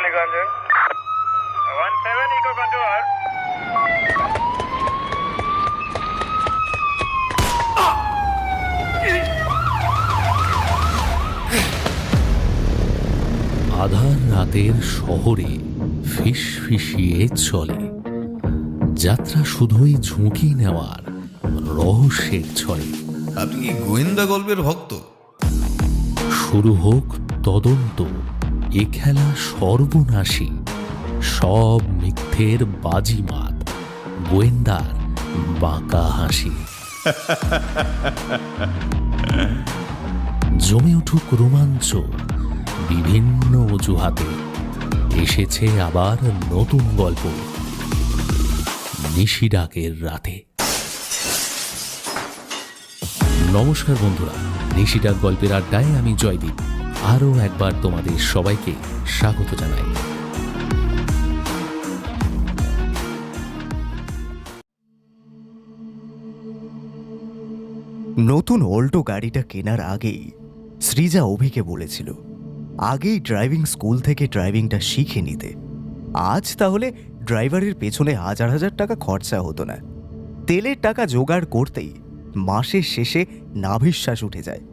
Maliganjan. 17 Eco Contour. আধার রাতের শহরে ফিসফিসিয়ে চলে যাত্রা, শুধুই ঝুঁকি নেওয়ার রহস্যের ছলে। আপনি কি গোয়েন্দা গল্পের ভক্ত? শুরু হোক তদন্ত, এ খেলা সর্বনাশী, সব মিথ্যের বাজিমাত, গোয়েন্দার বাঁকা হাসি। জমে উঠুক রোমাঞ্চ, বিভিন্ন অজুহাতে এসেছে আবার নতুন গল্প নিশিরাগের রাতে। নমস্কার বন্ধুরা, নিশিরাগ গল্পের আড্ডায় আমি জয়দীপ আরও একবার তোমাদের সবাইকে স্বাগত জানাই। নতুন অল্টো গাড়িটা কেনার আগেই সৃজা অভিকে বলেছিল আগেই ড্রাইভিং স্কুল থেকে ড্রাইভিংটা শিখে নিতে। আজ তাহলে ড্রাইভারের পেছনে হাজার হাজার টাকা খরচা হতো না। তেলের টাকা জোগাড় করতেই মাসের শেষে নাভিশ্বাস উঠে যায়।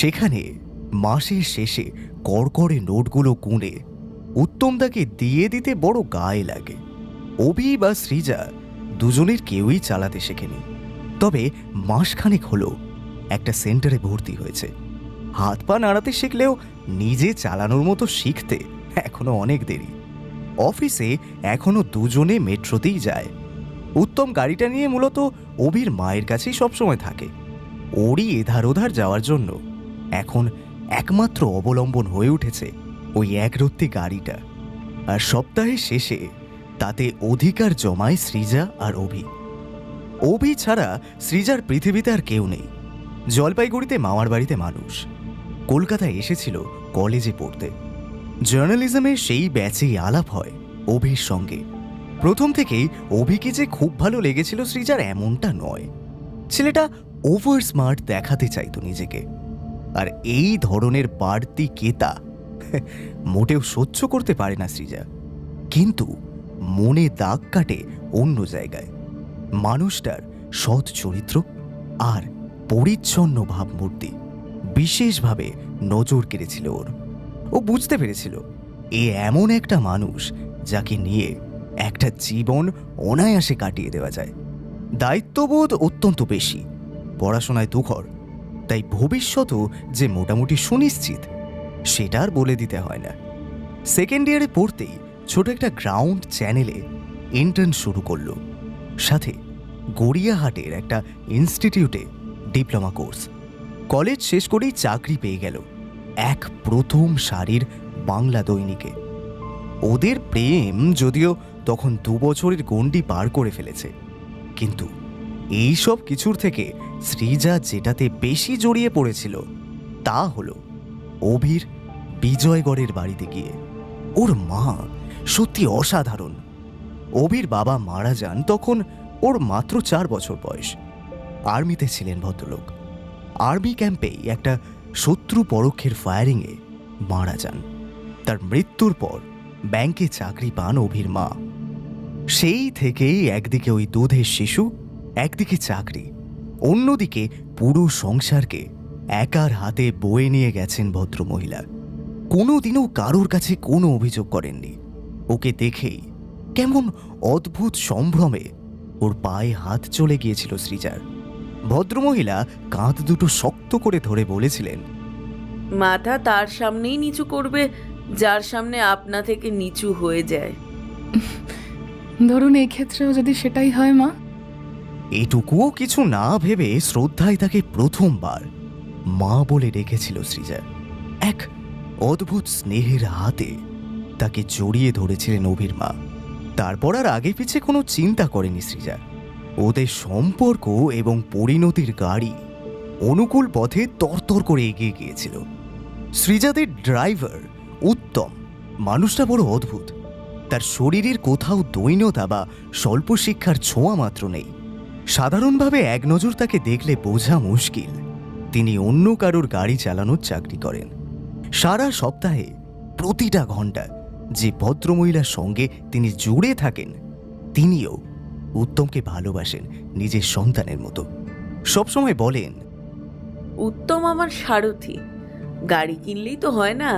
সেখানে মাসের শেষে কড়কড়ে নোটগুলো গুনে উত্তমদাকে দিয়ে দিতে বড় গায়ে লাগে। অভি বা সৃজা দুজনের কেউই চালাতে শেখেনি, তবে মাসখানেক হলো একটা সেন্টারে ভর্তি হয়েছে। হাত পা নাড়াতে শিখলেও নিজে চালানোর মতো শিখতে এখনো অনেক দেরি। অফিসে এখনো দুজনে মেট্রোতেই যায়। উত্তম গাড়িটা নিয়ে মূলত অভির মায়ের কাছেই সবসময় থাকে। ওরই এধার ওধার যাওয়ার জন্য এখন একমাত্র অবলম্বন হয়ে উঠেছে ওই একরত্তি গাড়িটা। আর সপ্তাহের শেষে তাতে অধিকার জমায় সৃজা আর অভি। অভি ছাড়া সৃজার পৃথিবীতে আর কেউ নেই। জলপাইগুড়িতে মামার বাড়িতে মানুষ, কলকাতায় এসেছিল কলেজে পড়তে। জার্নালিজমের সেই ব্যাচেই আলাপ হয় অভির সঙ্গে। প্রথম থেকেই অভিকে যে খুব ভালো লেগেছিল সৃজার এমনটা নয়। ছেলেটা ওভার স্মার্ট দেখাতে চাইতো নিজেকে, আর এই ধরনের বাড়তি কেতা মোটেও সহ্য করতে পারে না সৃজা। কিন্তু মনে দাগ কাটে অন্য জায়গায়। মানুষটার সৎ চরিত্র আর পরিচ্ছন্ন ভাবমূর্তি বিশেষভাবে নজর কেড়েছিল ওর। ও বুঝতে পেরেছিল এ এমন একটা মানুষ যাকে নিয়ে একটা জীবন অনায়াসে কাটিয়ে দেওয়া যায়। দায়িত্ববোধ অত্যন্ত বেশি, পড়াশোনায় তুখর, তাই ভবিষ্যতও যে মোটামুটি সুনিশ্চিত সেটা আর বলে দিতে হয় না। সেকেন্ড ইয়ারে পড়তেই ছোট একটা গ্রাউন্ড চ্যানেলে ইন্টার্ন শুরু করলো, সাথে গড়িয়াহাটের একটা ইনস্টিটিউটে ডিপ্লোমা কোর্স। কলেজ শেষ করেই চাকরি পেয়ে গেল এক প্রথম সারির বাংলা দৈনিকে। ওদের প্রেম যদিও তখন 2 বছরের গণ্ডি পার করে ফেলেছে, কিন্তু এই সব কিছুর থেকে সৃজা যেটাতে বেশি জড়িয়ে পড়েছিল তা হলো অভির বিজয়গড়ের বাড়িতে গিয়ে। ওর মা সত্যি অসাধারণ। অভির বাবা মারা যান তখন ওর মাত্র 4 বছর বয়স। আর্মিতে ছিলেন ভদ্রলোক। আর্মি ক্যাম্পেই একটা শত্রু পরোক্ষের ফায়ারিংয়ে মারা যান। তার মৃত্যুর পর ব্যাংকে চাকরি পান অভির মা। সেই থেকেই একদিকে ওই দুধের শিশু, একদিকে চাকরি, অন্যদিকে পুরো সংসারকে একার হাতে বয়ে নিয়ে গেছেন ভদ্রমহিলা। কোনোদিনও কারোর কাছে কোনো অভিযোগ করেননি। ওকে দেখেই কেমন অদ্ভুত সম্ভ্রমে ওর পায়ে হাত চলে গিয়েছিল সৃজার। ভদ্রমহিলা কাঁধ দুটো শক্ত করে ধরে বলেছিলেন, মাথা তার সামনেই নিচু করবে যার সামনে আপনা থেকে নিচু হয়ে যায়। ধরুন এই ক্ষেত্রেও যদি সেটাই হয় মা। এটুকুও কিছু না ভেবে শ্রদ্ধায় তাকে প্রথমবার মা বলে ডেকেছিল সৃজা। এক অদ্ভুত স্নেহের হাতে তাকে জড়িয়ে ধরেছিলেন অভির মা। তারপর আর আগে পিছে কোনো চিন্তা করেনি সৃজা। ওদের সম্পর্ক এবং পরিণতির গাড়ি অনুকূল পথে তরতর করে এগিয়ে গিয়েছিল। সৃজাদের ড্রাইভার উত্তম মানুষটা বড় অদ্ভুত। তার শরীরের কোথাও দৈন্যতা বা স্বল্প শিক্ষার ছোঁয়া মাত্র নেই। সাধারণভাবে এক নজর তাকে দেখলে বোঝা মুশকিল তিনি অন্য কারোর গাড়ি চালানোর চাকরি করেন। সারা সপ্তাহে প্রতিটা ঘন্টা যে ভদ্রমহিলার সঙ্গে তিনি জুড়ে থাকেন তিনিও উত্তমকে ভালোবাসেন নিজের সন্তানের মতো। সবসময় বলেন, উত্তম আমার সারথি, গাড়ি কিনলেই তো হয় না,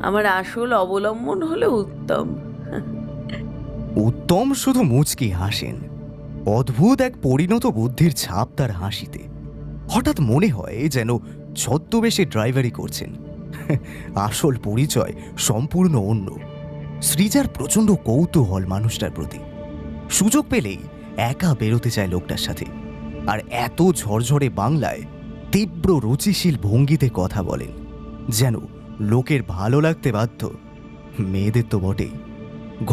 আমার আসল অবলম্বন হলো উত্তম। উত্তম শুধু মুচকি হাসেন। অদ্ভুত এক পরিণত বুদ্ধির ছাপ তার হাসিতে। হঠাৎ মনে হয় যেন ছদ্মবেশে ড্রাইভারি করছেন। আসল পরিচয় সম্পূর্ণ অন্য। সৃজার প্রচণ্ড কৌতূহল মানুষটার প্রতি। সুযোগ পেলেই একা বেরোতে চায় লোকটার সাথে। আর এত ঝরঝরে বাংলায় তীব্র রুচিশীল ভঙ্গিতে কথা বলেন, যেন লোকের ভালো লাগতে বাধ্য। মেয়েদের তো বটেই।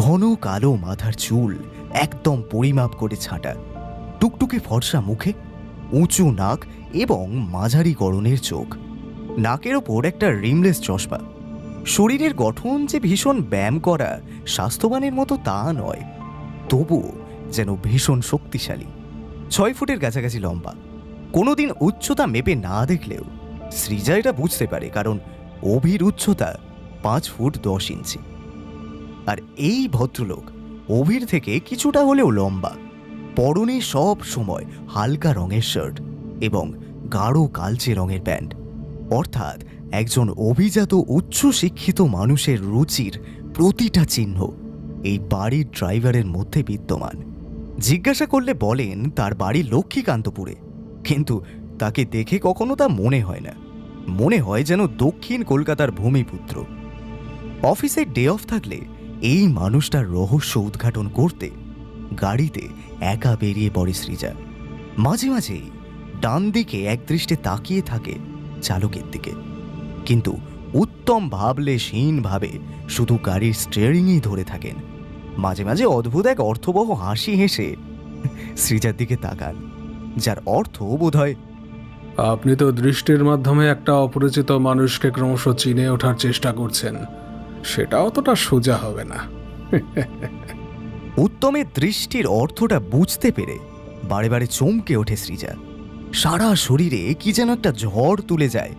ঘন কালো মাথার চুল একদম পরিমাপ করে ছাঁটা, টুকটুকে ফর্সা মুখে, উঁচু নাক এবং মাঝারি গড়নের চোখ। নাকের ওপর একটা রিমলেস চশমা। শরীরের গঠন যে ভীষণ ব্যায়াম করা স্বাস্থ্যবানের মতো তা নয়, তবুও যেন ভীষণ শক্তিশালী। 6 ফুটের কাছাকাছি লম্বা। কোনোদিন উচ্চতা মেপে না দেখলেও সৃজা এটা বুঝতে পারে, কারণ অভির উচ্চতা 5 ফুট 10 ইঞ্চি। আর এই ভদ্রলোক অভির থেকে কিছুটা হলেও লম্বা। পরনে সব সময় হালকা রঙের শার্ট এবং গাঢ় কালচে রঙের প্যান্ট। অর্থাৎ একজন অভিজাত উচ্চ শিক্ষিত মানুষের রুচির প্রতিটা চিহ্ন এই বাড়ির ড্রাইভারের মধ্যে বিদ্যমান। জিজ্ঞাসা করলে বলেন তার বাড়ি লক্ষ্মীকান্তপুরে, কিন্তু তাকে দেখে কখনো তা মনে হয় না। মনে হয় যেন দক্ষিণ কলকাতার ভূমিপুত্র। অফিসের ডে অফ থাকলে এই মানুষটার রহস্য উদ্ঘাটন করতে গাড়িতে একা বেরিয়ে পড়ে সৃজা। মাঝে মাঝেই ডান দিকে একদৃষ্টে তাকিয়ে থাকে চালকের দিকে, কিন্তু উত্তম ভাবলেশহীনভাবে শুধু গাড়ির স্টিয়ারিংই ধরে থাকেন। মাঝে মাঝে অদ্ভুত এক অর্থবহ হাসি হেসে সৃজার দিকে তাকান, যার অর্থ বোধহয়, আপনি তো দৃষ্টির মাধ্যমে একটা অপরিচিত মানুষকে ক্রমশ চিনে ওঠার চেষ্টা করছেন, সেটা অতটা সোজা হবে না। উত্তমের দৃষ্টির অর্থটা বুঝতে পেরে বারে বারে চমকে ওঠে সৃজা। সারা শরীরে কি যেন একটা ঝড় তুলে যায়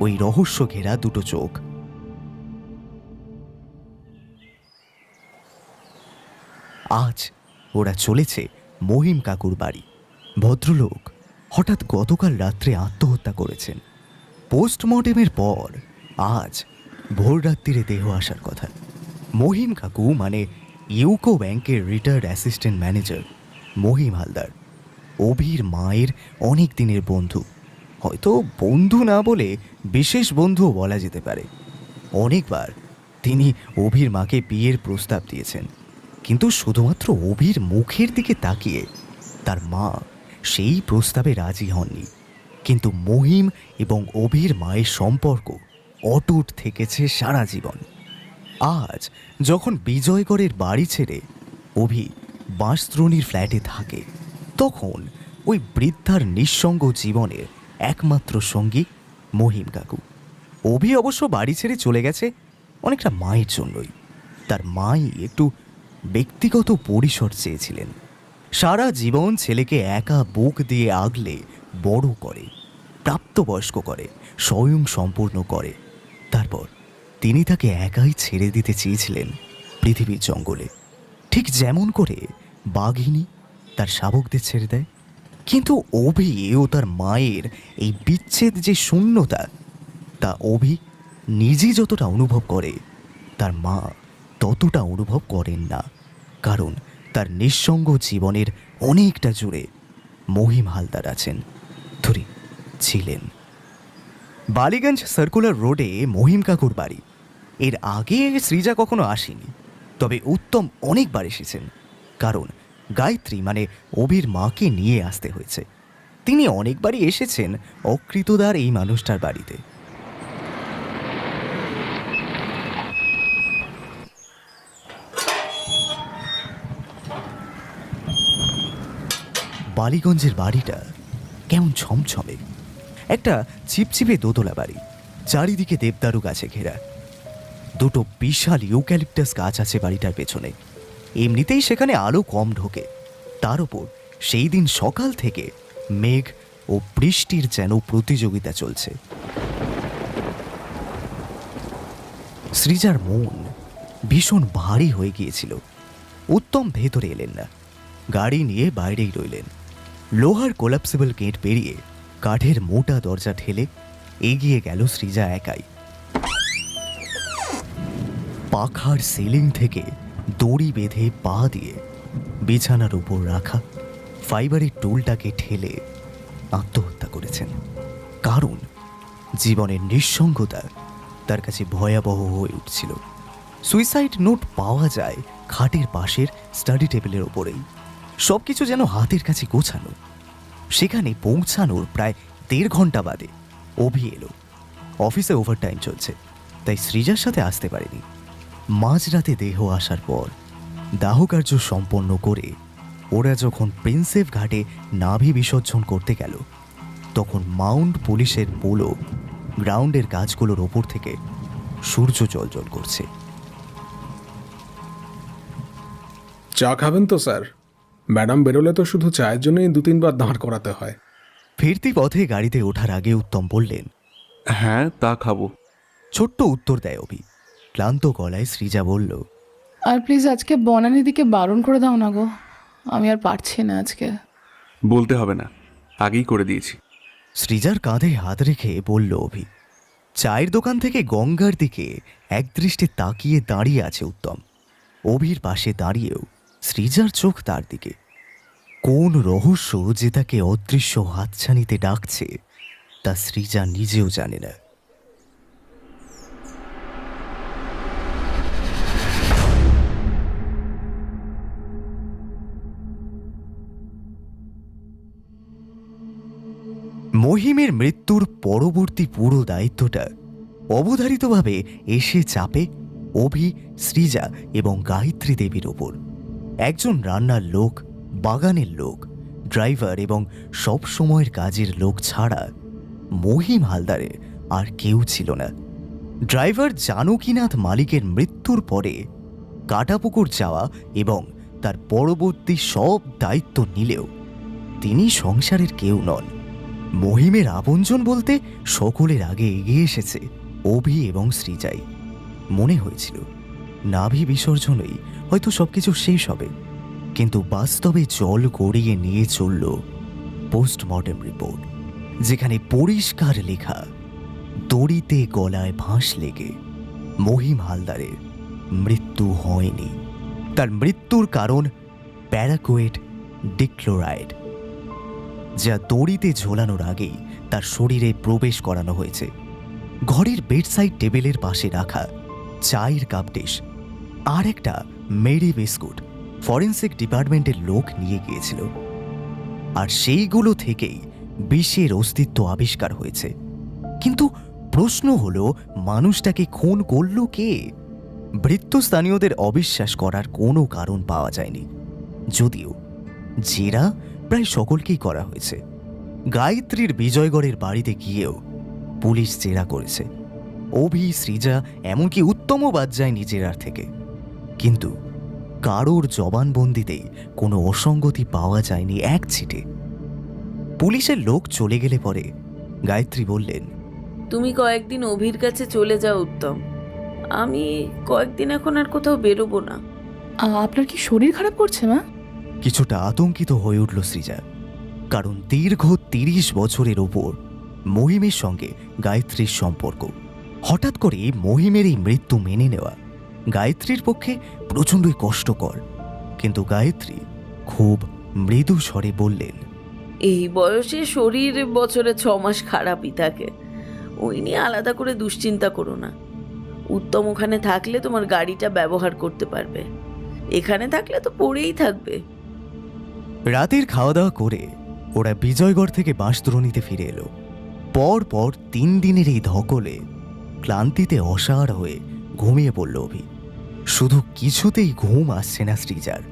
ওই রহস্য ঘেরা দুটো চোখ। আজ ওরা চলেছে মহিম কাকুর বাড়ি। ভদ্রলোক হঠাৎ গতকাল রাত্রে আত্মহত্যা করেছেন। পোস্টমর্টেমের পর আজ ভোররাত্রিরে দেহ আসার কথা। মহিম কাকু মানে ইউকো ব্যাংকের retired assistant manager Mahim Haldar, অভির মায়ের অনেক দিনের বন্ধু। হয়তো বন্ধু না বলে বিশেষ বন্ধুও বলা যেতে পারে। অনেকবার তিনি অভির মাকে বিয়ের প্রস্তাব দিয়েছেন, কিন্তু শুধুমাত্র অভির মুখের দিকে তাকিয়ে তার মা সেই প্রস্তাবে রাজি হননি। কিন্তু মহিম এবং অভির মায়ের সম্পর্ক অটুট থেকেছে সারা জীবন। আজ যখন বিজয়গড়ের বাড়ি ছেড়ে অভি বাঁশদ্রোণীর ফ্ল্যাটে থাকে, তখন ওই বৃদ্ধার নিঃসঙ্গ জীবনের একমাত্র সঙ্গী মহিম কাকু। অভি অবশ্য বাড়ি ছেড়ে চলে গেছে অনেকটা মায়ের জন্যই। তার মাই একটু ব্যক্তিগত পরিসর চেয়েছিলেন। সারা জীবন ছেলেকে একা বুক দিয়ে আগলে বড় করে, প্রাপ্তবয়স্ক করে, স্বয়ং সম্পূর্ণ করে। তারপর তিনি তাকে একাই ছেড়ে দিতে চেয়েছিলেন পৃথিবীর জঙ্গলে, ঠিক যেমন করে বাঘিনী তার শাবকদের ছেড়ে দেয়। কিন্তু অভি ও তার মায়ের এই বিচ্ছেদ যে শূন্যতা, তা অভি নিজে যতটা অনুভব করে তার মা ততটা অনুভব করেন না। কারণ তার নিঃসঙ্গ জীবনের অনেকটা জুড়ে মহিম হালদার আছেন, ছিলেন। বালিগঞ্জ সার্কুলার রোডে মহিম কাকুর বাড়ি। এর আগে সৃজা কখনো আসেনি, তবে উত্তম অনেকবার এসেছেন। কারণ গায়ত্রী মানে অভির মাকে নিয়ে আসতে হয়েছে। তিনি অনেকবারই এসেছেন অকৃতদার এই মানুষটার বাড়িতে। বালিগঞ্জের বাড়িটা কেমন ছমছমে, একটা চিপচিপে দোতলা বাড়ি, চারিদিকে দেবদারু গাছে ঘেরা। দুটো বিশাল ইউক্যালিপটাস গাছ আছে বাড়িটার পেছনে। এমনিতেই সেখানে আলো কম ঢোকে, তার উপর সেই দিন সকাল থেকে মেঘ ও বৃষ্টির যেন প্রতিযোগিতা চলছে। সৃজার মন ভীষণ ভারী হয়ে গিয়েছিল। উত্তম ভেতরে এলেন না, গাড়ি নিয়ে বাইরেই রইলেন। লোহার কোলাপসিবল গেট পেরিয়ে কাঠের মোটা দরজা ঠেলে এগিয়ে গেল সৃজা একাই। পাখার সিলিং থেকে দড়ি বেঁধে পা দিয়ে বিছানার উপর রাখা ফাইবারের টুলটাকে ঠেলে আত্মহত্যা করেছেন। কারণ জীবনের নিঃসঙ্গতা তার কাছে ভয়াবহ হয়ে উঠছিল। সুইসাইড নোট পাওয়া যায় খাটের পাশের স্টাডি টেবিলের ওপরেই। সবকিছু যেন হাতের কাছে গোছানো। সেখানে পৌঁছানোর প্রায় 1.5 ঘন্টা বাদে অভি এলো। অফিসে ওভারটাইম চলছে, তাই সৃজার সাথে আসতে পারেনি। মাঝরাতে দেহ আসার পর দাহকার্য সম্পন্ন করে ওরা যখন প্রিন্সেপ ঘাটে নাভি বিসর্জন করতে গেল, তখন মাউন্ট পুলিশের পোলো গ্রাউন্ডের গাছগুলোর ওপর থেকে সূর্য জ্বলজ্বল করছে। চা খাবেন তো স্যার? ম্যাডাম বেরোলে তো শুধু চায়ের জন্যই 2-3 বার দাঁড় করাতে হয়। ফিরতি পথে গাড়িতে ওঠার আগে উত্তম বললেন, হ্যাঁ তা খাবো। ছোট্ট উত্তর দেয় অভি। ক্লান্ত গলায় সৃজা বলল, আর প্লিজ আজকে বনানীদিকে বারণ করে দাও না গো, আমি আর পারছি না আজকে। বলতে হবে না, আগেই করে দিয়েছি। সৃজার কাঁধে হাত রেখে বলল অভি। চায়ের দোকান থেকে গঙ্গার দিকে একদৃষ্টে তাকিয়ে দাঁড়িয়ে আছে উত্তম। অভির পাশে দাঁড়িয়েও সৃজার চোখ তার দিকে। কোন রহস্য যে তাকে অদৃশ্য হাতছানিতে ডাকছে তা সৃজা নিজেও জানে না। মহিমের মৃত্যুর পরবর্তী পুরো দায়িত্বটা অবধারিতভাবে এসে চাপে অভি, সৃজা এবং গায়ত্রী দেবীর ওপর। একজন রান্নার লোক, বাগানের লোক, ড্রাইভার এবং সব সময়ের কাজের লোক ছাড়া মহিম হালদারে আর কেউ ছিল না। ড্রাইভার জানকীনাথ মালিকের মৃত্যুর পরে কাটাপুকুর যাওয়া এবং তার পরবর্তী সব দায়িত্ব নিলেও তিনি সংসারের কেউ নন। মহিমের আপনজন বলতে সকলের আগে এগিয়ে এসেছে অভি এবং সৃজাই। মনে হয়েছিল নাভি বিসর্জনেই হয়তো সবকিছু শেষ হবে, কিন্তু বাস্তবে জল গড়িয়ে নিয়ে চলল পোস্টমর্টেম রিপোর্ট, যেখানে পরিষ্কার লেখা দড়িতে গলায় ফাঁস লেগে মহিম হালদারের মৃত্যু হয়নি। তার মৃত্যুর কারণ প্যারাকোয়েট ডিক্লোরাইড, যা দড়িতে ঝোলানোর আগেই তার শরীরে প্রবেশ করানো হয়েছে। ঘরের বেডসাইড টেবিলের পাশে রাখা চায়ের কাপ ডিশ আর একটা মেরি বিস্কুট ফরেন্সিক ডিপার্টমেন্টের লোক নিয়ে গিয়েছিল, আর সেইগুলো থেকেই বিষের অস্তিত্ব আবিষ্কার হয়েছে। কিন্তু প্রশ্ন হলো, মানুষটাকে খুন করল কে? ভৃত্যস্থানীয়দের অবিশ্বাস করার কোনো কারণ পাওয়া যায়নি, যদিও জেরা প্রায় সকলকেই করা হয়েছে। গায়ত্রীর বিজয়গড়ের বাড়িতে গিয়েও পুলিশ জেরা করেছে। অভি, সৃজা, এমনকি উত্তমও বাদ যায়নি জেরার থেকে, কিন্তু কারোর জবানবন্দিতেই কোনো অসঙ্গতি পাওয়া যায়নি এক ছিটে। পুলিশের লোক চলে গেলে পরে গায়ত্রী বললেন, তুমি কয়েকদিন অভির কাছে চলে যাও উত্তম, আমি কয়েকদিন এখন আর কোথাও বেরোবো না। আপনার কি শরীর খারাপ করছে মা? কিছুটা আতঙ্কিত হয়ে উঠল সৃজা, কারণ দীর্ঘ 30 বছরের ওপর মহিমের সঙ্গে গায়ত্রীর সম্পর্ক। হঠাৎ করে মহিমের এই মৃত্যু মেনে নেওয়া গায়ত্রীর পক্ষে প্রচণ্ডই কষ্টকর। কিন্তু গায়ত্রী খুব মৃদু স্বরে বললেন, এই বয়সে শরীর বছরে 6 মাস খারাপই থাকে, ওই নিয়ে আলাদা করে দুশ্চিন্তা করো না। উত্তম ওখানে থাকলে তোমার গাড়িটা ব্যবহার করতে পারবে, এখানে থাকলে তো পড়েই থাকবে। রাতের খাওয়া দাওয়া করে ওরা বিজয়গড় থেকে বাঁশদ্রোণীতে ফিরে এলো। পর পর 3 দিনের এই ধকলে ক্লান্তিতে অসাড় হয়ে ঘুমিয়ে পড়ল অভি। শুধু কিছুতেই ঘুম আসছে না সৃজার।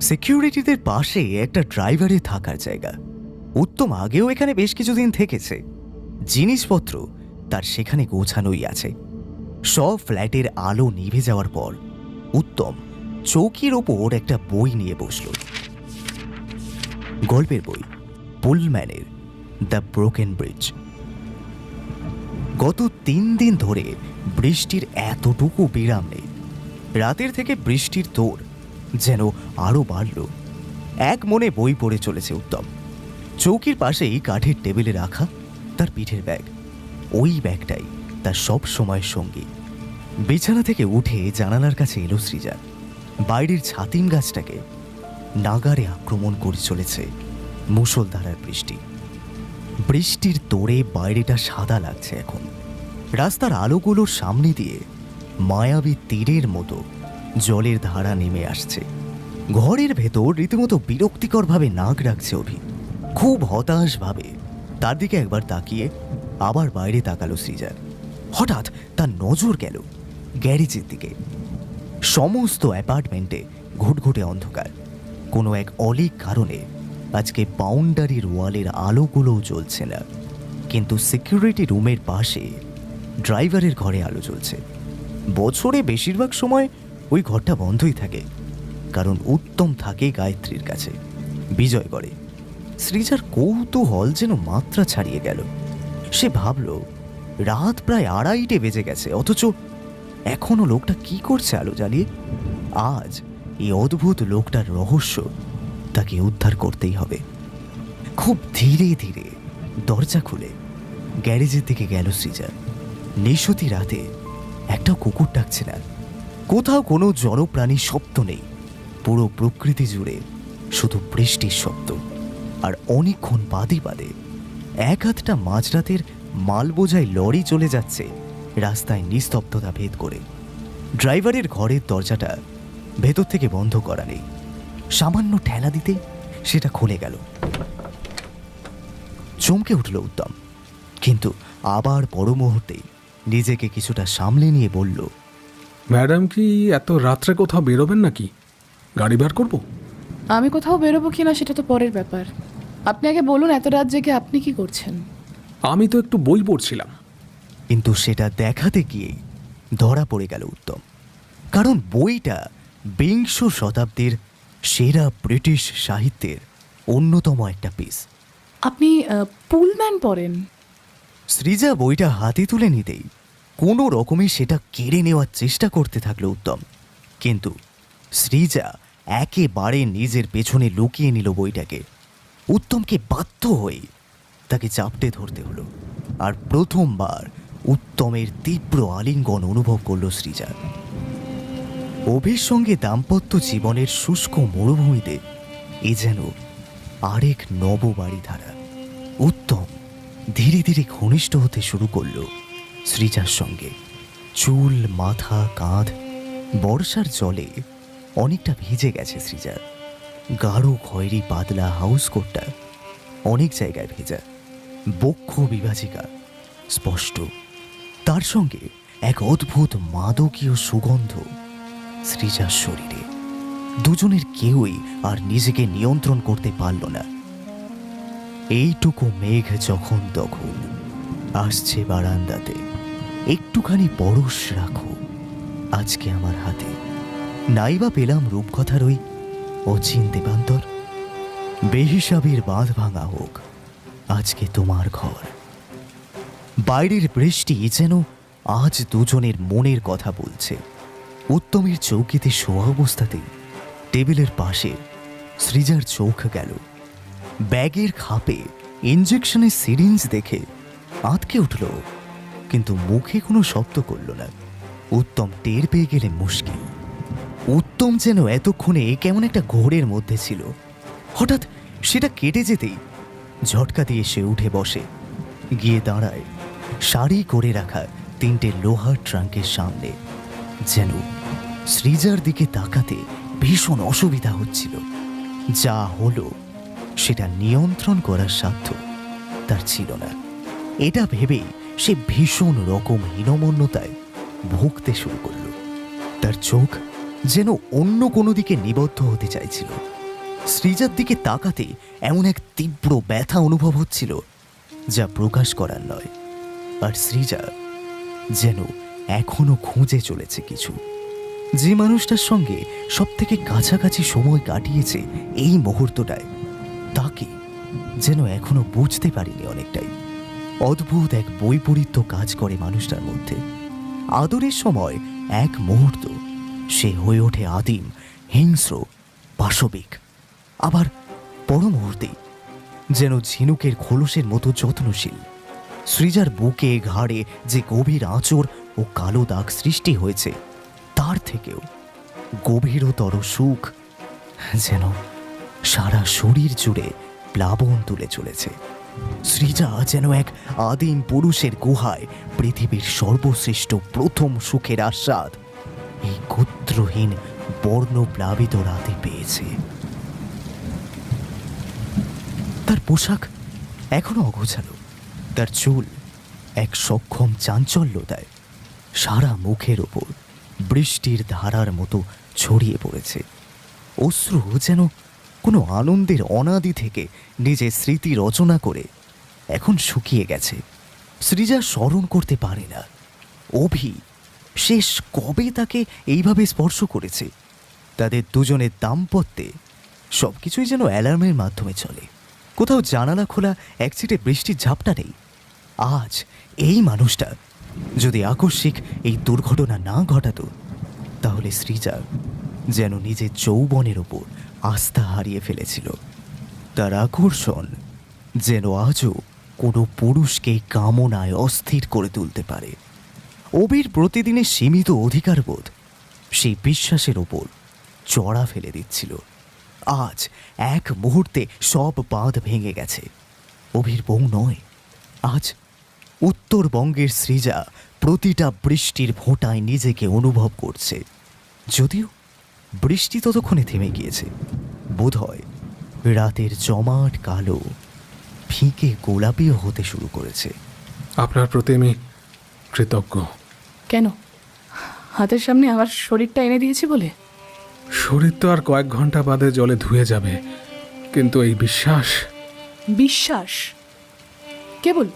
সিকিউরিটিদের পাশে একটা ড্রাইভারের থাকার জায়গা। উত্তম আগেও এখানে বেশ কিছুদিন থেকেছে, জিনিসপত্র তার সেখানে গোছানোই আছে। সব ফ্ল্যাটের আলো নিভে যাওয়ার পর উত্তম চৌকির ওপর একটা বই নিয়ে বসল। গল্পের বই, পুলম্যানের দ্য ব্রোকেন ব্রিজ। গত 3 দিন ধরে বৃষ্টির এতটুকু বিরাম নেই। রাতের থেকে বৃষ্টির তোড় যেন আরো বাড়ল। এক মনে বই পড়ে চলেছে উত্তম। চৌকির পাশেই কাঠের টেবিলে রাখা তার পিঠের ব্যাগ, ওই ব্যাগটাই তার সব সময়ের সঙ্গী। বিছানা থেকে উঠে জানালার কাছে এলো সৃজা। বাইরের ছাতিম গাছটাকে নাগারে আক্রমণ করে চলেছে মুষলধারার বৃষ্টি। বৃষ্টির তোড়ে বাইরেটা সাদা লাগছে এখন। রাস্তার আলোগুলোর সামনে দিয়ে মায়াবী তীরের মতো জলের ধারা নেমে আসছে। ঘরের ভেতর রীতিমতো বিরক্তিকরভাবে নাক রাখছে অভি। খুব হতাশভাবে তার দিকে একবার তাকিয়ে আবার বাইরে তাকালো সৃজার। হঠাৎ তার নজর গেল গ্যারেজের দিকে। সমস্ত অ্যাপার্টমেন্টে ঘুটঘুটে অন্ধকার। কোনো এক অলিক কারণে আজকে বাউন্ডারির ওয়ালের আলোগুলোও জ্বলছে না, কিন্তু সিকিউরিটি রুমের পাশে ড্রাইভারের ঘরে আলো জ্বলছে। বছরে বেশিরভাগ সময় ওই ঘরটা বন্ধই থাকে, কারণ উত্তম থাকে গায়ত্রীর কাছে বিজয়গড়ে। সৃজার কৌতূহল যেন মাত্রা ছাড়িয়ে গেল। সে ভাবল রাত প্রায় 2:30 বেজে গেছে, অথচ এখনো লোকটা কি করছে আলো জ্বালিয়ে। আজ এই অদ্ভুত লোকটার রহস্য তাকে উদ্ধার করতেই হবে। খুব ধীরে ধীরে দরজা খুলে গ্যারেজের দিকে গেল সৃজা। নিশতি রাতে একটাও কুকুর ডাকছে না, কোথাও কোনো জনপ্রাণীর শব্দ নেই। পুরো প্রকৃতি জুড়ে শুধু বৃষ্টির শব্দ। আর অনেকক্ষণ বাদে বাদে এক আধটা মাঝরাতের মাল বোঝাই লরি চলে যাচ্ছে রাস্তায় নিস্তব্ধতা ভেদ করে। ড্রাইভারের ঘরের দরজাটা ভেতর থেকে বন্ধ করা নেই, সামান্য ঠেলা দিতেই সেটা খুলে গেল। চমকে উঠল উত্তম, কিন্তু আবার পর মুহূর্তেই নিজেকে কিছুটা সামলে নিয়ে বলল, ম্যাডাম কি এত রাত্রে কোথাও বেরোবেন নাকি? গাড়ি বের করবো? আমি কোথাও বেরোবো কিনা সেটা তো পরের ব্যাপার। আপনি আগে বলুন, এত রাত জেগে আপনি কি করছেন? আমি তো একটু বই পড়ছিলাম। কিন্তু সেটা দেখাতে গিয়েই ধরা পড়ে গেল উত্তম, কারণ বইটা বিংশ শতাব্দীর সেরা ব্রিটিশ সাহিত্যের অন্যতম একটা পিস। আপনি পুলম্যান পড়েন? সৃজা বইটা হাতে তুলে নিতেই কোনো রকমে সেটা কেড়ে নেওয়ার চেষ্টা করতে থাকলো উত্তম, কিন্তু সৃজা একেবারে নিজের পেছনে লুকিয়ে নিল বইটাকে। উত্তমকে বাধ্য হয়ে তাকে চাপটে ধরতে হলো, আর প্রথমবার উত্তমের তীব্র আলিঙ্গন অনুভব করল সৃজা। অভির সঙ্গে দাম্পত্য জীবনের শুষ্ক মরুভূমিতে এ যেন আরেক নববাড়িধারা। উত্তম ধীরে ধীরে ঘনিষ্ঠ হতে শুরু করল সৃজার সঙ্গে। চুল, মাথা, কাঁধ বর্ষার জলে অনেকটা ভিজে গেছে সৃজার। গাঢ় খয়েরি পাতলা হাউস কোটটা অনেক জায়গায় ভেজা, বক্ষ বিভাজিকা স্পষ্ট। তার সঙ্গে এক অদ্ভুত মাদকীয় সুগন্ধ সৃজার শরীরে। দুজনের কেউই আর নিজেকে নিয়ন্ত্রণ করতে পারল না। এইটুকু মেঘ যখন তখন আসছে বারান্দাতে, একটুখানি পরশ রাখো আজকে আমার হাতে। নাইবা পেলাম রূপকথার ওই অচিন্তে বান্তর। বেহিসাবের বাঁধ ভাঙা হোক আজকে তোমার ঘর। বাইরের বৃষ্টি যেন আজ দুজনের মনের কথা বলছে। উত্তমের চৌকিতে শোয়া অবস্থাতেই টেবিলের পাশে সৃজার চোখ গেল। ব্যাগের খাপে ইঞ্জেকশনের সিরিঞ্জ দেখে আঁতকে উঠল, কিন্তু মুখে কোনো শব্দ করল না। উত্তম টের পেয়ে গেলে মুশকিল। উত্তম যেন এতক্ষণে কেমন একটা ঘোরের মধ্যে ছিল। হঠাৎ সেটা কেটে যেতেই ঝটকা দিয়ে সে উঠে বসে, গিয়ে দাঁড়ায় সারি করে রাখা 3টে লোহার ট্রাঙ্কের সামনে। যেন সৃজার দিকে তাকাতে ভীষণ অসুবিধা হচ্ছিল। যা হলো সেটা নিয়ন্ত্রণ করার সাধ্য তার ছিল না। এটা ভেবেই সে ভীষণ রকম হীনমন্যতায় ভুগতে শুরু করল। তার চোখ যেন অন্য কোনো দিকে নিবদ্ধ হতে চাইছিল। সৃজার দিকে তাকাতে এমন এক তীব্র ব্যথা অনুভব হচ্ছিল যা প্রকাশ করার নয়। আর সৃজা যেন এখনো খুঁজে চলেছে কিছু। যে মানুষটার সঙ্গে সব থেকে কাছাকাছি সময় কাটিয়েছে এই মুহূর্তটায়, তাকে যেন এখনো বুঝতে পারিনি অনেকটাই। অদ্ভুত এক বৈপরীত্য কাজ করে মানুষটার মধ্যে। আদরের সময় এক মুহূর্ত সে হয়ে ওঠে আদিম, হিংস্র, পাশবিক। আবার পর মুহূর্তে যেন ঝিনুকের খোলসের মতো যত্নশীল। সৃজার বুকে ঘাড়ে যে গভীর আঁচড় ও কালো দাগ সৃষ্টি হয়েছে, তার থেকেও গভীরতর সুখ যেন সারা শরীর জুড়ে প্লাবন তুলে চলেছে। সৃজা যেন এক আদিম পুরুষের গুহায় পৃথিবীর সর্বশ্রেষ্ঠ প্রথম সুখের আস্বাদ এই গোত্রহীন বর্ণপ্লাবিত রাতে পেয়েছে। তার পোশাক এখনো অগোছালো, তার চুল এক সক্ষম চাঞ্চল্যতায় সারা মুখের ওপর বৃষ্টির ধারার মতো ছড়িয়ে পড়েছে। অশ্রু যেন কোনো আনন্দের অনাদি থেকে নিজের স্মৃতি রচনা করে এখন শুকিয়ে গেছে। সৃজা স্মরণ করতে পারে না অভি শেষ কবে তাকে এইভাবে স্পর্শ করেছে। তাদের দুজনের দাম্পত্যে সবকিছুই যেন অ্যালার্মের মাধ্যমে চলে। কোথাও জানালা খোলা, একচিটে বৃষ্টির ঝাপটা নেই। আজ এই মানুষটা যদি আকস্মিক এই দুর্ঘটনা না ঘটাতো, তাহলে সৃজা যেন নিজের যৌবনের ওপর আস্থা হারিয়ে ফেলেছিল। তার আকর্ষণ যেন আজও কোনো পুরুষকে কামনায় অস্থির করে তুলতে পারে। অবির প্রতিদিনের সীমিত অধিকারবোধ সেই বিশ্বাসের ওপর চড়া ফেলে দিচ্ছিল। আজ এক মুহূর্তে সব বাঁধ ভেঙে গেছে। অভির বউ নয়, আজ উত্তরবঙ্গের সৃজা প্রতিটা বৃষ্টির ফোঁটায় নিজেকে অনুভব করছে। যদিও বৃষ্টি ততক্ষণে থেমে গিয়েছে, বোধহয় রাতের জমাট কালো ফিকে গোলাপিও হতে শুরু করেছে। আপনার প্রতি আমি কৃতজ্ঞ। কেন? হাতের সামনে আমার শরীরটা এনে দিয়েছি বলে? শরীর তো আর কয়েক ঘন্টা বাদে জলে ধুয়ে যাবে, কিন্তু এই বিশ্বাস। বিশ্বাস? কে বলল?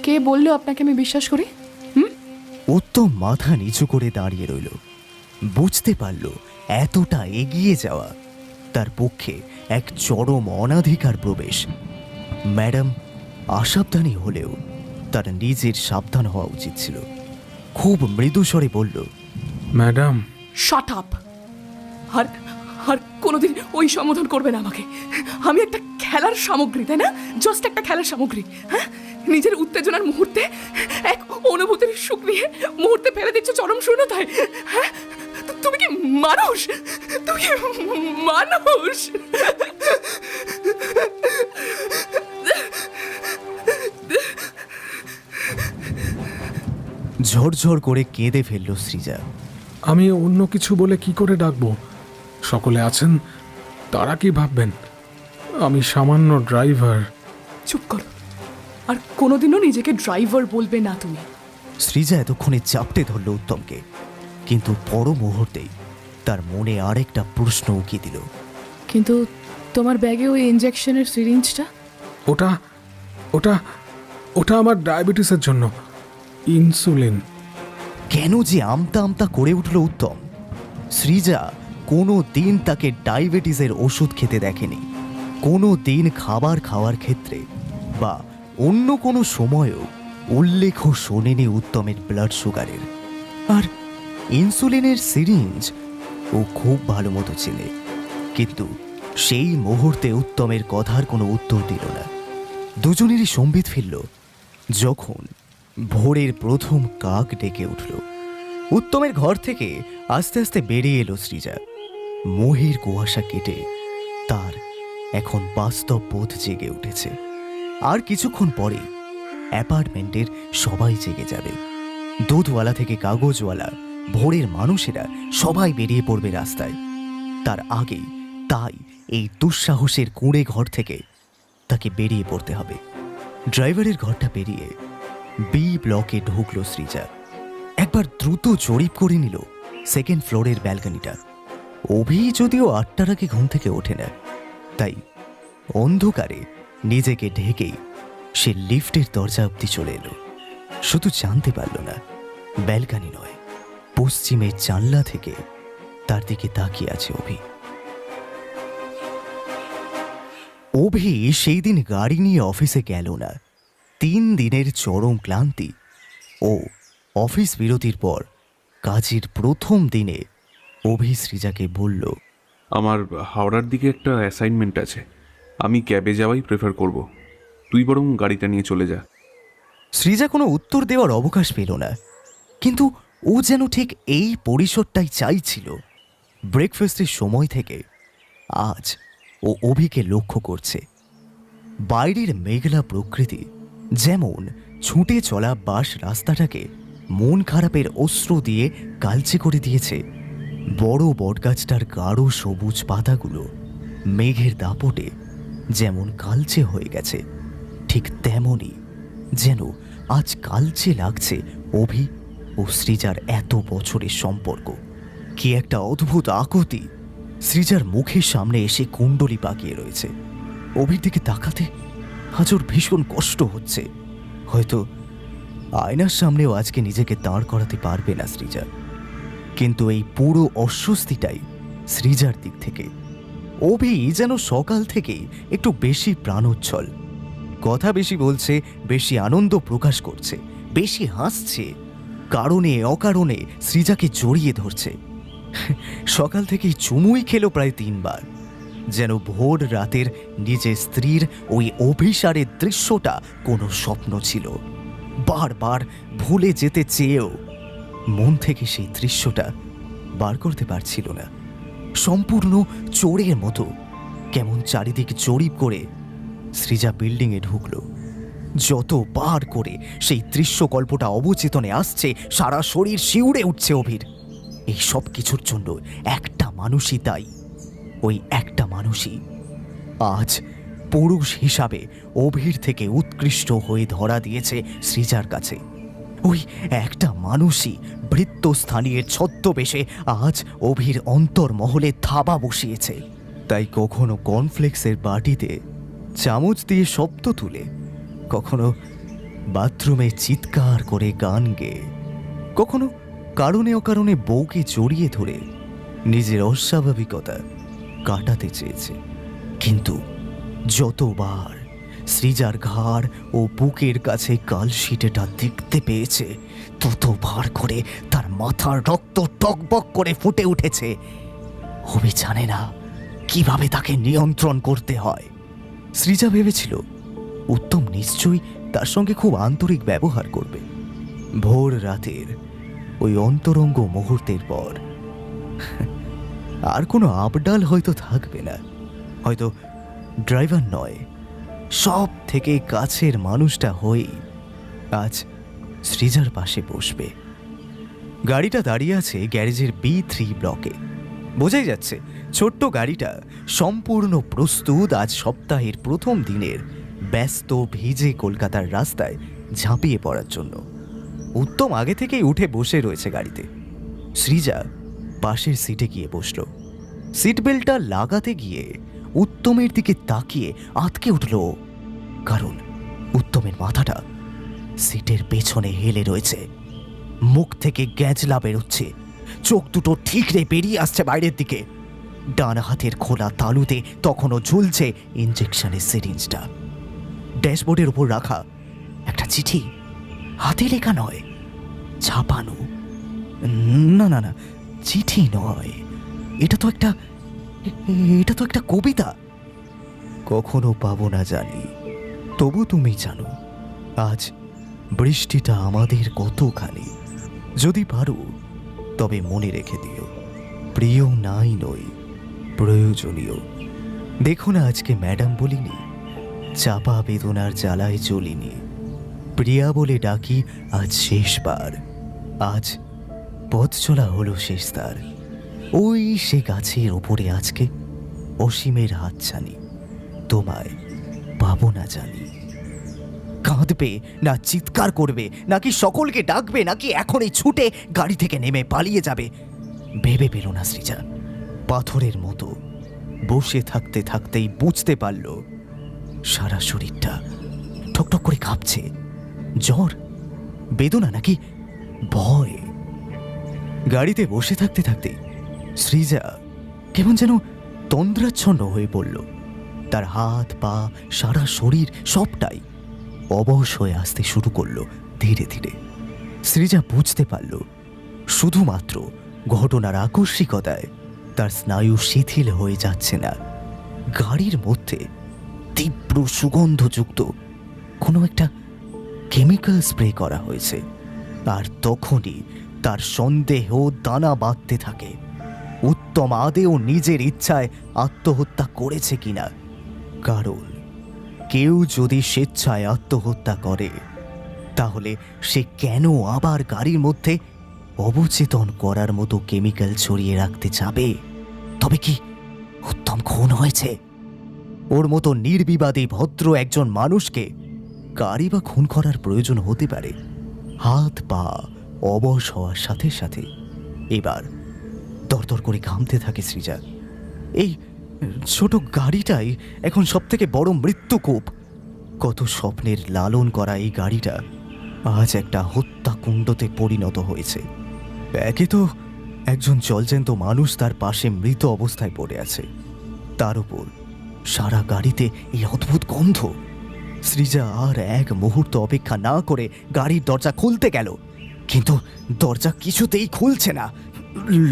কে বললো আপনাকে আমি বিশ্বাস করি? উত্তম মাথা নিচু করে দাঁড়িয়ে রইল। বুঝতে পারল এতটা এগিয়ে যাওয়া তার পক্ষে এক চরম অনাধিকার প্রবেশ। ম্যাডাম আসাবধানী হলেও তার নিজের সাবধান হওয়া উচিত ছিল। খুব মৃদু স্বরে বলল, ম্যাডাম। Shut up! আর আর কোনোদিন ওই সম্বোধন করবে না আমাকে। আমি একটা খেলার সামগ্রী, তাই না? জাস্ট একটা খেলার সামগ্রী। হ্যাঁ, নিজের উত্তেজনার মুহূর্তে এক অনুভূতির সুখ নিয়ে মুহূর্তে ফেলে দিচ্ছ চরম শূন্যতায়। হ্যাঁ, তুমি কি মানুষ? তুমি কি মানুষ? ঝরঝর করে কেঁদে ফেলল সৃজা। আমি অন্য কিছু বলে কি করে ডাকবো? সকলে আছেন, তারা কি ভাববেন? আমি সামান্য ড্রাইভার। চুপ করো, আর কোনোদিনও নিজেকে ড্রাইভার বলবে না তুমি। সৃজা এতক্ষণে চাপটে ধরল উত্তমকে, কিন্তু পর মুহূর্তেই তার মনে আরেকটা প্রশ্ন উকি দিল। কিন্তু তোমার ব্যাগে ওই ইনজেকশনের সিরিঞ্জটা? ওটা ওটা ওটা আমার ডায়াবেটিসের জন্য, ইনসুলিন। কেন যে আমতা আমতা করে উঠল উত্তম। সৃজা কোনো দিন তাকে ডায়াবেটিসের ওষুধ খেতে দেখেনি। কোনো দিন খাবার খাওয়ার ক্ষেত্রে বা অন্য কোনো সময়ও উল্লেখও শোনেনি উত্তমের ব্লাড সুগারের। আর ইনসুলিনের সিরিঞ্জ ও খুব ভালো মতো চেনে, কিন্তু সেই মুহূর্তে উত্তমের কথার কোনো উত্তর দিল না। দুজনেরই সম্বিত ফিরল যখন ভোরের প্রথম কাক ডেকে উঠল। উত্তমের ঘর থেকে আস্তে আস্তে বেরিয়ে এলো সৃজা। মোহের কুয়াশা কেটে তার এখন বাস্তব বোধ জেগে উঠেছে। আর কিছুক্ষণ পরে অ্যাপার্টমেন্টের সবাই জেগে যাবে। দুধওয়ালা থেকে কাগজওয়ালা, ভোরের মানুষেরা সবাই বেরিয়ে পড়বে রাস্তায়। তার আগেই তাই এই দুঃসাহসের কুঁড়ে ঘর থেকে তাকে বেরিয়ে পড়তে হবে। ড্রাইভারের ঘরটা পেরিয়ে বি ব্লকে ঢুকলো সৃজা। একবার দ্রুত জরিপ করে নিল সেকেন্ড ফ্লোরের ব্যালকনিটা। অভি যদিও 8টার আগে ঘুম থেকে ওঠে না, তাই অন্ধকারে নিজেকে ঢেকেই সে লিফটের দরজা অব্দি চলে এলো। শুধু জানতে পারল না ব্যালকনি নয়, পশ্চিমের জানলা থেকে তার দিকে তাকিয়ে আছে অভি। অভি সেই দিন গাড়ি নিয়ে অফিসে গেল না। 3 দিনের চরম ক্লান্তি ও অফিস বিরতির পর কাজের প্রথম দিনে অভি সৃজাকে বলল, আমার হাওড়ার দিকে একটা অ্যাসাইনমেন্ট আছে, আমি ক্যাবে যাওয়াই প্রেফার করব। তুই বরং গাড়িটা নিয়ে চলে যা। সৃজা কোনো উত্তর দেওয়ার অবকাশ পেল না, কিন্তু ও যেন ঠিক এই পরিসরটাই চাইছিল। ব্রেকফাস্টের সময় থেকে আজ ও অভিকে লক্ষ্য করছে। বাইরের মেঘলা প্রকৃতি যেমন ছুটে চলা বাস রাস্তাটাকে মন খারাপের অশ্রু দিয়ে কালচে করে দিয়েছে, বড় বটগাছটার গাঢ় সবুজ পাতাগুলো মেঘের দাপটে যেমন কালচে হয়ে গেছে, ঠিক তেমনই যেন আজ কালচে লাগছে অভি ও সৃজার এত বছরের সম্পর্ক। কি একটা অদ্ভুত আকুতি সৃজার মুখের সামনে এসে কুণ্ডলি পাকিয়ে রয়েছে। অভির দিকে তাকাতে আজ ওর ভীষণ কষ্ট হচ্ছে। হয়তো আয়নার সামনেও আজকে নিজেকে দাঁড় করাতে পারবে না সৃজা, কিন্তু এই পুরো অস্বস্তিটাই সৃজার দিক থেকে। অভি যেন সকাল থেকেই একটু বেশি প্রাণোচ্ছল, কথা বেশি বলছে, বেশি আনন্দ প্রকাশ করছে, বেশি হাসছে, কারণে অকারণে সৃজাকে জড়িয়ে ধরছে। সকাল থেকেই চুমুই খেলো প্রায় 3 বার, যেন ভোর রাতের নিজের স্ত্রীর ওই অভিসারের দৃশ্যটা কোনো স্বপ্ন ছিল। বারবার ভুলে যেতে চেয়েও মন থেকে সেই দৃশ্যটা বার করতে পারছিল না। সম্পূর্ণ চোরের মতো কেমন চারিদিক জরিপ করে সৃজা বিল্ডিংয়ে ঢুকলো। যতবার করে সেই দৃশ্যকল্পটা অবচেতনে আসছে, সারা শরীর শিউরে উঠছে অভির। এই সব কিছুর জন্য একটা মানুষই দায়ী, ওই একটা মানুষই আজ পুরুষ হিসাবে অভির থেকে উৎকৃষ্ট হয়ে ধরা দিয়েছে সৃজার কাছে। ওই একটা মানুষই বৃত্তস্থানীয় ছদ্মবেশে আজ অভির অন্তর্মহলে থাবা বসিয়েছে। তাই কখনো কর্নফ্লেক্সের বাটিতে চামচ দিয়ে শব্দ তুলে, কখনো বাথরুমে চিৎকার করে গান গেয়ে, কখনো কারণে অকারণে বউকে জড়িয়ে ধরে নিজের অস্বাভাবিকতা কাটাতে চেয়েছে। কিন্তু যতবার সৃজার ঘাড় ও বুকের কাছে কালশিটেটা দেখতে পেয়েছে, ততবার করে তার মাথার রক্ত টকবক করে ফুটে উঠেছে। অভি জানে না কিভাবে তাকে নিয়ন্ত্রণ করতে হয়। সৃজা ভেবেছিল উত্তম নিশ্চয়ই তার সঙ্গে খুব আন্তরিক ব্যবহার করবে। ভোর রাতের ওই অন্তরঙ্গ মুহূর্তের পর আর কোনো আপডাল হয়তো থাকবে না। হয়তো ড্রাইভার নয়, সব থেকে কাছের মানুষটা হয়েই আজ সৃজার পাশে বসবে। গাড়িটা দাঁড়িয়ে আছে গ্যারেজের B3 ব্লকে। বোঝাই যাচ্ছে ছোট্ট গাড়িটা সম্পূর্ণ প্রস্তুত আজ সপ্তাহের প্রথম দিনের ব্যস্ত ভিজে কলকাতার রাস্তায় ঝাঁপিয়ে পড়ার জন্য। উত্তম আগে থেকেই উঠে বসে রয়েছে গাড়িতে। সৃজা পাশের সিটে গিয়ে বসল। সিট বেল্টটা লাগাতে গিয়ে উত্তমের দিকে তাকিয়ে আটকে উঠল, কারণ উত্তমের মাথাটা সিটের পেছনে হেলে রয়েছে। মুখ থেকে গ্যাঁজলা বেরোচ্ছে, চোখ দুটো ঠিকরে বেরিয়ে আসছে বাইরের দিকে। ডান হাতের খোলা তালুতে তখনও ঝুলছে ইঞ্জেকশনের সিরিঞ্জটা। ড্যাশবোর্ডের উপর রাখা একটা চিঠি, হাতে লেখা নয়, ছাপানো। না না না, চিঠি নয়, এটা তো একটা কবিতা। কখনো পাবো না জানি, তবু তুমি জানো আজ বৃষ্টিটা আমাদের কতখানি। যদি পারো তবে মনে রেখে দিও, প্রিয় নাই নই, প্রয়োজনীয়। দেখো না আজকে ম্যাডাম বলিনি, চাপা বেদনার জ্বালায় জ্বলিনি, প্রিয়া বলে ডাকি আজ শেষবার। আজ পথ চলা হলো শেষ তার, ওই সে গাছের ওপরে আজকে অসীমের হাতছানি, তোমায় পাবো না জানি। কাঁদবে না চিৎকার করবে, নাকি সকলকে ডাকবে, নাকি এখনই ছুটে গাড়ি থেকে নেমে পালিয়ে যাবে, ভেবে পেল না সৃজা। পাথরের মতো বসে থাকতে থাকতেই বুঝতে পারল সারা শরীরটা ঠকঠক করে কাঁপছে। জ্বর, বেদনা নাকি ভয়? গাড়িতে বসে থাকতে থাকতে সৃজা কেমন যেন তন্দ্রাচ্ছন্ন হয়ে পড়ল। তার হাত পা সারা শরীর সবটাই অবশ হয়ে আসতে শুরু করলো ধীরে ধীরে। সৃজা বুঝতে পারল শুধুমাত্র ঘটনার আকস্মিকতায় তার স্নায়ু শিথিল হয়ে যাচ্ছে না। গাড়ির মধ্যে তীব্র সুগন্ধযুক্ত কোনো একটা কেমিক্যাল স্প্রে করা হয়েছে। আর তখনই তার সন্দেহ দানা বাঁধতে থাকে, উত্তম আদেও নিজের ইচ্ছায় আত্মহত্যা করেছে কিনা। কারণ কেউ যদি স্বেচ্ছায় আত্মহত্যা করে তাহলে সে কেন আবার গাড়ির মধ্যে অবচেতন করার মতো কেমিক্যাল ছড়িয়ে রাখতে যাবে? তবে কি উত্তম খুন হয়েছে? ওর মতো নির্বিবাদী ভদ্র একজন মানুষকে গাড়ি বা খুন করার প্রয়োজন হতে পারে? হাত পা অবশ হওয়ার সাথে সাথে এবার দরদর করে ঘামতে থাকে সৃজা। এই ছোট গাড়িটাই এখন সবথেকে বড় মৃত্যুকূপ। কত স্বপ্নের লালন করা এই গাড়িটা আজ একটা হত্যাকুণ্ডতে পরিণত হয়েছে। একে তো একজন জলজ্যান্ত মানুষ তার পাশে মৃত অবস্থায় পড়ে আছে, তার উপর সারা গাড়িতে এই অদ্ভুত গন্ধ। সৃজা আর এক মুহূর্ত অপেক্ষা না করে গাড়ির দরজা খুলতে গেল, কিন্তু দরজা কিছুতেই খুলছে না।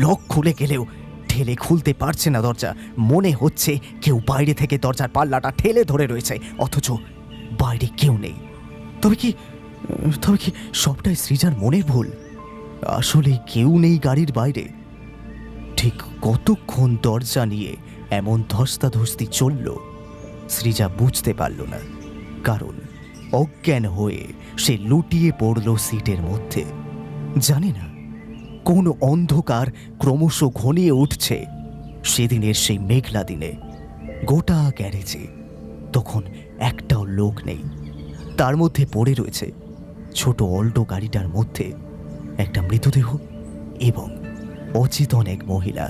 লক খুলে গেলেও ঠেলে খুলতে পারছে না দরজা। মনে হচ্ছে কেউ বাইরে থেকে দরজার পাল্লাটা ঠেলে ধরে রয়েছে, অথচ বাইরে কেউ নেই। তবে কি সবটাই সৃজার মনের ভুল? আসলে কেউ নেই গাড়ির বাইরে। ঠিক কতক্ষণ দরজা নিয়ে এমন ধস্তাধস্তি চলল সৃজা বুঝতে পারল না, কারণ অজ্ঞান হয়ে সে লুটিয়ে পড়ল সিটের মধ্যে। জানে না কোন অন্ধকার ক্রমশ ঘনিয়ে উঠছে সেদিনের সেই মেঘলা দিনে। গোটা গ্যারেজে তখন একটাও লোক নেই। তার মধ্যে পড়ে রয়েছে ছোট অল্টো গাড়িটার মধ্যে একটা মৃতদেহ এবং অচেতন এক মহিলা।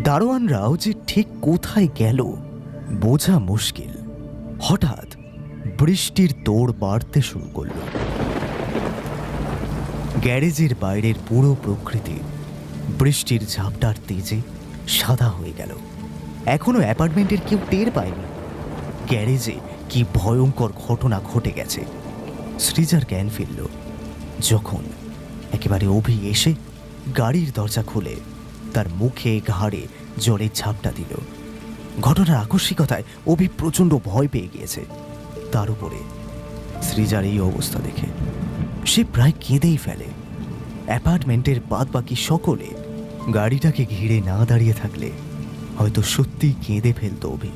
দারোয়ানরাও যে ঠিক কোথায় গেল বোঝা মুশকিল। হঠাৎ বৃষ্টির তোড় বাড়তে শুরু করল। গ্যারেজের বাইরের পুরো প্রকৃতি বৃষ্টির ঝাপটার তেজে সাদা হয়ে গেল। এখনো অ্যাপার্টমেন্টের কেউ টের পায়নি গ্যারেজে কি ভয়ঙ্কর ঘটনা ঘটে গেছে। সৃজার জ্ঞান ফিরল যখন একেবারে অভি এসে গাড়ির দরজা খুলে তার মুখে ঘাড়ে জলের ঝাপটা দিল। ঘটনার আকস্মিকতায় অভি প্রচণ্ড ভয় পেয়ে গিয়েছে। তার উপরে সৃজার এই অবস্থা দেখে সে প্রায় কেঁদেই ফেলে। অ্যাপার্টমেন্টের বাদবাকি সকলে গাড়িটাকে ঘিরে না দাঁড়িয়ে থাকলে হয়তো সত্যি কেঁদে ফেলত অভি।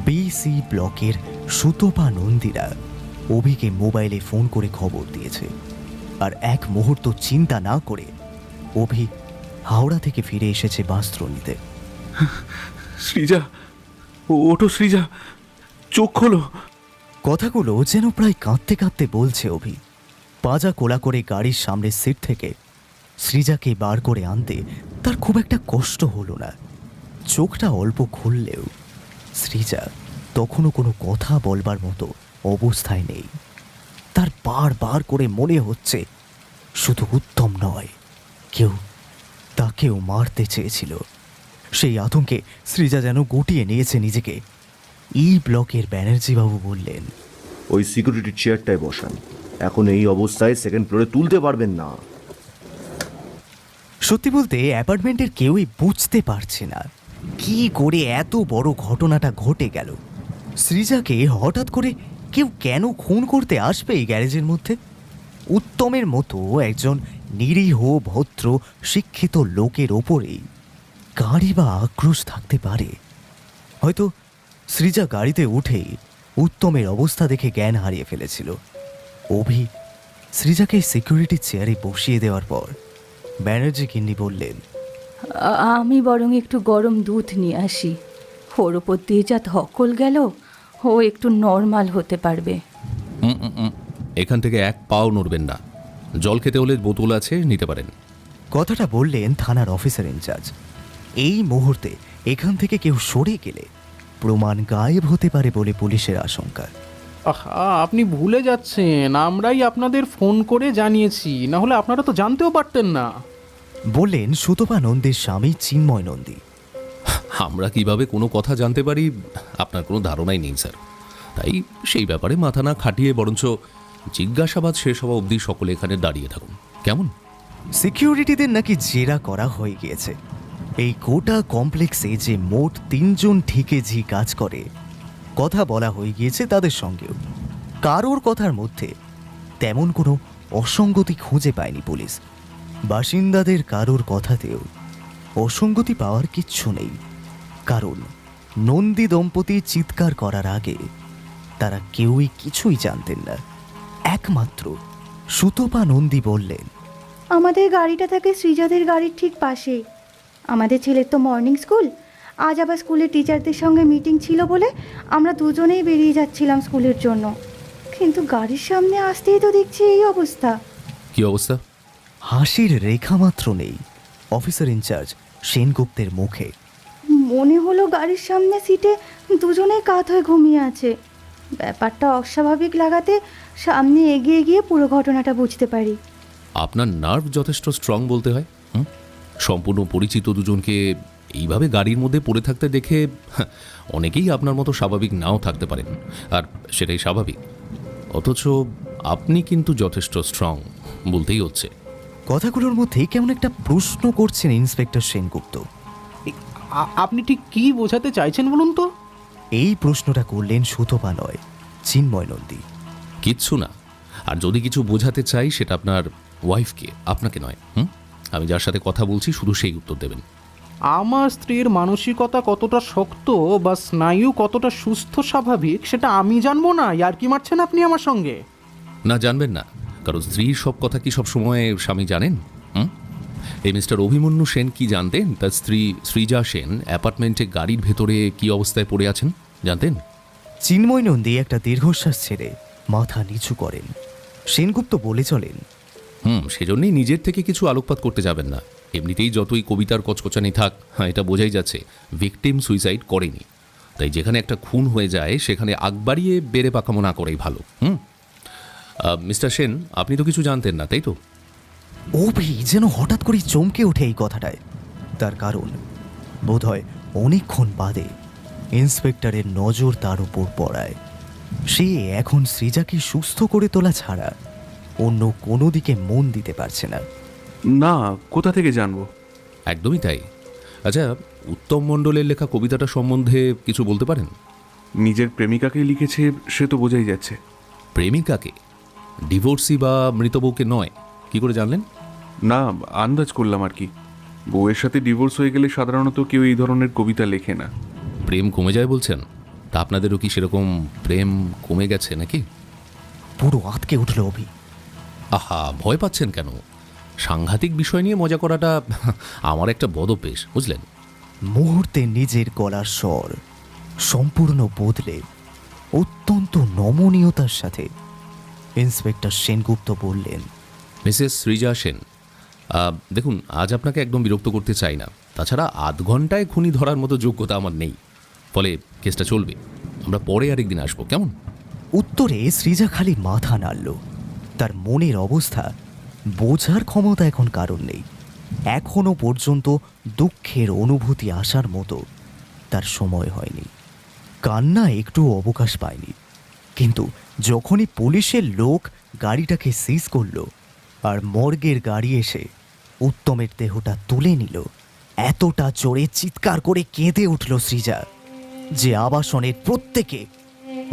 বিসি ব্লকের সুতপা নন্দীরা অভিকে মোবাইলে ফোন করে খবর দিয়েছে। আর এক মুহূর্ত চিন্তা না করে অভি হাওড়া থেকে ফিরে এসেছে বাস্ত্রণীতে। সৃজা, ওঠো সৃজা, চোখ খোলো। কথাগুলো যেন প্রায় কাঁদতে কাঁদতে বলছে অভি। পাজা কোলা করে গাড়ির সামনের সিট থেকে সৃজাকে বার করে আনতে তার খুব একটা কষ্ট হলো না। চোখটা অল্প খুললেও সৃজা তখনও কোনো কথা বলবার মতো অবস্থায় নেই। তার বারবার করে মনে হচ্ছে শুধু উত্তম নয়, কেউ তাকেও মারতে চেয়েছিল। সেই আতঙ্কে সৃজা যেন গুটিয়ে নিয়েছে নিজেকে। এই ব্লকের ব্যানার্জিবাবু বললেন, ওই সিকিউরিটি চেয়ারটায় বসান, এখন এই অবস্থায় সেকেন্ড ফ্লোরে তুলতে পারবেন না। সত্যি বলতে অ্যাপার্টমেন্টের কেউই বুঝতে পারছে না কি করে এত বড় ঘটনাটা ঘটে গেল। সৃজাকে হঠাৎ করে কেউ কেন খুন করতে আসবে এই গ্যারেজের মধ্যে? উত্তমের মতো একজন নিরীহ ভদ্র শিক্ষিত লোকের ওপরেই গাড়ি বা আক্রোশ থাকতে পারে? হয়তো সৃজা গাড়িতে উঠেই উত্তমের অবস্থা দেখে জ্ঞান হারিয়ে ফেলেছিল। অভি সৃজাকে সিকিউরিটি চেয়ারে বসিয়ে দেওয়ার পর ব্যানার্জি গিন্নি বললেন, আমি বরং একটু গরম দুধ নিয়ে আসি। ওর ওপর দিয়ে যা ধকল গেল, ও একটু নর্মাল হতে পারবে। এখান থেকে এক পাও নড়বেন না। জল খেতে হলে বোতল আছে, নিতে পারেন। কথাটা বললেন থানার অফিসার ইনচার্জ। এই মুহূর্তে এখান থেকে কেউ সরে গেলে প্রমাণ গায়েব হতে পারে বলে পুলিশের আশঙ্কা। আপনি ভুলে যাচ্ছেন, আমরাই আপনাদের ফোন করে জানিয়েছি, না হলে আপনারা তো জানতেও পারতেন না, বললেন সুতপা নন্দীর স্বামী চিন্ময় নন্দী। আমরা কিভাবে কোনো কথা জানতে পারি আপনার কোনো ধারণাই নেই স্যার। তাই সেই ব্যাপারে মাথা না খাটিয়ে বরঞ্চ জিজ্ঞাসাবাদ শেষ হওয়া অবধি সকলে এখানে দাঁড়িয়ে থাকুন, কেমন? সিকিউরিটিদের নাকি জেরা করা হয়ে গিয়েছে। এই গোটা কমপ্লেক্সে যে মোট 3 জন ঠিকেজি কাজ করে, কথা বলা হয়ে গিয়েছে তাদের সঙ্গেও। কারোর কথার মধ্যে তেমন কোনো অসঙ্গতি খুঁজে পায়নি পুলিশ। বাসিন্দাদের কারোর কথাতেও অসঙ্গতি পাওয়ার কিচ্ছু নেই, কারণ নন্দী দম্পতি চিৎকার করার আগে তারা কেউই কিছুই জানতেন না। একমাত্র সুতপা নন্দী বললেন, আমাদের গাড়িটা থাকে সৃজাদের গাড়ির ঠিক পাশেই। আমাদের ছেলের তো মর্নিং স্কুল, আজ আবার স্কুলের টিচারদের সঙ্গে মিটিং ছিল বলে আমরা দুজনেই বেরিয়ে যাচ্ছিলাম স্কুলের জন্য, কিন্তু গাড়ির সামনে আসতেই তো দেখছি এই অবস্থা। কি অবস্থা? হাসির রেখা মাত্র নেই অফিসার ইনচার্জ সেনগুপ্তের মুখে। মনে হলো গাড়ির সামনে সিটে দুজনেই কাত হয়ে ঘুমিয়ে আছে। ব্যাপারটা অস্বাভাবিক লাগাতে সামনে এগিয়ে গিয়ে পুরো ঘটনাটা বুঝতে পারি। আপনার নার্ভ যথেষ্ট স্ট্রং বলতে হয়। সম্পূর্ণ পরিচিত দুজনকে এইভাবে গাড়ির মধ্যে পড়ে থাকতে দেখে অনেকেই আপনার মতো স্বাভাবিক নাও থাকতে পারেন, আর সেটাই স্বাভাবিক। অথচ আপনি কিন্তু যথেষ্ট স্ট্রং বলতেই হচ্ছে। কথাগুলোর মধ্যেই কেমন একটা প্রশ্ন করছেন ইন্সপেক্টর সেনগুপ্ত। আপনি ঠিক কি বোঝাতে চাইছেন বলুন তো? এই প্রশ্নটা করলেন সুতপা নয়, চিন্ময় নন্দী। কিচ্ছু না, আর যদি কিছু বোঝাতে চাই সেটা আপনার ওয়াইফকে, আপনাকে নয়। আমি যার সাথে কথা বলছি শুধু সেই উত্তর দেবেন। আমার স্ত্রীর মানসিকতা কতটা শক্ত বা স্নায়ু কতটা সুস্থ স্বাভাবিক সেটা আমি জানবো না? আর কি মারছেন আপনি আমার সঙ্গে? না, জানবেন না, কারণ স্ত্রীর সব কথা কি সব সময় স্বামী জানেন? এই মিস্টার অভিমন্যু সেন কি জানতেন তার স্ত্রী সৃজা সেন অ্যাপার্টমেন্টে গাড়ির ভেতরে কি অবস্থায় পড়ে আছেন? জানতেন? চিন্ময় নন্দী একটা দীর্ঘশ্বাস ছেড়ে মাথা নিচু করেন। সেনগুপ্ত বলে চলেন, সেজন্যই নিজের থেকে কিছু আলোকপাত করতে যাবেন না। এমনিতেই যতই কবিতার কচকচানি থাক, এটা বোঝাই যাচ্ছে ভিকটিম সুইসাইড করেনি। তাই যেখানে একটা খুন হয়ে যায় সেখানে আগ বাড়িয়ে বেড়ে পাকামো না করেই ভালো। মিস্টার সেন, আপনি তো কিছু জানতেন না, তাই তো? অভি যেন হঠাৎ করে চমকে ওঠে এই কথাটায়। তার কারণ বোধহয় অনেকক্ষণ বাদে ইন্সপেক্টরের নজর তার উপর পড়ায়। সে এখন সৃজাকে সুস্থ করে তোলা ছাড়া অন্য কোনো দিকে মন দিতে পারছে না। না, কোথা থেকে জানবো? একদমই তাই। আচ্ছা, উত্তম মণ্ডলের লেখা কবিতাটা সম্বন্ধে কিছু বলতে পারেন? নিজের প্রেমিকাকে লিখেছে সে তো বোঝাই যাচ্ছে। প্রেমিকাকে? ডিভোর্সি বা মৃত বউকে নয়? কি করে জানলেন? না, আন্দাজ করলাম আর কি। বউয়ের সাথে ডিভোর্স হয়ে গেলে সাধারণত কেউ এই ধরনের কবিতা লেখে না। প্রেম কমে যায় বলছেন? তা আপনাদেরও কি সেরকম প্রেম কমে গেছে নাকি? পুরো আতকে উঠল অভি। আহা, ভয় পাচ্ছেন কেন? সাংঘাতিক বিষয় নিয়ে মজা করাটা আমার একটা বদঅভ্যাস, বুঝলেন? মুহূর্তে নিজের গলার স্বর সম্পূর্ণ বদলে অত্যন্ত নমনীয়তার সাথে ইন্সপেক্টর সেনগুপ্ত বললেন, মিসেস সৃজা সেন, দেখুন, আজ আপনাকে একদম বিরক্ত করতে চাই না। তাছাড়া আধ ঘন্টায় খুনি ধরার মতো যোগ্যতা আমার নেই, ফলে কেসটা চলবে। আমরা পরে আরেকদিন আসবো, কেমন? উত্তরে সৃজা খালি মাথা নাড়ল। তার মনের অবস্থা বোঝার ক্ষমতা এখন কারণ নেই। এখনো পর্যন্ত দুঃখের অনুভূতি আসার মতো তার সময় হয়নি। কান্না একটু অবকাশ পায়নি। কিন্তু যখনই পুলিশের লোক গাড়িটাকে সিজ করল আর মর্গের গাড়ি এসে উত্তমের দেহটা তুলে নিল, এতটা জোরে চিৎকার করে কেঁদে উঠল সৃজা যে আবাসনের প্রত্যেকে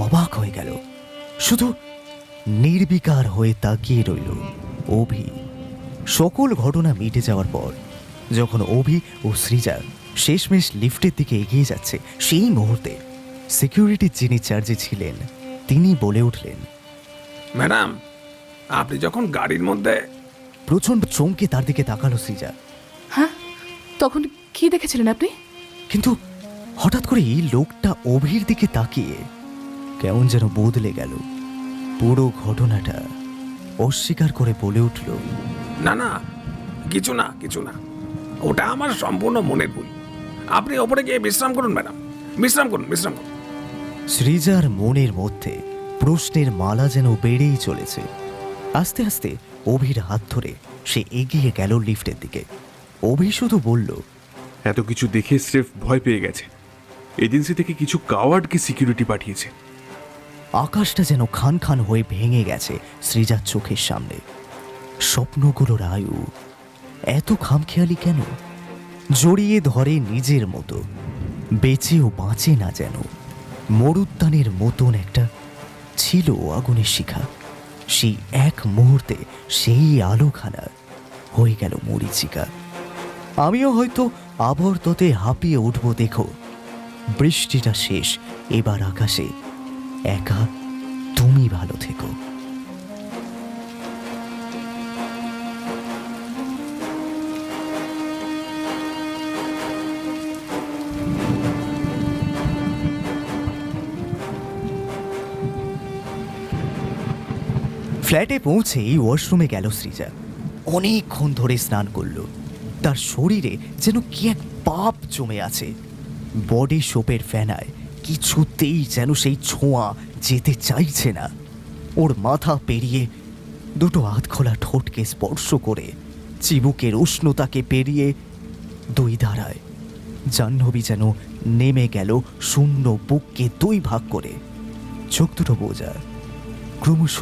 অবাক হয়ে গেল। শুধু নির্বিকার হয়ে তাকিয়ে রইল অভি। সকল ঘটনা মিটে যাওয়ার পর যখন অভি ও সৃজা শেষমেশ লিফটের দিকে এগিয়ে যাচ্ছে, সেই মুহূর্তে সিকিউরিটির যিনি চার্জে ছিলেন তিনি বলে উঠলেন, ম্যাডাম, আপনি যখন গাড়ির মধ্যে... প্রচণ্ড চমকে তার দিকে তাকালো সৃজা। হ্যাঁ, তখন কি দেখেছিলেন আপনি? কিন্তু হঠাৎ করেই লোকটা অভির দিকে তাকিয়ে কেমন যেন বদলে গেল। পুরো ঘটনাটা অস্বীকার করে বলে উঠল, না না, কিছু না, কিছু না, ওটা আমার সম্পূর্ণ মনের ভুল। আপনি ওপরে গিয়ে বিশ্রাম করুন ম্যাডাম, বিশ্রাম করুন, বিশ্রাম করুন। সৃজার মনের মধ্যে প্রশ্নের মালা যেন বেড়েই চলেছে। আস্তে আস্তে অভির হাত ধরে সে এগিয়ে গেল লিফটের দিকে। অভি শুধু বলল, এত কিছু দেখে স্রেফ ভয় পেয়ে গেছে। এজেন্সি থেকে কিছু কাওয়ার্ডকে সিকিউরিটি পাঠিয়েছে। আকাশটা যেন খান খান হয়ে ভেঙে গেছে সৃজার চোখের সামনে। স্বপ্নগুলোর আয়ু এত খামখেয়ালি কেন? জড়িয়ে ধরে নিজের মতো, বেঁচেও বাঁচে না যেন। মরুদ্যানের মতন একটা ছিল আগুনের শিখা, সেই এক মুহূর্তে সেই আলোখানা হয়ে গেল মরীচিকা। আমিও হয়তো আবর্ততে হাঁপিয়ে উঠব দেখো। বৃষ্টিটা শেষ, এবার আকাশে একা তুমি ভালো থেকো। ফ্ল্যাটে পৌঁছেই ওয়াশরুমে গেল সৃজা। অনেকক্ষণ ধরে স্নান করলো। তার শরীরে যেন কি এক পাপ জমে আছে। বডি সোপের ফেনায় কিছুতেই যেন সেই ছোঁয়া যেতে চাইছে না। ওর মাথা পেরিয়ে দুটো আধখোলা ঠোঁটকে স্পর্শ করে, চিবুকের উষ্ণতাকে পেরিয়ে দুই ধারায় জাহ্নবী যেন নেমে গেল শূন্য বুককে দুই ভাগ করে। চোখ দুটো বোঝা ক্রমশ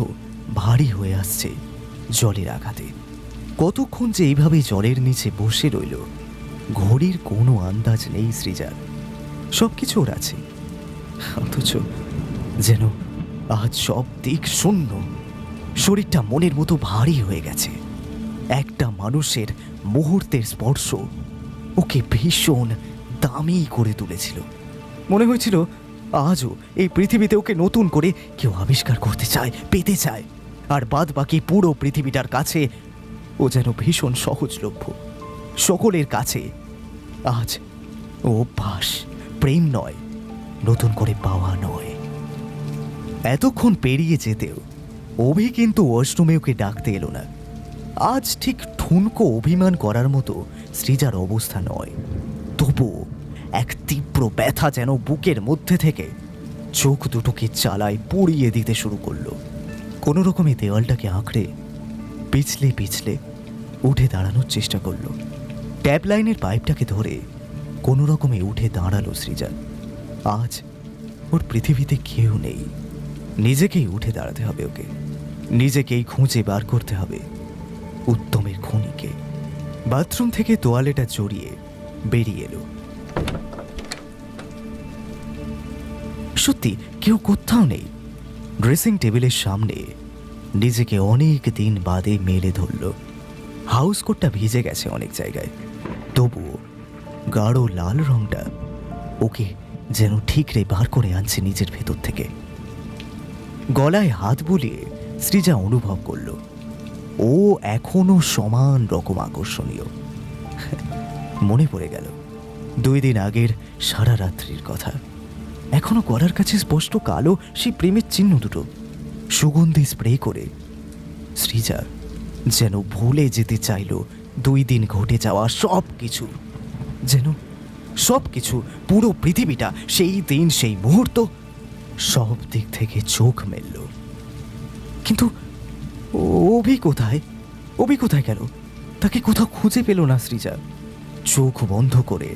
ভারী হয়ে আসছে জলের আঘাতে। কতক্ষণ যে এইভাবে জলের নিচে বসে রইল, ঘড়ির কোনো আন্দাজ নেই সৃজার। সবকিছু ওর আছে, অথচ যেন আজ সব দিক শূন্য। শরীরটা মনের মতো ভারী হয়ে গেছে। একটা মানুষের মুহূর্তের স্পর্শ ওকে ভীষণ দামি করে তুলেছিল। মনে হয়েছিল আজও এই পৃথিবীতে ওকে নতুন করে কেউ আবিষ্কার করতে চায়, পেতে চায়। আর বাদ বাকি পুরো পৃথিবীটার কাছে ও যেন ভীষণ সহজলভ্য। সকলের কাছে আজ ও অভ্যাস, প্রেম নয়, নতুন করে পাওয়া নয়। এতক্ষণ পেরিয়ে যেতেও অভি কিন্তু ওয়াশরুমে ওকে ডাকতে এলো না। আজ ঠিক ঠুনকো অভিমান করার মতো সৃজার অবস্থা নয়। তবুও এক তীব্র ব্যথা যেন বুকের মধ্যে থেকে চোখ দুটোকে জ্বালায় পুড়িয়ে দিতে শুরু করলো। কোনো রকমে দেওয়ালটাকে আঁকড়ে পিছলে পিছলে উঠে দাঁড়ানোর চেষ্টা করলো। ট্যাপ লাইনের পাইপটাকে ধরে কোনো রকমে উঠে দাঁড়ালো সৃজা। আজ ওর পৃথিবীতে কেউ নেই। নিজেকেই উঠে দাঁড়াতে হবে ওকে, নিজেকেই খুঁজে বার করতে হবে উত্তমের খুনিকে। বাথরুম থেকে তোয়ালেটা জড়িয়ে বেরিয়ে এলো। সত্যি কেউ কোথাও নেই। ড্রেসিং টেবিলের সামনে নিজেকে অনেক দিন বাদে মেলে ধরল। হাউস কোটটা ভিজে গেছে অনেক জায়গায়, তবুও গাঢ় লাল রংটা ওকে যেন ঠিকরে বার করে আনছে নিজের ভেতর থেকে। গলায় হাত বুলিয়ে সৃজা অনুভব করল ও এখনো সমান রকম আকর্ষণীয়। মনে পড়ে গেল 2 দিন আগের সারা রাত্রির কথা। এখনো গলার কাছে স্পষ্ট কালো সেই প্রেমের চিহ্ন দুটো। সুগন্ধি স্প্রে করে সৃজা যেন ভুলে যেতে চাইল 2 দিন ঘটে যাওয়া সব কিছু। যেন সব কিছু, পুরো পৃথিবীটা, সেই দিন, সেই মুহূর্ত, সব দিক থেকে চোখ মেলল। কিন্তু অভি কোথায়? অভি কোথায় গেল? তাকে কোথাও খুঁজে পেল না সৃজা। চোখ বন্ধ করে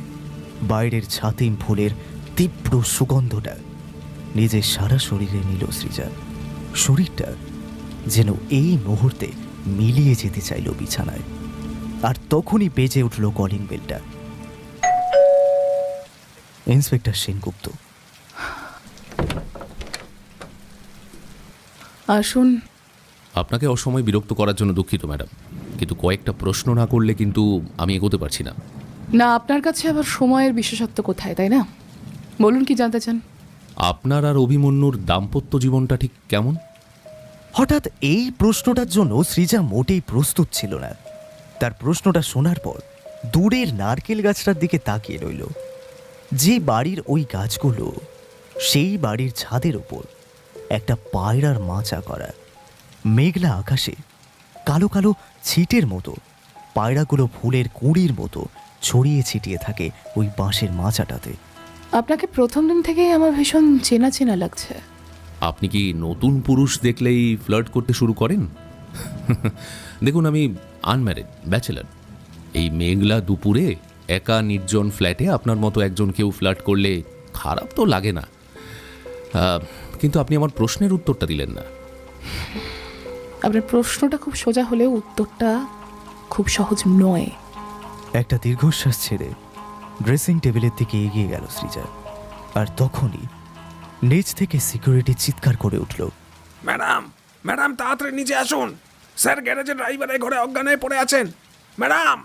বাইরের ছাতিম ফুলের তীব্র সুগন্ধটা নিজের সারা শরীরে নিল সৃজা। শরীরটা যেন এই মুহূর্তে মিলিয়ে যেতে চাইল বিছানায়। আর তখনই বেজে উঠল কলিং বেলটা। ইন্সপেক্টর সেনগুপ্ত। আসুন। আপনাকে অসময় বিরক্ত করার জন্য দুঃখিত ম্যাডাম, কিন্তু কয়েকটা প্রশ্ন না করলে কিন্তু আমি এগোতে পারছি না। না, আপনার কাছে আবার সময়ের বিশেষত্ব কোথায়, তাই না? বলুন, কি জানতে চান? আপনার আর অভিমন্যুর দাম্পত্য জীবনটা ঠিক কেমন? হঠাৎ এই প্রশ্নটার জন্য সৃজা মোটেই প্রস্তুত ছিল না। তার প্রশ্নটা শোনার পর দূরের নারকেল গাছটার দিকে তাকিয়ে রইল। যে বাড়ির ওই গাছগুলো, সেই বাড়ির ছাদের ওপর একটা পায়রার মাচা করা। মেঘলা আকাশে কালো কালো ছিটের মতো পায়রাগুলো ফুলের কুঁড়ির মতো ছড়িয়ে ছিটিয়ে থাকে ওই বাঁশের মাচাটাতে। আপনাকে প্রথম দিন থেকেই আমার ভীষণ চেনা চেনা লাগছে। আপনি কি নতুন পুরুষ দেখলেই ফ্লার্ট করতে শুরু করেন? দেখুন, আমি আনম্যারিড, ব্যাচেলার। এই মেঘলা দুপুরে একা নির্জন ফ্ল্যাটে আপনার মতো একজন কেউ ফ্লার্ট করলে খারাপ তো লাগে না। কিন্তু আপনি আমার প্রশ্নের উত্তরটা দিলেন না। আপনার প্রশ্নটা খুব সোজা হলেও উত্তরটা খুব সহজ নয়। একটা দীর্ঘশ্বাস ছেড়ে ড্রেসিং টেবিলের দিকে এগিয়ে গেল সৃজা। আর তখনই নিচ থেকে সিকিউরিটি চিৎকার করে উঠল, ম্যাডাম, ম্যাডাম তাড়াতাড়ি নিচে আসুন, স্যার গ্যারেজের ড্রাইভারের ঘরে অজ্ঞান হয়ে পড়ে আছেন, ম্যাডাম।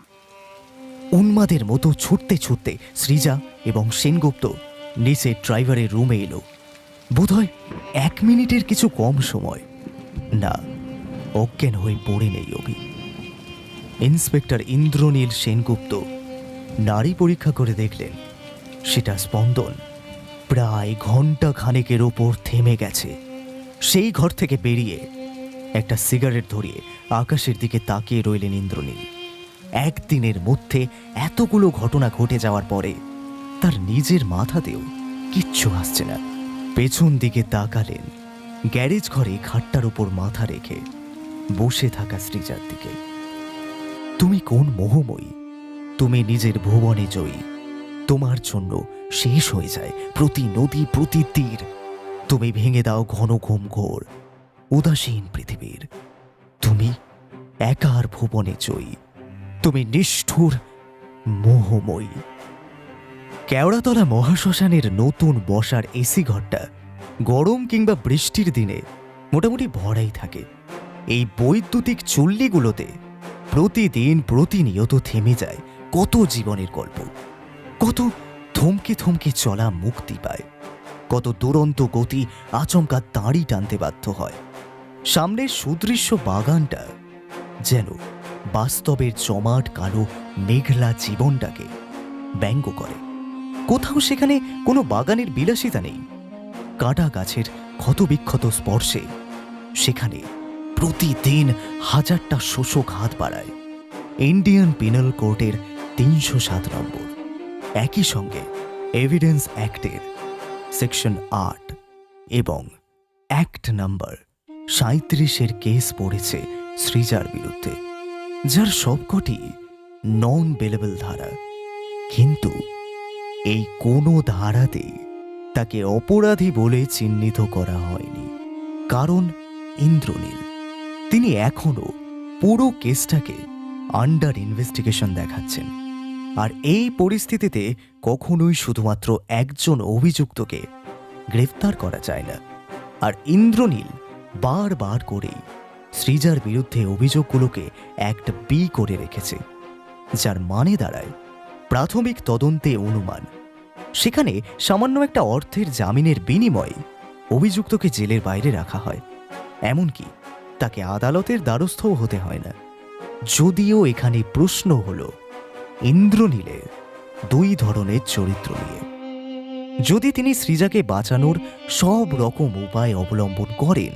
উন্মাদের মতো ছুটতে ছুটতে সৃজা এবং সেনগুপ্ত নিচে ড্রাইভারের রুমে এলো। বোধহয় 1 মিনিটের কিছু কম সময়। না, অজ্ঞান হয়ে পড়ে নেই অভি। ইন্সপেক্টর ইন্দ্রনীল সেনগুপ্ত নাড়ি পরীক্ষা করে দেখলেন সেটা স্পন্দন প্রায় ঘন্টা খানেকের ওপর থেমে গেছে। সেই ঘর থেকে বেরিয়ে একটা সিগারেট ধরিয়ে আকাশের দিকে তাকিয়ে রইলেন ইন্দ্রনীল। একদিনের মধ্যে এতগুলো ঘটনা ঘটে যাওয়ার পরে তার নিজের মাথাতেও কিচ্ছু আসছে না। পেছন দিকে তাকালেন গ্যারেজ ঘরে খাটটার উপর মাথা রেখে বসে থাকা সৃজার দিকে। তুমি কোন মোহময়ী, তুমি নিজের ভুবনে জয়ী। তোমার জন্য শেষ হয়ে যায় প্রতি নদী, প্রতি তীর। তুমি ভেঙে দাও ঘন ঘুম ঘোর উদাসীন পৃথিবীর। তুমি একার ভুবনে জয়ী, তুমি নিষ্ঠুর মোহময়ী। কেওড়াতলা মহাশ্মশানের নতুন বসার এসি ঘরটা গরম কিংবা বৃষ্টির দিনে মোটামুটি ভরাই থাকে। এই বৈদ্যুতিক চুল্লিগুলোতে প্রতিদিন প্রতিনিয়ত থেমে যায় কত জীবনের গল্প, কত থমকে থমকে চলা মুক্তি পায়, কত দুরন্ত গতি আচমকা দাঁড়ি টানতে বাধ্য হয়। সামনের সুদৃশ্য বাগানটা যেন বাস্তবের জমাট কালো মেঘলা জীবনটাকে ব্যঙ্গ করে। কোথাও সেখানে কোনো বাগানের বিলাসিতা নেই। কাটা গাছের ক্ষতবিক্ষত স্পর্শে সেখানে প্রতিদিন হাজারটা শোষক হাত বাড়ায়। ইন্ডিয়ান পিনাল কোর্টের 307 নম্বর, একই সঙ্গে এভিডেন্স অ্যাক্টের সেকশন 8 এবং অ্যাক্ট নাম্বার 37-এর কেস পড়েছে সৃজার বিরুদ্ধে, যার সবকটি নন বেলেবল ধারা। কিন্তু এই কোনো ধারাতেই তাকে অপরাধী বলে চিহ্নিত করা হয়নি। কারণ ইন্দ্রনীল তিনি এখনো পুরো কেসটাকে আন্ডার ইনভেস্টিগেশন দেখাচ্ছেন। আর এই পরিস্থিতিতে কখনোই শুধুমাত্র একজন অভিযুক্তকে গ্রেফতার করা যায় না। আর ইন্দ্রনীল বারবার করেই সৃজার বিরুদ্ধে অভিযোগগুলোকে অ্যাক্ট বি করে রেখেছে, যার মানে দাঁড়ায় প্রাথমিক তদন্তে অনুমান সেখানে সামান্য একটা অর্থের জামিনের বিনিময়ে অভিযুক্তকে জেলের বাইরে রাখা হয়, এমনকি তাকে আদালতের দ্বারস্থও হতে হয় না। যদিও এখানে প্রশ্ন হলো ইন্দ্রনীলের 2 ধরনের চরিত্র নিয়ে। যদি তিনি সৃজাকে বাঁচানোর সব রকম উপায় অবলম্বন করেন,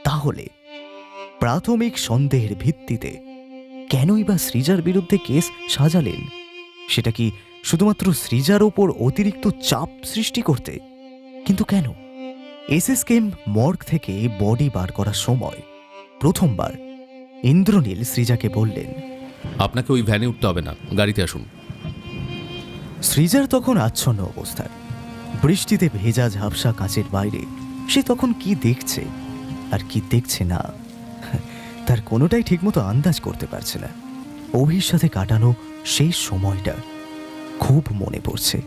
তাহলে প্রাথমিক সন্দেহের ভিত্তিতে কেনই বা সৃজার বিরুদ্ধে কেস সাজালেন? সেটা কি শুধুমাত্র সৃজার ওপর অতিরিক্ত চাপ সৃষ্টি করতে? কিন্তু কেন? এসএসকেএম মর্গ থেকে বডি বার করার সময় প্রথমবার ইন্দ্রনীল সৃজাকে বললেন, আপনাকে ওই ভ্যানে উঠতে হবে না, গাড়িতে আসুন। সৃজার তখন আচ্ছন্ন অবস্থায়, বৃষ্টিতে ভেজা ঝাপসা কাঁচের বাইরে সে তখন কি দেখছে আর কি দেখছে না তার কোনোটাই ঠিকমতো আন্দাজ করতে পারছে না। অভির সাথে কাটানো সেই সময়টা খুব মনে পড়ছে।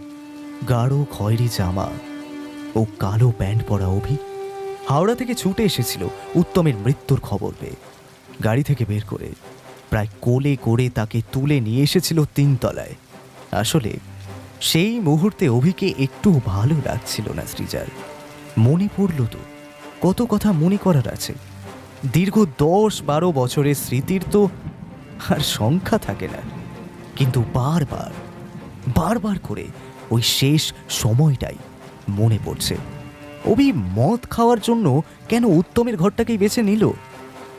গাঢ় খয়েরি জামা ও কালো প্যান্ট পরা অভি হাওড়া থেকে ছুটে এসেছিল উত্তমের মৃত্যুর খবর পেয়ে। গাড়ি থেকে বের করে প্রায় কোলে করে তাকে তুলে নিয়ে এসেছিল 3 তলায়। আসলে সেই মুহূর্তে অভিকে একটু ভালো লাগছিল না সৃজার। মনে পড়ল তো কত কথা মনে করার আছে। দীর্ঘ 10-12 বছরের স্মৃতির তো আর সংখ্যা থাকে না, কিন্তু বারবার বারবার করে ওই শেষ সময়টাই মনে পড়ছে। অভি মদ খাওয়ার জন্য কেন উত্তমের ঘরটাকেই বেছে নিল?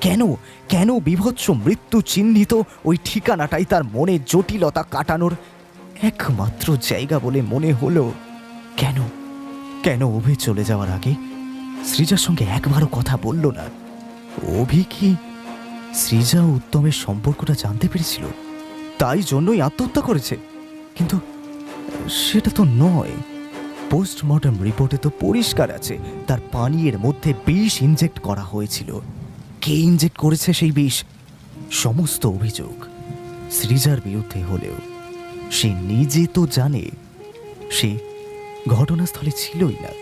কেন কেন বিভৎস মৃত্যু চিহ্নিত ওই ঠিকানাটাই তার মনে জটিলতা কাটানোর একমাত্র জায়গা বলে মনে হলো? কেন কেন অভি চলে যাওয়ার আগে সৃজার সঙ্গে একবারও কথা বলল না? অভি কি সৃজা ও উত্তমের সম্পর্কটা জানতে পেরেছিল, তাই জন্যই আত্মহত্যা করেছে? কিন্তু সেটা তো নয়। পোস্টমর্টম রিপোর্টে তো পরিষ্কার আছে তার পানীয়ের মধ্যে বিষ ইনজেক্ট করা হয়েছিল। কে ইনজেক্ট করেছে সেই বিষ? সমস্ত অভিযোগ সৃজার বিরুদ্ধে হলেও সে নিজে তো জানে সে ঘটনাস্থলে ছিলই না।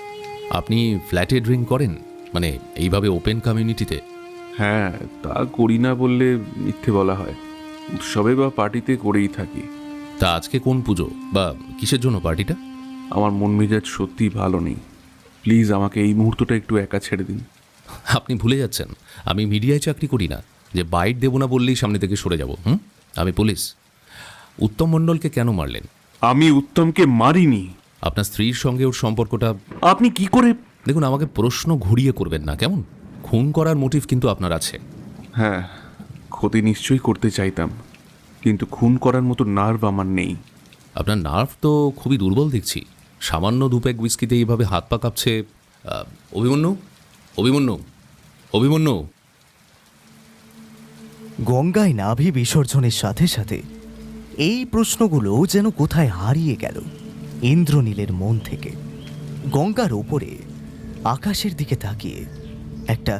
আপনি ফ্ল্যাটে ড্রিঙ্ক করেন, মানে এইভাবে ওপেন কমিউনিটিতে? হ্যাঁ, তা করি না বললে মিথ্যে বলা হয়। উৎসবে বা পার্টিতে করেই থাকি। তা আজকে কোন পুজো বা কিসের জন্য পার্টিটা? আমার মন মেজাজ সত্যিই ভালো নেই। প্লিজ আমাকে এই মুহূর্তটা একটু একা ছেড়ে দিন। আপনি ভুলে যাচ্ছেন আমি মিডিয়ায় চাকরি করি না যে বাইট দেবো না বললেই সামনে থেকে সরে যাব। আমি পুলিশ। উত্তম মণ্ডলকে কেন মারলেন? আমি উত্তমকে মারিনি। আপনার স্ত্রীর সঙ্গে ওর সম্পর্কটা আপনি কি করে? দেখুন, আমাকে প্রশ্ন ঘুরিয়ে করবেন না কেমন? খুন করার মোটিভ কিন্তু আপনার আছে। হ্যাঁ, ক্ষতি নিশ্চয়ই করতে চাইতাম, কিন্তু খুন করার মতো নার্ভ আমার নেই। আপনার নার্ভ তো খুবই দুর্বল দেখছি। সামান্য দুপ্যাক উইস্কিতে এইভাবে হাত পা কাঁপছে। অভিমন্যু, অভিমন্যু, অভিমন্যু। গঙ্গায় নাভি বিসর্জনের সাথে সাথে এই প্রশ্নগুলো যেন কোথায় হারিয়ে গেল ইন্দ্রনীলের মন থেকে। গঙ্গার ওপরে আকাশের দিকে তাকিয়ে একটা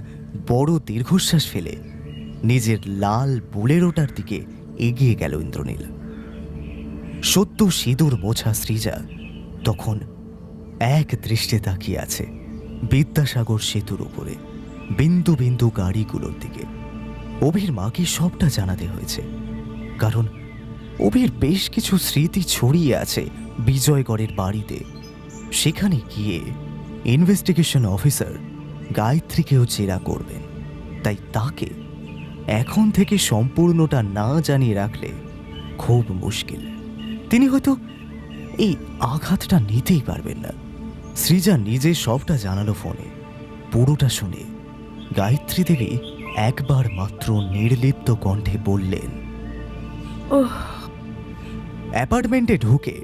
বড় দীর্ঘশ্বাস ফেলে নিজের লাল বোলেরোটার দিকে এগিয়ে গেল ইন্দ্রনীল। সদ্য সিঁদুর মোছা সৃজা তখন এক দৃষ্টে তাকিয়ে আছে বিদ্যাসাগর সেতুর উপরে বিন্দু বিন্দু গাড়িগুলোর দিকে। অভির মাকে সবটা জানাতে হয়েছে, কারণ অভির বেশ কিছু স্মৃতি ছড়িয়ে আছে বিজয়গড়ের বাড়িতে। সেখানে গিয়ে ইনভেস্টিগেশন অফিসার গায়ত্রীকেও জেরা করবেন, তাই তাকে এখন থেকে সম্পূর্ণটা না জানিয়ে রাখলে খুব মুশকিল। তিনি হয়তো এই আঘাতটা নিতেই পারবেন না। সৃজা নিজে সবটা জানালো ফোনে। পুরোটা শুনে গায়ত্রী দেবী একবার মাত্র নির্লিপ্ত কণ্ঠে বললেন, ওহ। অ্যাপার্টমেন্টে ঢুকে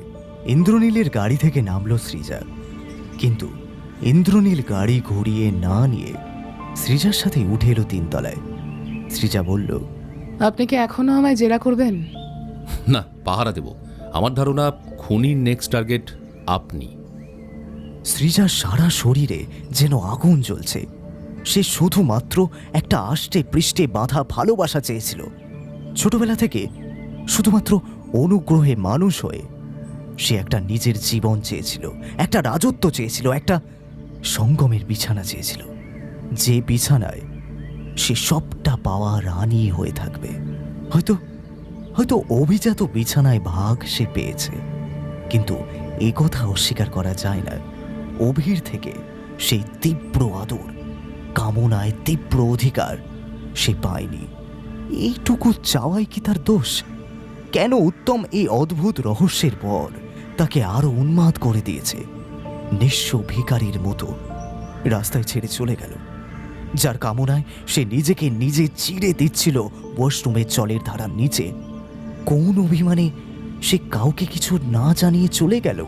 ইন্দ্রনীলের গাড়ি থেকে নামলো সৃজা, কিন্তু ইন্দ্রনীল গাড়ি ঘুরিয়ে না নিয়ে সৃজার সাথে উঠে এলো 3 তলায়। সৃজা বলল, আপনি কি এখনো আমায় জেরা করবেন? না, পাহারা দেব। আমার ধারণা খুনির নেক্সট টার্গেট আপনি। সৃজার সারা শরীরে যেন আগুন জ্বলছে। সে শুধুমাত্র একটা আষ্টে পৃষ্ঠে বাঁধা ভালোবাসা চেয়েছিল। ছোটবেলা থেকে শুধুমাত্র অনুগ্রহে মানুষ হয়ে সে একটা নিজের জীবন চেয়েছিল, একটা রাজত্ব চেয়েছিল, একটা সঙ্গমের বিছানা চেয়েছিল, যে বিছানায় সে সবটা পাওয়া রানী হয়ে থাকবে। হয়তো হয়তো অভিজাত বিছানায় ভাগ সে পেয়েছে, কিন্তু এ কথা অস্বীকার করা যায় না অভির থেকে সেই তীব্র আদর, কামনায় তীব্র অধিকার সে পায়নি। এইটুকু চাওয়াই কি তার দোষ? কেন উত্তম এই অদ্ভুত রহস্যের পর তাকে আরো উন্মাদ করে দিয়েছে? নিঃস্ব ভিখারির মতো রাস্তায় ছেড়ে চলে গেল, যার কামনায় সে নিজেকে নিজে চিড়ে দিচ্ছিল ওয়াশরুমের জলের ধারার নিচে। কোন অভিমানে সে কাউকে কিছু না জানিয়ে চলে গেল?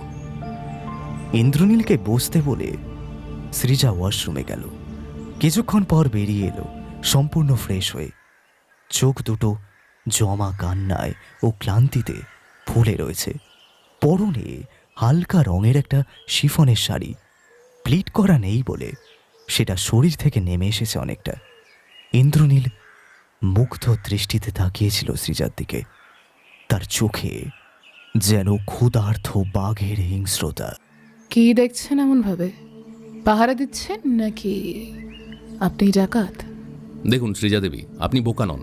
ইন্দ্রনীলকে বসতে বলে সৃজা ওয়াশরুমে গেল। কিছুক্ষণ পর বেরিয়ে এলো সম্পূর্ণ ফ্রেশ হয়ে। চোখ দুটো জমা কান্নায় ও ক্লান্তিতে ফুলে রয়েছে। পরনে হালকা রঙের একটা শিফনের শাড়ি, প্লিট করা নেই বলে সেটা শরীর থেকে নেমে এসেছে অনেকটা। ইন্দ্রনীল মুগ্ধ দৃষ্টিতে তাকিয়েছিল সৃজার দিকে। তার চোখে যেন ক্ষুধার্ত বাঘের হিংস্রতা। কি দেখছেন এমন ভাবে? পাহারা দিচ্ছেন নাকি আপনি ডাকাত? দেখুন সৃজা দেবী, আপনি বোকা নন।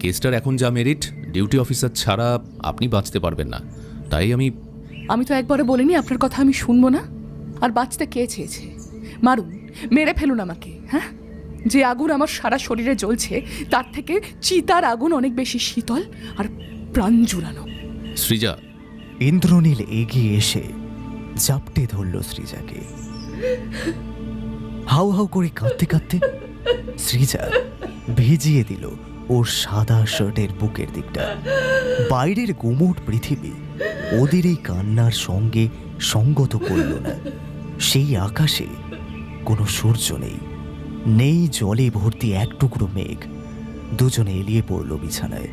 কেসটার এখন যা মেরিট, ডিউটি অফিসার ছাড়া আপনি বাঁচতে পারবেন না। তাই আমি তো একবারে বলিনি আপনার কথা আমি শুনবো না। আর বাঁচতে কে চেয়েছে? মারুন, মেরে ফেলুন আমাকে। হ্যাঁ, যে আগুন আমার সারা শরীরে জ্বলছে তার থেকে চিতার আগুন অনেক বেশি শীতল আর প্রাণ জুড়ানো। সৃজা। ইন্দ্রনীল এগিয়ে এসে জাপটে ধরল সৃজাকে। হাউ হাউ করে কাঁদতে কাঁদতে সৃজা ভিজিয়ে দিল ওর সাদা শার্টের বুকের দিকটা। বাইরের গুমোট পৃথিবী ওদের এই কান্নার সঙ্গে সঙ্গত করল না। সেই আকাশে কোনো সূর্য নেই, নেই জলে ভর্তি এক টুকরো মেঘ। দুজনে এলিয়ে পড়ল বিছানায়।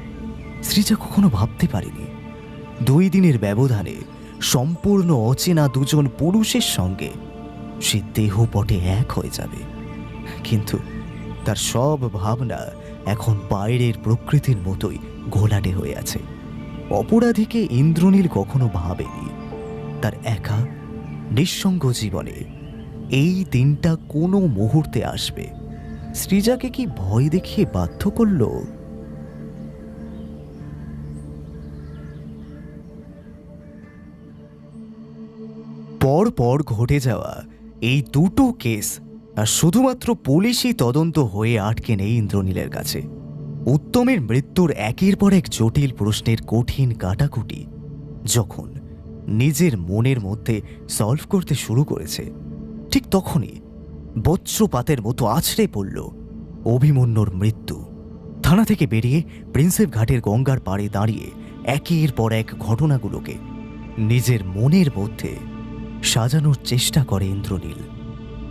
সৃজা কখনো ভাবতে পারেনি 2 দিনের ব্যবধানে সম্পূর্ণ অচেনা দুজন পুরুষের সঙ্গে সে দেহপটে এক হয়ে যাবে। কিন্তু তার সব ভাবনা এখন বাইরের প্রকৃতির মতোই ঘোলাটে হয়ে আছে। অপরাধীকে ইন্দ্রনীল কখনো ভাবেনি তার একা নিঃসঙ্গ জীবনে এই দিনটা কোনো মুহূর্তে আসবে। সৃজাকে কি ভয় দেখিয়ে বাধ্য করল? পর পর ঘটে যাওয়া এই দুটো কেস আর শুধুমাত্র পুলিশি তদন্ত হয়ে আটকে নেই ইন্দ্রনীলের কাছে। উত্তমের মৃত্যুর একের পর এক জটিল প্রশ্নের কঠিন কাটাকুটি যখন নিজের মনের মধ্যে সলভ করতে শুরু করেছে, ঠিক তখনই বজ্রপাতের মতো আছড়ে পড়ল অভিমন্যুর মৃত্যু। থানা থেকে বেরিয়ে প্রিন্সেপ ঘাটের গঙ্গার পাড়ে দাঁড়িয়ে একের পর এক ঘটনাগুলোকে নিজের মনের মধ্যে সাজানোর চেষ্টা করে ইন্দ্রনীল।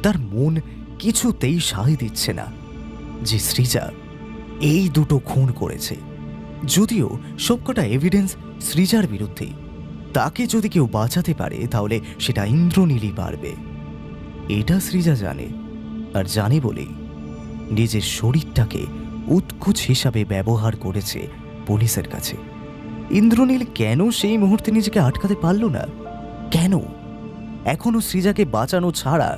তার মন কিছুতেই সায় দিচ্ছে না যে সৃজা এই দুটো খুন করেছে। যদিও সবকটা এভিডেন্স সৃজার বিরুদ্ধে, তাকে যদি কেউ বাঁচাতে পারে তাহলে সেটা ইন্দ্রনীলই পারবে। এটা সৃজা জানে, আর জানে বলেই নিজের শরীরটাকে উৎকোচ হিসাবে ব্যবহার করেছে পুলিশের কাছে। ইন্দ্রনীল কেন সেই মুহূর্তে নিজেকে আটকাতে পারল না? কেন এখনো সৃজাকে বাঁচানো ছাড়া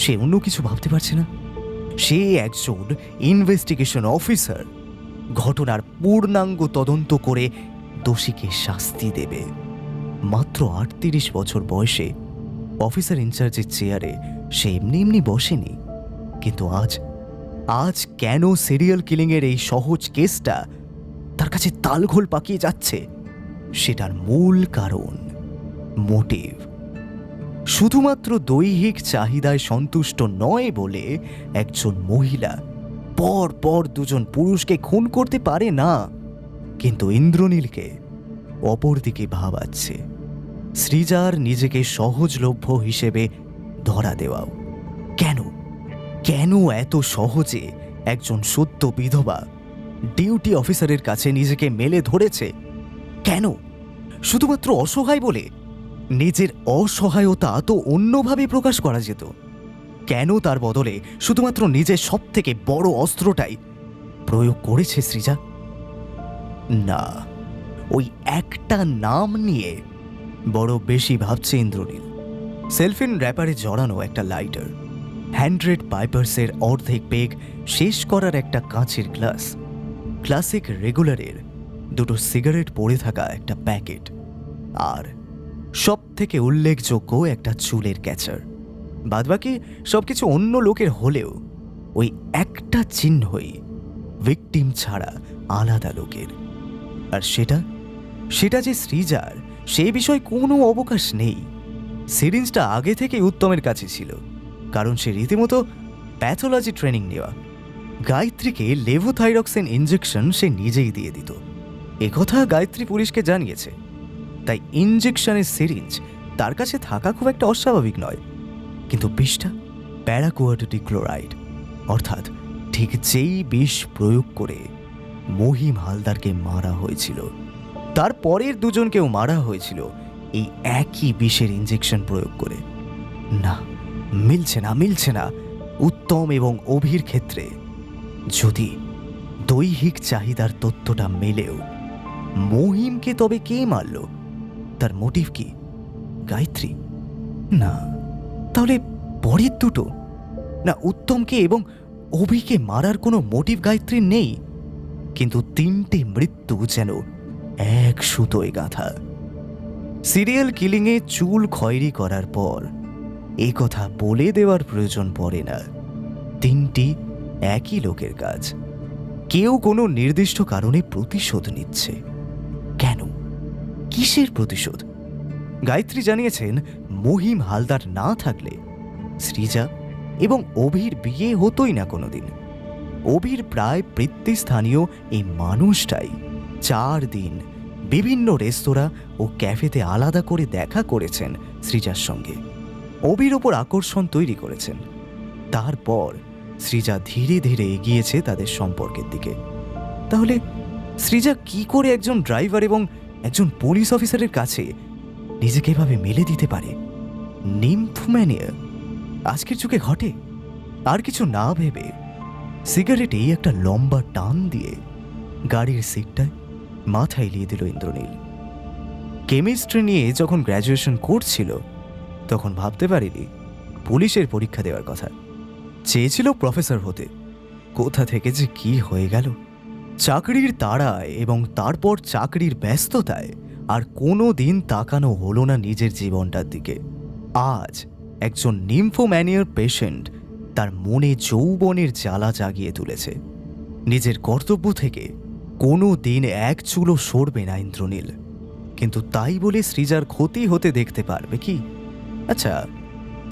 সে অন্য কিছু ভাবতে পারছে না? সে একজন ইনভেস্টিগেশন অফিসার, ঘটনার পূর্ণাঙ্গ তদন্ত করে দোষীকে শাস্তি দেবে। মাত্র ৩৮ বছর বয়সে অফিসার ইনচার্জের চেয়ারে সে এমনি এমনি বসেনি। কিন্তু আজ কেন সিরিয়াল কিলিংয়ের এই সহজ কেসটা তার কাছে তালঘোল পাকিয়ে যাচ্ছে? সেটার মূল কারণ মোটিভ। শুধুমাত্র দৈহিক চাহিদায় সন্তুষ্ট নয় বলে একজন মহিলা পর পর দুজন পুরুষকে খুন করতে পারে না, কিন্তু ইন্দ্রনীলকে অপরদিকে ভাবাচ্ছে সৃজার নিজেকে সহজলভ্য হিসেবে ধরা দেওয়াও। কেন এত সহজে একজন সদ্য বিধবা ডিউটি অফিসারের কাছে নিজেকে মেলে ধরেছে? কেন? শুধুমাত্র অসহায় বলে? নিজের অসহায়তা তো অন্যভাবে প্রকাশ করা যেত। কেন তার বদলে শুধুমাত্র নিজের সব থেকে বড় অস্ত্রটাই প্রয়োগ করেছে সৃজা? না, ওই একটা নাম নিয়ে বড় বেশি ভাবছে ইন্দ্রনীল। সেলফিন র্যাপারে জড়ানো একটা লাইটার, 100 পাইপার্সের অর্ধেক পেগ শেষ করার একটা কাঁচের গ্লাস, ক্লাসিক রেগুলারের দুটো সিগারেট পড়ে থাকা একটা প্যাকেট, আর সব থেকে উল্লেখযোগ্য একটা চুলের ক্যাচার। বাদবাকি সবকিছু অন্য লোকের হলেও ওই একটা চিহ্নই ভিকটিম ছাড়া আলাদা লোকের। আর সেটা যে সৃজার, সেই বিষয়ে কোনো অবকাশ নেই। সিরিঞ্জটা আগে থেকেই উত্তমের কাছে ছিল, কারণ সে রীতিমতো প্যাথোলজি ট্রেনিং নেওয়া। গায়ত্রীকে লেভোথাইরক্সিন ইঞ্জেকশন সে নিজেই দিয়ে দিত, একথা গায়ত্রী পুলিশকে জানিয়েছে। তাই ইঞ্জেকশনের সিরিঞ্জ তার কাছে থাকা খুব একটা অস্বাভাবিক নয়। কিন্তু বিষটা প্যারাকোয়াড ডিক্লোরাইড, অর্থাৎ ঠিক যেই বিষ প্রয়োগ করে মহিম হালদারকে মারা হয়েছিল, তার পরের দুজনকেও মারা হয়েছিল এই একই বিষের ইঞ্জেকশন প্রয়োগ করে। না, মিলছে না। উত্তম এবং অভির ক্ষেত্রে যদি দৈহিক চাহিদার তথ্যটা মেলেও মহিমকে তবে কে মারল? তার মোটিভ কি? গায়ত্রী? না, তাহলে পরের দুটো? না, উত্তমকে এবং অভিকে মারার কোনো মোটিভ গায়ত্রীর নেই, কিন্তু তিনটে মৃত্যু যেন এক সুতোয় গাঁথা। সিরিয়াল কিলিংয়ে চুল খয়েরি করার পর এই কথা বলে দেওয়ার প্রয়োজন পড়ে না, তিনটি একই লোকের কাজ। কেউ কোনো নির্দিষ্ট কারণে প্রতিশোধ নিচ্ছে। কেন? কিসের প্রতিশোধ? গায়ত্রী জানিয়েছেন মহিম হালদার না থাকলে সৃজা এবং অভির বিয়ে হতোই না কোনোদিন। অভির প্রায় স্থানীয় এই মানুষটাই 4 দিন বিভিন্ন রেস্তোরাঁ ও ক্যাফেতে আলাদা করে দেখা করেছেন সৃজার সঙ্গে, অভির ওপর আকর্ষণ তৈরি করেছেন। তারপর সৃজা ধীরে ধীরে এগিয়েছে তাদের সম্পর্কের দিকে। তাহলে সৃজা কি করে একজন ড্রাইভার এবং একজন পুলিশ অফিসারের কাছে নিজেকে এভাবে মেলে দিতে পারে? নিম্ফম্যানিয়া আজকের যুগে ঘটে? আর কিছু না ভেবে সিগারেটেই একটা লম্বা টান দিয়ে গাড়ির সিটটায় মাথা এলিয়ে দিল ইন্দ্রনীল। কেমিস্ট্রি নিয়ে যখন গ্র্যাজুয়েশন করছিল তখন ভাবতে পারিনি পুলিশের পরীক্ষা দেওয়ার কথা। চেয়েছিল প্রফেসর হতে, কোথা থেকে যে কি হয়ে গেল। চাকরির তাড়ায় এবং তারপর চাকরির ব্যস্ততায় আর কোনো দিন তাকানো হলো না নিজের জীবনটার দিকে। আজ একজন নিম্ফোম্যানিয়ার পেশেন্ট তার মনে যৌবনের জ্বালা জাগিয়ে তুলেছে। নিজের কর্তব্য থেকে কোনো দিন এক চুলও সরবে না ইন্দ্রনীল, কিন্তু তাই বলে সৃজার ক্ষতি হতে দেখতে পারবে কি? আচ্ছা,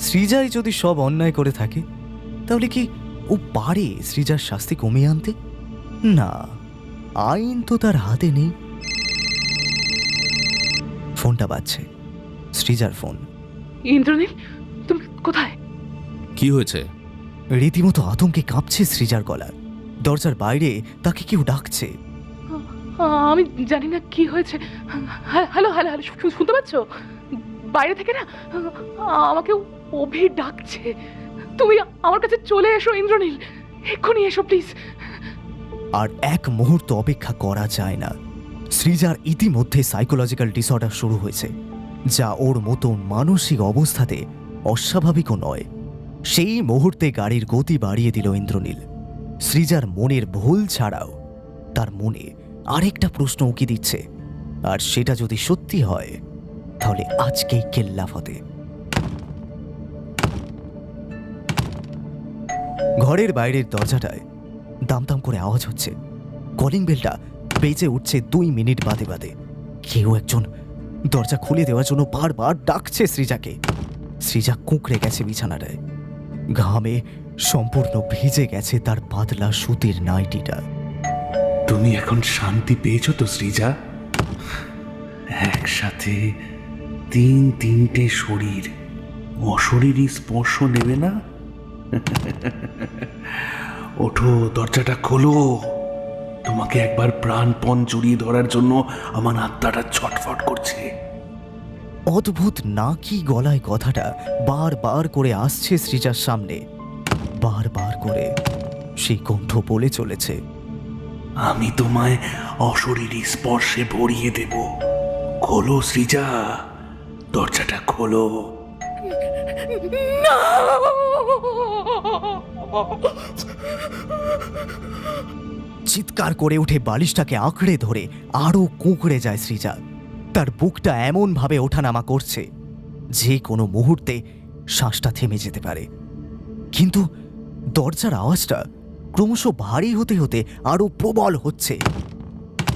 সৃজাই যদি সব অন্যায় করে থাকে তাহলে কি ও পারে সৃজার শাস্তি কমিয়ে আনতে? না, আইন তো তার হাতে নেই। ফোনটা বাজছে, সৃজার ফোন। ইন্দ্রনীল, তুমি কোথায়? কি হয়েছে? রীতিমতো আতঙ্কে কাঁপছে সৃজার গলা। দরজার বাইরে তাকে কেউ ডাকছে। আমি জানি না কি হয়েছে। হ্যালো হ্যালো হ্যালো, শুনতে পাচ্ছ? বাইরে থেকে না আমাকে অভি ডাকছে। তুমি আমার কাছে চলে এসো ইন্দ্রনীল, এক্ষুনি এসো প্লিজ। আর এক মুহূর্ত অপেক্ষা করা যায় না। সৃজার ইতিমধ্যে সাইকোলজিক্যাল ডিসঅর্ডার শুরু হয়েছে, যা ওর মতো মানসিক অবস্থাতে অস্বাভাবিকও নয়। সেই মুহূর্তে গাড়ির গতি বাড়িয়ে দিল ইন্দ্রনীল। সৃজার মনের ভুল ছাড়াও তার মনে আরেকটা প্রশ্ন উকি দিচ্ছে, আর সেটা যদি সত্যি হয় তাহলে আজকেই কেল্লা ফতে। ঘরের বাইরের দরজাটায় দামদাম করে আওয়াজ হচ্ছে। কলিং বেলটা বেজে উঠছে 2 মিনিট বাদে বাদে। কেউ একজন দরজা খুলে দেওয়ার জন্য বারবার ডাকছে সৃজাকে। সৃজা কুঁকড়ে গেছে বিছানাটায়, ঘামে সম্পূর্ণ ভিজে গেছে তার পাতলা সুতির নাইটিটা। তুমি এখন শান্তি পেয়েছো তো সৃজা? একসাথে 3-3টে শরীর, অশরীরী স্পর্শ নেবে না? ওঠো, দরজাটা খোলো। তোমাকে একবার প্রাণপণ জড়িয়ে ধরার জন্য আমার আত্মাটা ছটফট করছে। অদ্ভুত নাকি গলায় কথাটা বারবার করে আসছে সৃজার সামনে। বারবার করে সেই কণ্ঠ বলে চলেছে, আমি তোমায় অশরীরী স্পর্শে ভরিয়ে দেব। খোলো সৃজা, দরজাটা খোলো। চিৎকার করে উঠে বালিশটাকে আঁকড়ে ধরে আরো কুঁকড়ে যায় সৃজা। তার বুকটা এমনভাবে ওঠানামা করছে যে কোনো মুহূর্তে শ্বাসটা থেমে যেতে পারে। কিন্তু দরজার আওয়াজটা ক্রমশ ভারী হতে হতে আরো প্রবল হচ্ছে।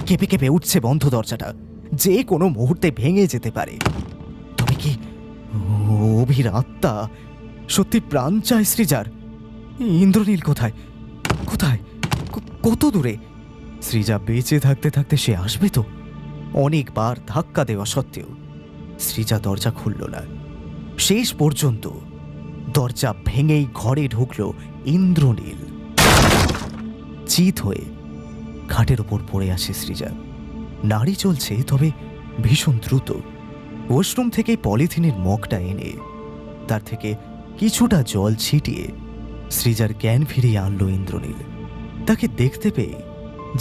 কেঁপে কেঁপে উঠছে বন্ধ দরজাটা, যে কোনো মুহূর্তে ভেঙে যেতে পারে। তবে কি অভির আত্মা সত্যি প্রাণ চায় সৃজার? ইন্দ্রনীল কোথায়? কোথায়? কত দূরে? সৃজা বেঁচে থাকতে থাকতে সে আসবে তো? অনেকবার ধাক্কা দেওয়া সত্ত্বেও সৃজা দরজা খুলল না। শেষ পর্যন্ত দরজা ভেঙেই ঘরে ঢুকল ইন্দ্রনীল। চিত হয়ে খাটের ওপর পড়ে আসে সৃজা। নাড়ি চলছে, তবে ভীষণ দ্রুত। ওয়াশরুম থেকে পলিথিনের মগটা এনে তার থেকে কিছুটা জল ছিটিয়ে সৃজার জ্ঞান ফিরিয়ে আনলো ইন্দ্রনীল। তাকে দেখতে পেয়ে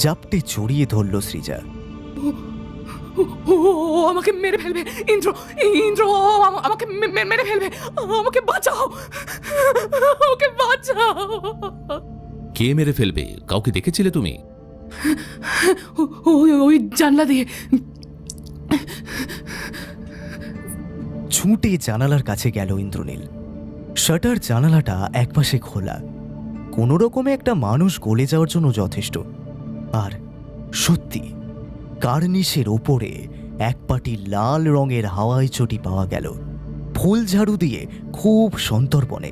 জাপটে জড়িয়ে ধরল সৃজা। ও আমাকে মেরে ফেলবে, ইন্দ্র ইন্দ্র আমাকে মেরে ফেলবে, আমাকে বাঁচাও, আমাকে বাঁচাও। কে মেরে ফেলবে? কাউকে দেখেছিলে তুমি? ওই জানলা দিয়ে। ছুটে জানালার কাছে গেল ইন্দ্রনীল। শাটার জানালাটা একপাশে খোলা, কোনো রকমে একটা মানুষ গলে যাওয়ার জন্য যথেষ্ট। আর সত্যি কার্নিশের ওপরে এক পাটি লাল রঙের হাওয়াই চটি পাওয়া গেল। ফুল ঝাড়ু দিয়ে খুব সন্তর্পণে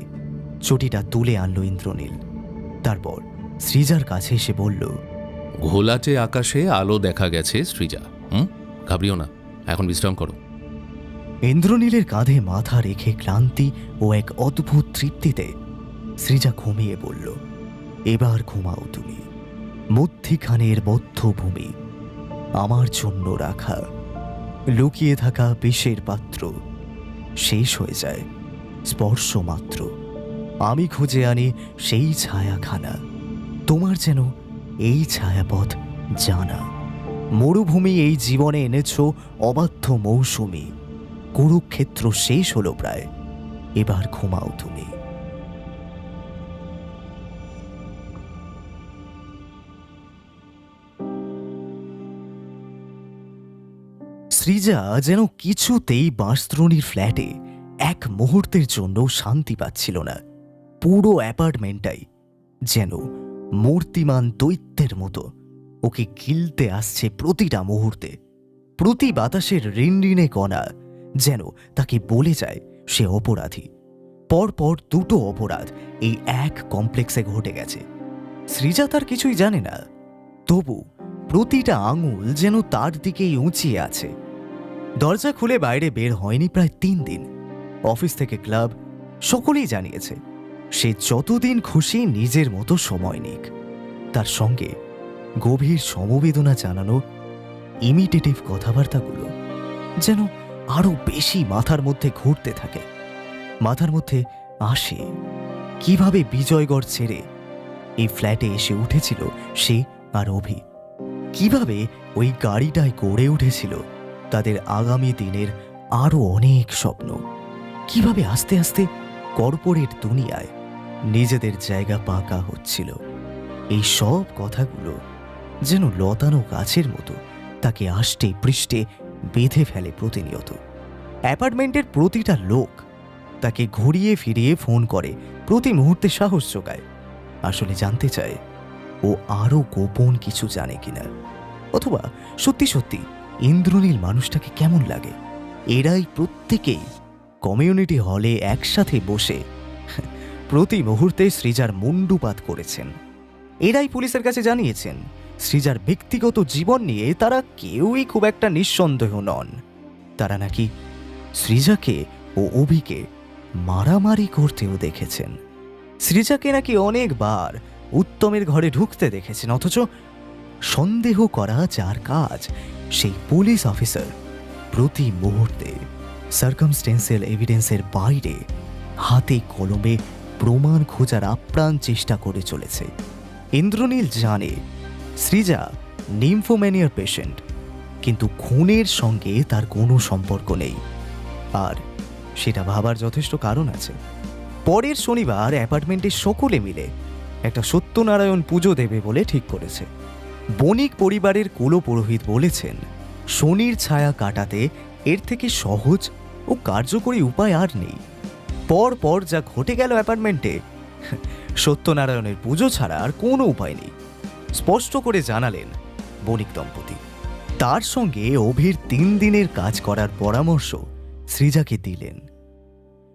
চটিটা তুলে আনলো ইন্দ্রনীল। তারপর সৃজার কাছে এসে বলল, ঘোলাটে আকাশে আলো দেখা গেছে সৃজা। ঘাবড়িও না, এখন বিশ্রাম করো। ইন্দ্রনীলের কাঁধে মাথা রেখে ক্লান্তি ও এক অদ্ভুত তৃপ্তিতে সৃজা ঘুমিয়ে বলল, এবার ঘুমাও তুমি। মধ্যিখানের বদ্ধভূমি আমার জন্য রাখা, লুকিয়ে থাকা বিষের পাত্র শেষ হয়ে যায় স্পর্শ মাত্র। আমি খুঁজে আনি সেই ছায়াখানা, তোমার যেন এই ছায়াপথ জানা। মরুভূমি এই জীবনে এনেছ অবাধ্য মৌসুমি, কুরুক্ষেত্র শেষ হলো প্রায়, এবার ঘুমাও তুমি। সৃজা যেন কিছুতেই বাঁশদ্রোণীর ফ্ল্যাটে এক মুহূর্তের জন্য শান্তি পাচ্ছিল না। পুরো অ্যাপার্টমেন্টটাই যেন মূর্তিমান দৈত্যের মতো ওকে গিলতে আসছে প্রতিটা মুহূর্তে। প্রতি বাতাসের রিনরিনে কণা যেন তাকে বলে যায় সে অপরাধী। পরপর দুটো অপরাধ এই এক কমপ্লেক্সে ঘটে গেছে। সৃজা তার কিছুই জানে না, তবু প্রতিটা আঙুল যেন তার দিকেই উঁচিয়ে আছে। দরজা খুলে বাইরে বের হয়নি প্রায় 3 দিন। অফিস থেকে ক্লাব সকলেই জানিয়েছে সে যতদিন খুশি নিজের মতো সময় নিক। তার সঙ্গে গভীর সমবেদনা জানানো ইমিটেটিভ কথাবার্তাগুলো যেন আরো বেশি মাথার মধ্যে ঘুরতে থাকে। মাথার মধ্যে আসে কিভাবে বিজয়গড় ছেড়ে এই ফ্ল্যাটে এসে উঠেছিল সে আর অভি, কিভাবে ওই গাড়িটায় গড়ে উঠেছিল তাদের আগামী দিনের আরো অনেক স্বপ্ন, কিভাবে আস্তে আস্তে কর্পোরেট দুনিয়ায় নিজেদের জায়গা পাকা হচ্ছিল। এই সব কথাগুলো যেন লতানো গাছের মতো তাকে আষ্টে পৃষ্ঠে বেঁধে ফেলে প্রতিনিয়ত। অ্যাপার্টমেন্টের প্রতিটা লোক তাকে ঘুরিয়ে ফিরিয়ে ফোন করে, প্রতি মুহূর্তে সাহস যোগায়। আসলে জানতে চায় ও আরো গোপন কিছু জানে কিনা, অথবা সত্যি সত্যি ইন্দ্রনীল মানুষটাকে কেমন লাগে। এরাই প্রত্যেকেই কমিউনিটি হলে একসাথে বসে প্রতি মুহূর্তে সৃজার মুন্ডুপাত করেছেন। এরাই পুলিশের কাছে জানিয়েছেন সৃজার ব্যক্তিগত জীবন নিয়ে তারা কেউই খুব একটা নিঃসন্দেহ নন। তারা নাকি সৃজাকে ও অভিকে মারামারি করতেও দেখেছেন। সৃজাকে নাকি অনেকবার উত্তমের ঘরে ঢুকতে দেখেছেন, অথচ সন্দেহ করা যার কাজ সেই পুলিশ অফিসার প্রতি মুহূর্তে সার্কামস্টেন্সিয়াল এভিডেন্সের বাইরে হাতে কলমে প্রমাণ খোঁজার আপ্রাণ চেষ্টা করে চলেছে। ইন্দ্রনীল জানে সৃজা নিম্ফোম্যানিয়ার পেশেন্ট, কিন্তু খুনের সঙ্গে তার কোনো সম্পর্ক নেই। আর সেটা ভাবার যথেষ্ট কারণ আছে। পরের শনিবার অ্যাপার্টমেন্টে সকলে মিলে একটা সত্যনারায়ণ পুজো দেবে বলে ঠিক করেছে। বণিক পরিবারের কুলপুরোহিত বলেছেন শনির ছায়া কাটাতে এর থেকে সহজ ও কার্যকরী উপায় আর নেই। পর পর যা ঘটে গেল অ্যাপার্টমেন্টে, সত্যনারায়ণের পুজো ছাড়া আর কোনো উপায় নেই, স্পষ্ট করে জানালেন বণিক দম্পতি। তার সঙ্গে অভির 3 দিনের কাজ করার পরামর্শ সৃজাকে দিলেন।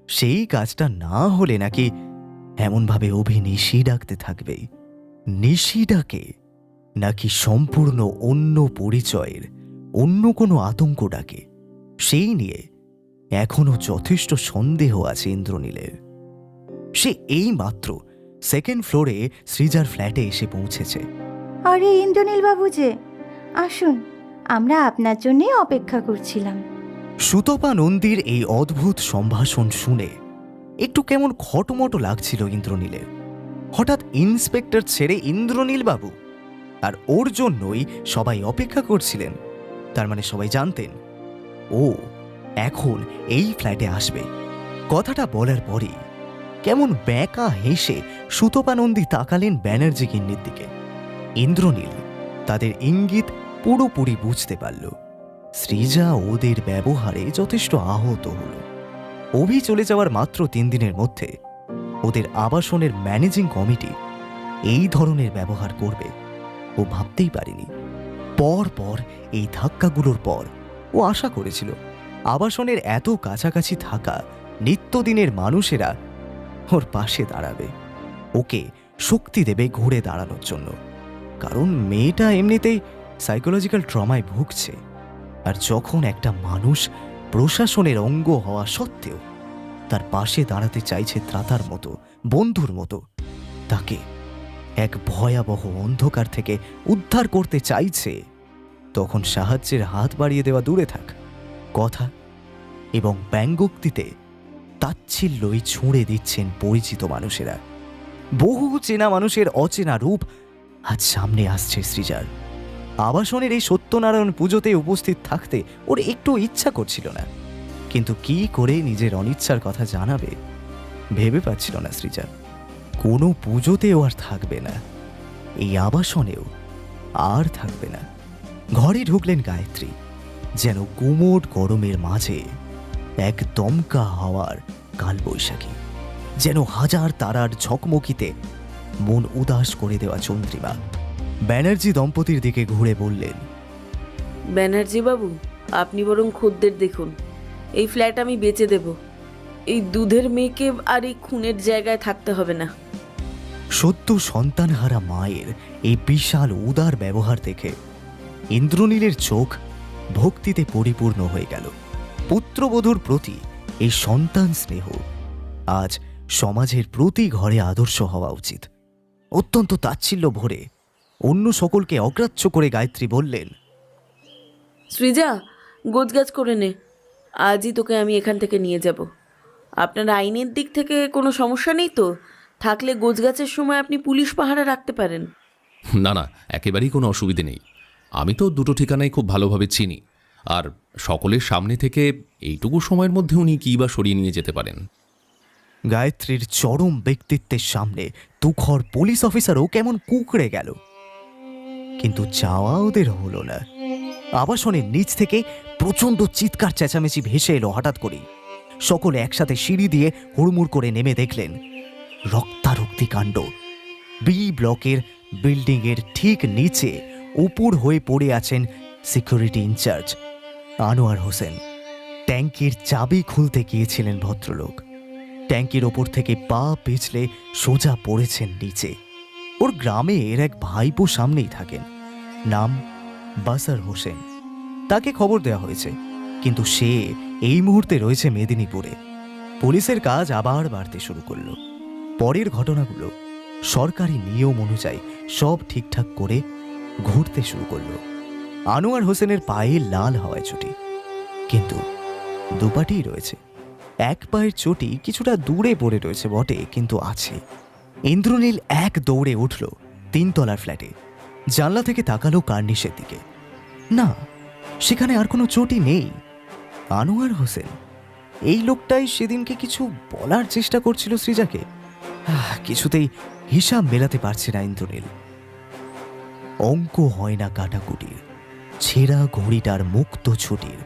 সেই কাজটা না হলে নাকি এমনভাবে অভি নিশি ডাকতে থাকবে। নিশি ডাকে নাকি সম্পূর্ণ অন্য পরিচয়ের অন্য কোনো আতঙ্ক ডাকে, সেই নিয়ে এখনো যথেষ্ট সন্দেহ আছে ইন্দ্রনীলের। সে এই মাত্র 2nd ফ্লোরে সৃজার ফ্ল্যাটে এসে পৌঁছেছে। আরে ইন্দ্রনীল বাবু যে, আসুন, আমরা আপনার জন্যই অপেক্ষা করছিলাম। সুতপা নন্দীর এই অদ্ভুত সম্ভাষণ শুনে একটু কেমন খটোমটো লাগছিল ইন্দ্রনীলের। হঠাৎ ইন্সপেক্টর ছেড়ে ইন্দ্রনীল বাবু, আর ওর জন্যই সবাই অপেক্ষা করছিলেন। তার মানে সবাই জানতেন ও এখন এই ফ্ল্যাটে আসবে। কথাটা বলার পরেই কেমন ব্যাকা হেসে সুতপা নন্দী তাকালেন ব্যানার্জি গিন্নির দিকে। ইন্দ্রনীল তাদের ইঙ্গিত পুরোপুরি বুঝতে পারল। সৃজা ওদের ব্যবহারে যথেষ্ট আহত হল। অভি চলে যাওয়ার মাত্র 3 দিনের মধ্যে ওদের আবাসনের ম্যানেজিং কমিটি এই ধরনের ব্যবহার করবে ও ভাবতেই পারেনি। পর পর এই ধাক্কাগুলোর পর ও আশা করেছিল আবাসনের এত কাছাকাছি থাকা নিত্যদিনের মানুষেরা ওর পাশে দাঁড়াবে, ওকে শক্তি দেবে ঘুরে দাঁড়ানোর জন্য। কারণ মেয়েটা এমনিতেই সাইকোলজিক্যাল ট্রমায় ভুগছে। আর যখন একটা মানুষ প্রশাসনের অঙ্গ হওয়া সত্ত্বেও তার পাশে দাঁড়াতে চাইছে ত্রাতার মতো, বন্ধুর মতো, তাকে এক ভয়াবহ অন্ধকার থেকে উদ্ধার করতে চাইছে, তখন সাহায্যের হাত বাড়িয়ে দেওয়া দূরে থাক, কথা এবং ব্যঙ্গোক্তিতে তাচ্ছিল্যই ছুঁড়ে দিচ্ছেন পরিচিত মানুষেরা। বহু চেনা মানুষের অচেনা রূপ আজ সামনে আসছে সৃজার। আবাসনের এই সত্যনারায়ণ পুজোতে উপস্থিত থাকতে ওর একটু ইচ্ছা করছিল না, কিন্তু কি করে নিজের অনিচ্ছার কথা জানাবে ভেবে পাচ্ছিল না সৃজা। কোনো পুজোতেও আর থাকবে না, এই আবাসনেও আর থাকবে না। ঘরে ঢুকলেন গায়ত্রী, যেন গুমোট গরমের মাঝে এক দমকা হাওয়ার কালবৈশাখী, যেন হাজার তারার ঝকমকিতে মন উদাস করে দেওয়া চন্দ্রিমা। ব্যানার্জি দম্পতির দিকে ঘুরে বললেন, ব্যানার্জি বাবু, আপনি বরং খদ্দের দেখুন। এই ফ্ল্যাট আমি বেচে দেব। এই দুধের মেয়েকে আর এই খুনের জায়গায় থাকতে হবে না। সদ্য সন্তানহারা মায়ের এই বিশাল উদার ব্যবহার দেখে ইন্দ্রনীলের চোখ ভক্তিতে পরিপূর্ণ হয়ে গেল। পুত্রবধূর প্রতি এই সন্তান স্নেহ আজ সমাজের প্রতি ঘরে আদর্শ হওয়া উচিত। অত্যন্ত তাচ্ছিল্য ভরে অন্য সকলকে অগ্রাহ্য করে গায়ত্রী বললেন, সৃজা, গোছগাছ করে নে, আজই তোকে আমি এখান থেকে নিয়ে যাব। আপনার আইনের দিক থেকে কোনো সমস্যা নেই তো? থাকলে গোছগাছের সময় আপনি পুলিশ পাহারা রাখতে পারেন। না না, একেবারেই কোনো অসুবিধে নেই। আমি তো দুটো ঠিকানাই খুব ভালোভাবে চিনি, আর সকলের সামনে থেকে এইটুকু সময়ের মধ্যে উনি কী বা সরিয়ে নিয়ে যেতে পারেন। গায়ত্রীর চরম ব্যক্তিত্বের সামনে তুখর পুলিশ অফিসারও কেমন কুকড়ে গেল, কিন্তু চাওয়া ওদের হলো না। আবাসনের নিচ থেকে প্রচণ্ড চিৎকার চেঁচামেচি ভেসে এলো হঠাৎ করেই। সকলে একসাথে সিঁড়ি দিয়ে হুড়মুড় করে নেমে দেখলেন রক্তারক্তি কাণ্ড। বি ব্লকের বিল্ডিংয়ের ঠিক নিচে উপুর হয়ে পড়ে আছেন সিকিউরিটি ইনচার্জ আনোয়ার হোসেন। ট্যাঙ্কির চাবি খুলতে গিয়েছিলেন ভদ্রলোক। ট্যাঙ্কির ওপর থেকে পা পিছলে সোজা পড়েছেন নিচে। ওর গ্রামের এক ভাইপো সামনেই থাকেন, নাম বাসার হোসেন। তাকে খবর দেওয়া হয়েছে, কিন্তু সে এই মুহূর্তে রয়েছে মেদিনীপুরে। পুলিশের কাজ আবার বাড়তে শুরু করলো। পরের ঘটনাগুলো সরকারি নিয়ম অনুযায়ী সব ঠিকঠাক করে ঘুরতে শুরু করলো। আনোয়ার হোসেনের পায়ে লাল হওয়ায় চটি, কিন্তু দুপাটিই রয়েছে। এক পায়ের চটি কিছুটা দূরে পড়ে রয়েছে বটে, কিন্তু আছে। ইন্দ্রনীল এক দৌড়ে উঠল 3 তলার ফ্ল্যাটে। জানলা থেকে তাকালো কার্নিশের দিকে। না, সেখানে আর কোনো চটি নেই। আনোয়ার হোসেন, এই লোকটাই সেদিনকে কিছু বলার চেষ্টা করছিল সৃজাকে। কিছুতেই হিসাব মেলাতে পারছে না ইন্দ্রনীল। অঙ্ক হয় না কাটাকুটির, ছেঁড়া ঘড়িটার মুক্ত ছুটির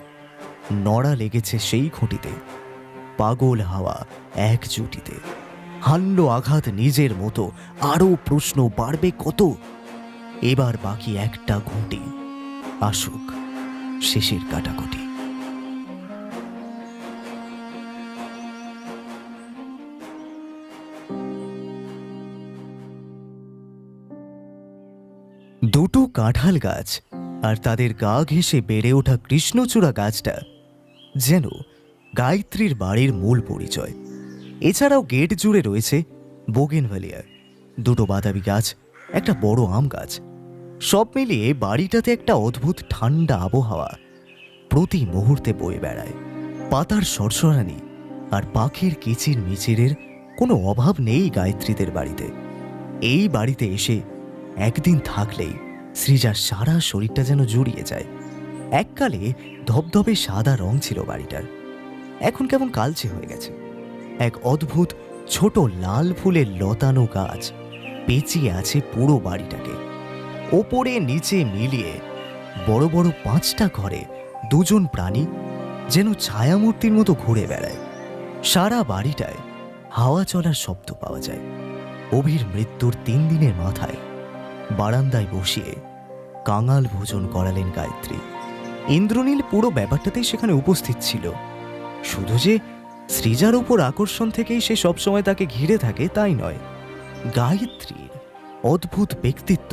নড়া লেগেছে সেই খুঁটিতে, পাগল হাওয়া এক জুটিতে। হানলো আঘাত নিজের মতো, আরো প্রশ্ন বাড়বে কত। এবার বাকি একটা ঘুঁটি, আসুক শেষের কাটাকুটি। দুটো কাঁঠাল গাছ আর তাদের গা ঘেঁষে বেড়ে ওঠা কৃষ্ণচূড়া গাছটা যেন গায়ত্রীর বাড়ির মূল পরিচয়। এছাড়াও গেট জুড়ে রয়েছে বোগেনভেলিয়া, দুটো বাদামি গাছ, একটা বড় আম গাছ। সব মিলিয়ে বাড়িটাতে একটা অদ্ভুত ঠান্ডা আবহাওয়া প্রতি মুহূর্তে বয়ে বেড়ায়। পাতার সরসরানি আর পাখির কিচির মিচিরের কোনো অভাব নেই গায়ত্রীদের বাড়িতে। এই বাড়িতে এসে একদিন থাকলেই সৃজার সারা শরীরটা যেন জুড়িয়ে যায়। এককালে ধবধবে সাদা রং ছিল বাড়িটার, এখন কেমন কালচে হয়ে গেছে। এক অদ্ভুত ছোট লাল ফুলের লতানো গাছ পেঁচিয়ে আছে পুরো বাড়িটাকে। ওপরে নিচে মিলিয়ে বড় বড় 5টা ঘরে 2জন প্রাণী যেন ছায়ামূর্তির মতো ঘুরে বেড়ায়। সারা বাড়িটায় হাওয়া চলার শব্দ পাওয়া যায়। অভির মৃত্যুর 3 দিনের মাথায় বারান্দায় বসিয়ে কাঙাল ভোজন করালেন গায়ত্রী। ইন্দ্রনীল পুরো ব্যাপারটাতেই সেখানে উপস্থিত ছিল। শুধু যে সৃজার উপর আকর্ষণ থেকেই সে সবসময় তাকে ঘিরে থাকে তাই নয়, গায়ত্রীর অদ্ভুত ব্যক্তিত্ব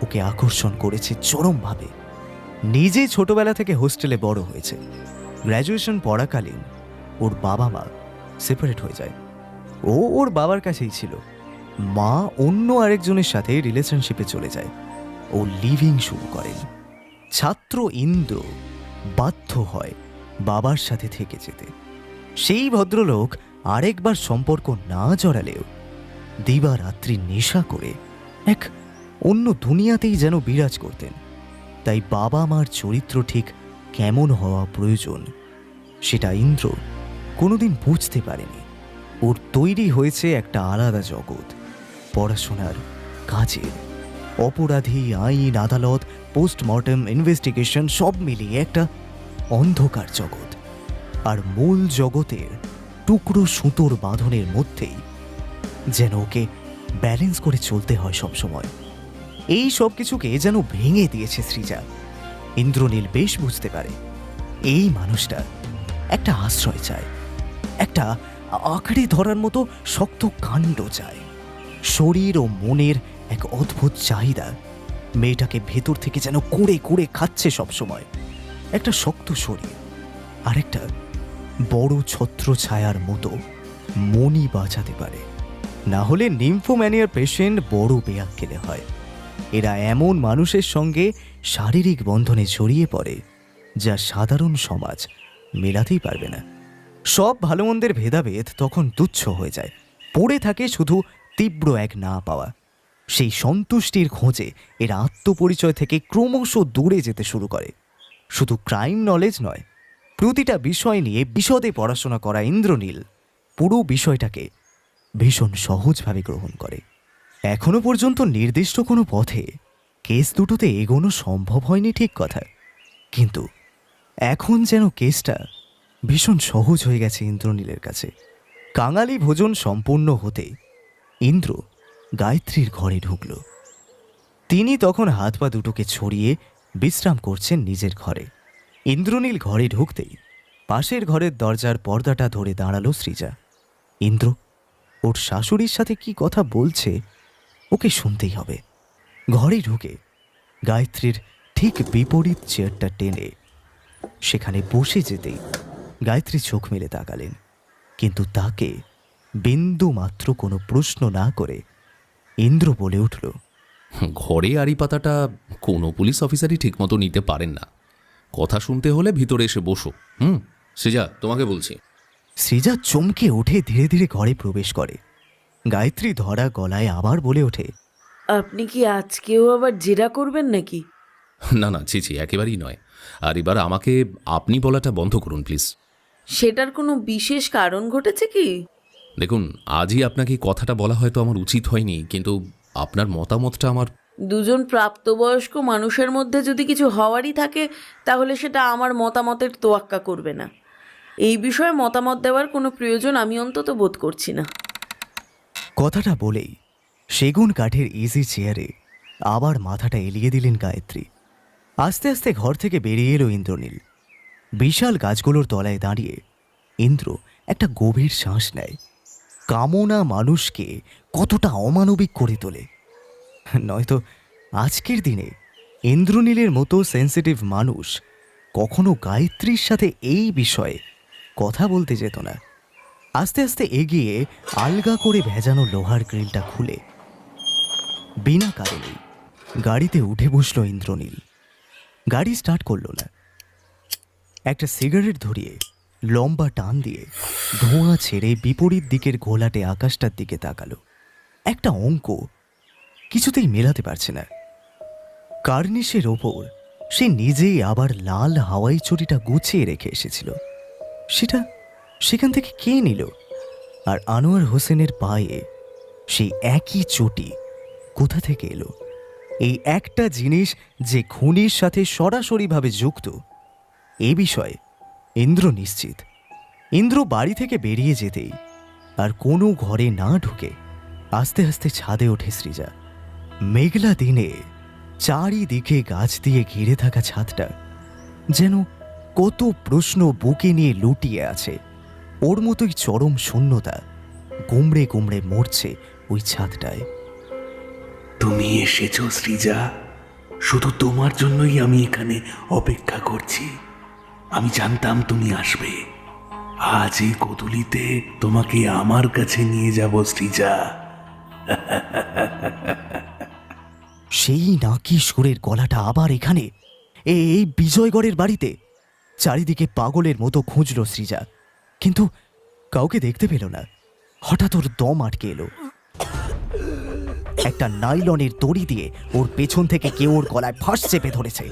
ওকে আকর্ষণ করেছে চরমভাবে। নিজে ছোটবেলা থেকে হোস্টেলে বড় হয়েছে। গ্র্যাজুয়েশন পড়াকালীন ওর বাবা মা সেপারেট হয়ে যায়। ও ওর বাবার কাছেই ছিল। মা অন্য আরেকজনের সাথে রিলেশনশিপে চলে যায়। ও লিভিং শুরু করেন। ছাত্র ইন্দ্র বাধ্য হয় বাবার সাথে থেকে যেতে। সেই ভদ্রলোক আরেকবার সম্পর্ক না জড়ালেও দিবারাত্রি নেশা করে এক অন্য দুনিয়াতেই যেন বিরাজ করতেন। তাই বাবা মার চরিত্র ঠিক কেমন হওয়া প্রয়োজন সেটা ইন্দ্র কোনোদিন বুঝতে পারেনি। ওর তৈরি হয়েছে একটা আলাদা জগৎ, পড়াশোনার, কাজের, অপরাধী, আইন, আদালত, পোস্টমর্টেম, ইনভেস্টিগেশন সব মিলিয়ে একটা অন্ধকার জগৎ। আর মূল জগতের টুকরো সুতোর বাঁধনের মধ্যেই যেন ওকে ব্যালেন্স করে চলতে হয় সবসময়। এই সব কিছুকে যেন ভেঙে দিয়েছে সৃজা। ইন্দ্রনীল বেশ বুঝতে পারে এই মানুষটা একটা আশ্রয় চায়, একটা আঁকড়ে ধরার মতো শক্ত কাণ্ড চায়। শরীর ও মনের এক অদ্ভুত চাহিদা মেয়েটাকে ভেতর থেকে যেন কুড়ে কুড়ে খাচ্ছে সবসময়। একটা শক্ত শরীর আর একটা বড় ছত্র ছায়ার মতো মনই বাঁচাতে পারে। না হলে নিম্ফোম্যানিয়ার পেশেন্ট বড় বেয়াক্কেলে হয়। এরা এমন মানুষের সঙ্গে শারীরিক বন্ধনে জড়িয়ে পড়ে যা সাধারণ সমাজ মেলাতেই পারবে না। সব ভালো মন্দের ভেদাভেদ তখন তুচ্ছ হয়ে যায়, পড়ে থাকে শুধু তীব্র এক না পাওয়া। সেই সন্তুষ্টির খোঁজে এরা আত্মপরিচয় থেকে ক্রমশ দূরে যেতে শুরু করে। শুধু ক্রাইম নলেজ নয়, প্রতিটা বিষয় নিয়ে বিশদে পড়াশোনা করা ইন্দ্রনীল পুরো বিষয়টাকে ভীষণ সহজভাবে গ্রহণ করে। এখনো পর্যন্ত নির্দিষ্ট কোনো পথে কেস দুটোতে এগোনো সম্ভব হয়নি ঠিক কথা, কিন্তু এখন যেন কেসটা ভীষণ সহজ হয়ে গেছে ইন্দ্রনীলের কাছে। কাঙালি ভোজন সম্পূর্ণ হতে ইন্দ্র গায়ত্রীর ঘরে ঢুকল। তিনি তখন হাত পা দুটোকে ছড়িয়ে বিশ্রাম করছেন নিজের ঘরে। ইন্দ্রনীল ঘরে ঢুকতেই পাশের ঘরের দরজার পর্দাটা ধরে দাঁড়ালো সৃজা। ইন্দ্র ওর শাশুড়ির সাথে কি কথা বলছে ওকে শুনতেই হবে। ঘরে ঢুকে গায়ত্রীর ঠিক বিপরীত চেয়ারটা টেনে সেখানে বসে যেতেই গায়ত্রী চোখ মেলে তাকালেন, কিন্তু তাকে বিন্দু মাত্র কোনো প্রশ্ন না করে ইন্দ্র বলে উঠল, ঘরে আড়ি পাতাটা কোনো পুলিশ অফিসারই ঠিকমতো নিতে পারেন না। কথা শুনতে হলে ভিতরে এসে বসো। সৃজা, তোমাকে বলছি। সৃজা চমকে উঠে ধীরে ধীরে ঘরে প্রবেশ করে। গায়ত্রী ধরা গলায় আবার বলে ওঠে, আপনি কি আজকেও আবার জেরা করবেন নাকি? না না, ছি, একেবারেই নয়। আর এবার আমাকে আপনি বলাটা বন্ধ করুন প্লিজ। সেটার কোনো বিশেষ কারণ ঘটেছে কি? দেখুন, আজই আপনাকে কথাটা বলা হয়তো আমার উচিত হয়নি, কিন্তু আপনার মতামতটা আমার... দুজন প্রাপ্তবয়স্ক মানুষের মধ্যে যদি কিছু হওয়ারই থাকে তাহলে সেটা আমার মতামতের তোয়াক্কা করবে না। এই বিষয়ে মতামত দেওয়ার কোনো প্রয়োজন আমি অন্তত বোধ করছি না। কথাটা বলেই সেগুন কাঠের ইজি চেয়ারে আবার মাথাটা এলিয়ে দিলেন গায়ত্রী। আস্তে আস্তে ঘর থেকে বেরিয়ে এলো ইন্দ্রনীল। বিশাল গাছগুলোর তলায় দাঁড়িয়ে ইন্দ্র একটা গভীর শ্বাস নেয়। কামনা মানুষকে কতটা অমানবিক করে তোলে। নয়তো আজকের দিনে ইন্দ্রনীলের মতো সেন্সিটিভ মানুষ কখনো গায়ত্রীর সাথে এই বিষয়ে কথা বলতে যেত না। আস্তে আস্তে এগিয়ে আলগা করে ভেজানো লোহার গ্রিলটা খুলে বিনা কারণেই গাড়িতে উঠে বসল ইন্দ্রনীল। গাড়ি স্টার্ট করল না। একটা সিগারেট ধরিয়ে লম্বা টান দিয়ে ধোঁয়া ছেড়ে বিপরীত দিকের ঘোলাটে আকাশটার দিকে তাকালো। একটা অঙ্ক কিছুতেই মেলাতে পারছে না। কার্নিশের ওপর সে নিজেই আবার লাল হাওয়াই চটিটা গুছিয়ে রেখে এসেছিল। সেটা সেখান থেকে কে নিল? আর আনোয়ার হোসেনের পায়ে সেই একই চটি কোথা থেকে এলো? এই একটা জিনিস যে খুনির সাথে সরাসরিভাবে যুক্ত, এ বিষয়ে ইন্দ্র নিশ্চিত। ইন্দ্র বাড়ি থেকে বেরিয়ে যেতেই আর কোনো ঘরে না ঢুকে আস্তে আস্তে ছাদে ওঠে সৃজা। মেঘলা দিনে চারিদিকে গাছ দিয়ে ঘিরে থাকা ছাদটা যেন কত প্রশ্ন বুকে নিয়ে লুটিয়ে আছে। ওর মতোই চরম শূন্যতা গুমড়ে গুমড়ে মরছে ওই ছাদটায়। তুমি এসেছো সৃজা, শুধু তোমার জন্যই আমি এখানে অপেক্ষা করছি। আমি জানতাম তুমি আসবে। আজ এই গোধূলিতে তোমাকে আমার কাছে নিয়ে যাব সৃজা। সেই নাকি সুরের গলাটা আবার এখানে, এই বিজয়গড়ের বাড়িতে। চারিদিকে পাগলের মতো খুঁজল সৃজা, কিন্তু কাউকে দেখতে পেল না। হঠাৎ ওর দম আটকে এলো। একটা নাইলনের দড়ি দিয়ে ওর পেছন থেকে কেউ ওর গলায় ফাঁস চেপে ধরেছে।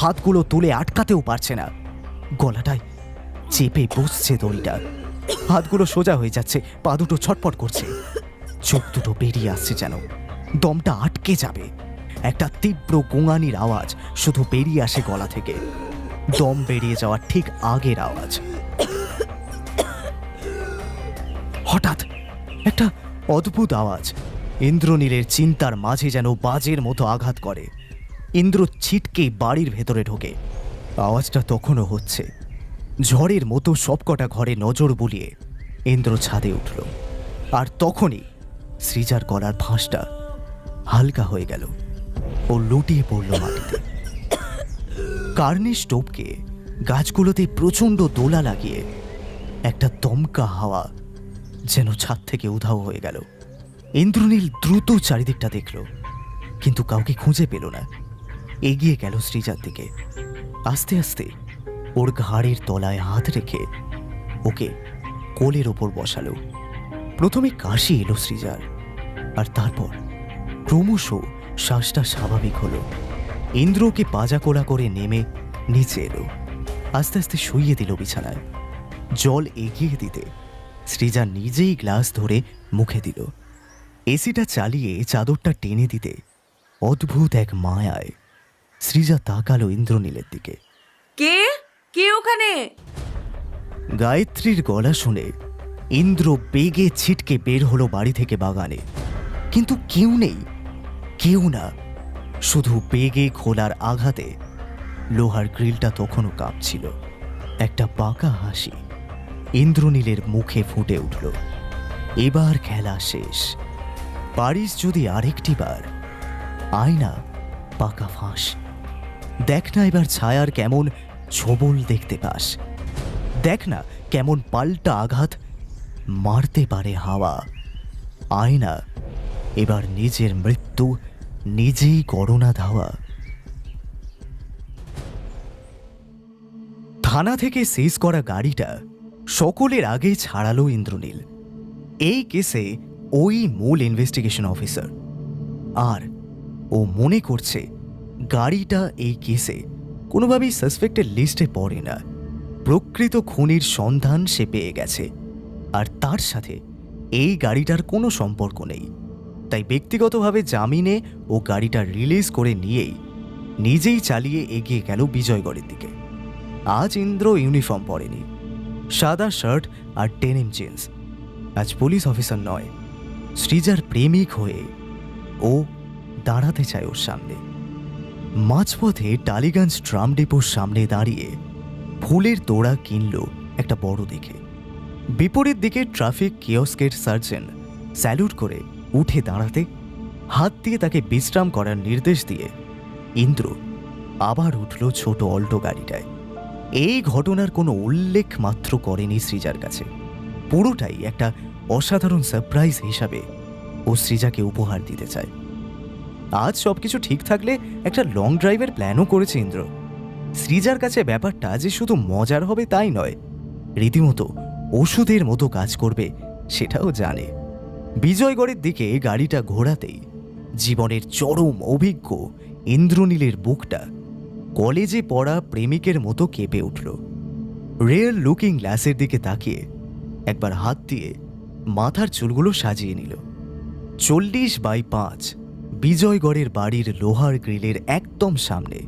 হাতগুলো তুলে আটকাতেও পারছে না। গলাটায় চেপে বসছে দড়িটা। হাতগুলো সোজা হয়ে যাচ্ছে, পা দুটো ছটপট করছে, চোখ দুটো বেরিয়ে আসছে যেন দমটা আটকে যাবে। একটা তীব্র গোঙানির আওয়াজ শুধু বেরিয়ে আসে গলা থেকে, দম বেরিয়ে যাওয়ার ঠিক আগের আওয়াজ। হঠাৎ একটা অদ্ভুত আওয়াজ ইন্দ্রনীলের চিন্তার মাঝে যেন বাজের মতো আঘাত করে। ইন্দ্র ছিটকে বাড়ির ভেতরে ঢোকে। আওয়াজটা তখনও হচ্ছে। ঝড়ের মতো সবকটা ঘরে নজর বুলিয়ে ইন্দ্র ছাদে উঠল। আর তখনই সৃজার গলার ফাঁসটা হালকা হয়ে গেল। ও লুটিয়ে পড়ল মাটিতে। কার্নিশ টোপকে গাছগুলোতে প্রচণ্ড দোলা লাগিয়ে একটা দমকা হাওয়া যেন ছাদ থেকে উধাও হয়ে গেল। ইন্দ্রনীল দ্রুত চারিদিকটা দেখল, কিন্তু কাউকে খুঁজে পেল না। এগিয়ে গেল সৃজার দিকে। আস্তে আস্তে ওর ঘাড়ের তলায় হাত রেখে ওকে কোলের ওপর বসালো। প্রথমে কাশি এলো সৃজার, আর তারপর ক্রমশ শ্বাসটা স্বাভাবিক হলো। ইন্দ্র ওকে পাজা কোলা করে নেমে নিচে এলো। আস্তে আস্তে শুইয়ে দিল বিছানায়। জল এগিয়ে দিতে সৃজা নিজেই গ্লাস ধরে মুখে দিল। এসিটা চালিয়ে চাদরটা টেনে দিতে অদ্ভুত এক মায়ায় সৃজা তাকালো ইন্দ্রনীলের দিকে। কে কে ওখানে? গায়ত্রীর গলা শুনে ইন্দ্র বেগে ছিটকে বের হলো বাড়ি থেকে বাগানে। কিন্তু কেউ নেই, কেউ না। শুধু বেগে খোলার আঘাতে লোহার গ্রিলটা তখনও কাঁপছিল। একটা বাঁকা হাসি ইন্দ্রনীলের মুখে ফুটে উঠল। এবার খেলা শেষ। পারিস যদি আরেকটি বার। আয়না পাকা ফাঁস। দেখ না এবার ছায়ার কেমন ছবল দেখতে পাস। দেখ না কেমন পাল্টা আঘাত মারতে পারে হাওয়া। আয়না এবার নিজের মৃত্যু নিজেই করোনা ধাওয়া। থানা থেকে সিজ করা গাড়িটা সকলের আগে ছাড়ালো ইন্দ্রনীল। এই কেসে ওই মূল ইনভেস্টিগেশন অফিসার, আর ও মনে করছে গাড়িটা এই কেসে কোনোভাবেই সাসপেক্টের লিস্টে পড়ে না। প্রকৃত খুনির সন্ধান সে পেয়ে গেছে, আর তার সাথে এই গাড়িটার কোনো সম্পর্ক নেই। তাই ব্যক্তিগতভাবে জামিনে ও গাড়িটা রিলিজ করে নিয়েই নিজেই চালিয়ে এগিয়ে গেল বিজয়গড়ের দিকে। আজ ইন্দ্র ইউনিফর্ম পরেনি, সাদা শার্ট আর ডেনিম জিন্স। আজ পুলিশ অফিসার নয়, সৃজার প্রেমিক হয়ে ও দাঁড়াতে চায় ওর সামনে। মাঝপথে টালিগঞ্জ ট্রাম ডিপোর সামনে দাঁড়িয়ে ফুলের তোড়া কিনল একটা বড় দেখে। বিপরীত দিকে ট্রাফিক কিয়স্কের সার্জেন্ট স্যালুট করে উঠে দাঁড়াতে হাত দিয়ে তাকে বিশ্রাম করার নির্দেশ দিয়ে ইন্দ্র আবার উঠল ছোট অল্টো গাড়িটায়। এই ঘটনার কোনো উল্লেখ মাত্র করেনি সৃজার কাছে। পুরোটাই একটা অসাধারণ সারপ্রাইজ হিসাবে ও সৃজাকে উপহার দিতে চায়। আজ সবকিছু ঠিক থাকলে একটা লং ড্রাইভের প্ল্যানও করেছে ইন্দ্র। সৃজার কাছে ব্যাপারটা যে শুধু মজার হবে তাই নয়, রীতিমতো ওষুধের মতো কাজ করবে সেটাও জানে। বিজয়গড়ের দিকে গাড়িটা ঘোরাতেই জীবনের চরম অভিজ্ঞ ইন্দ্রনীলের বুকটা কলেজে পড়া প্রেমিকের মতো কেঁপে উঠল। রিয়েল লুকিং গ্লাসের দিকে তাকিয়ে একবার হাত দিয়ে মাথার চুলগুলো সাজিয়ে নিল। 40/5 বিজয়গড়ের বাড়ির লোহার গ্রিলের একদম সামনে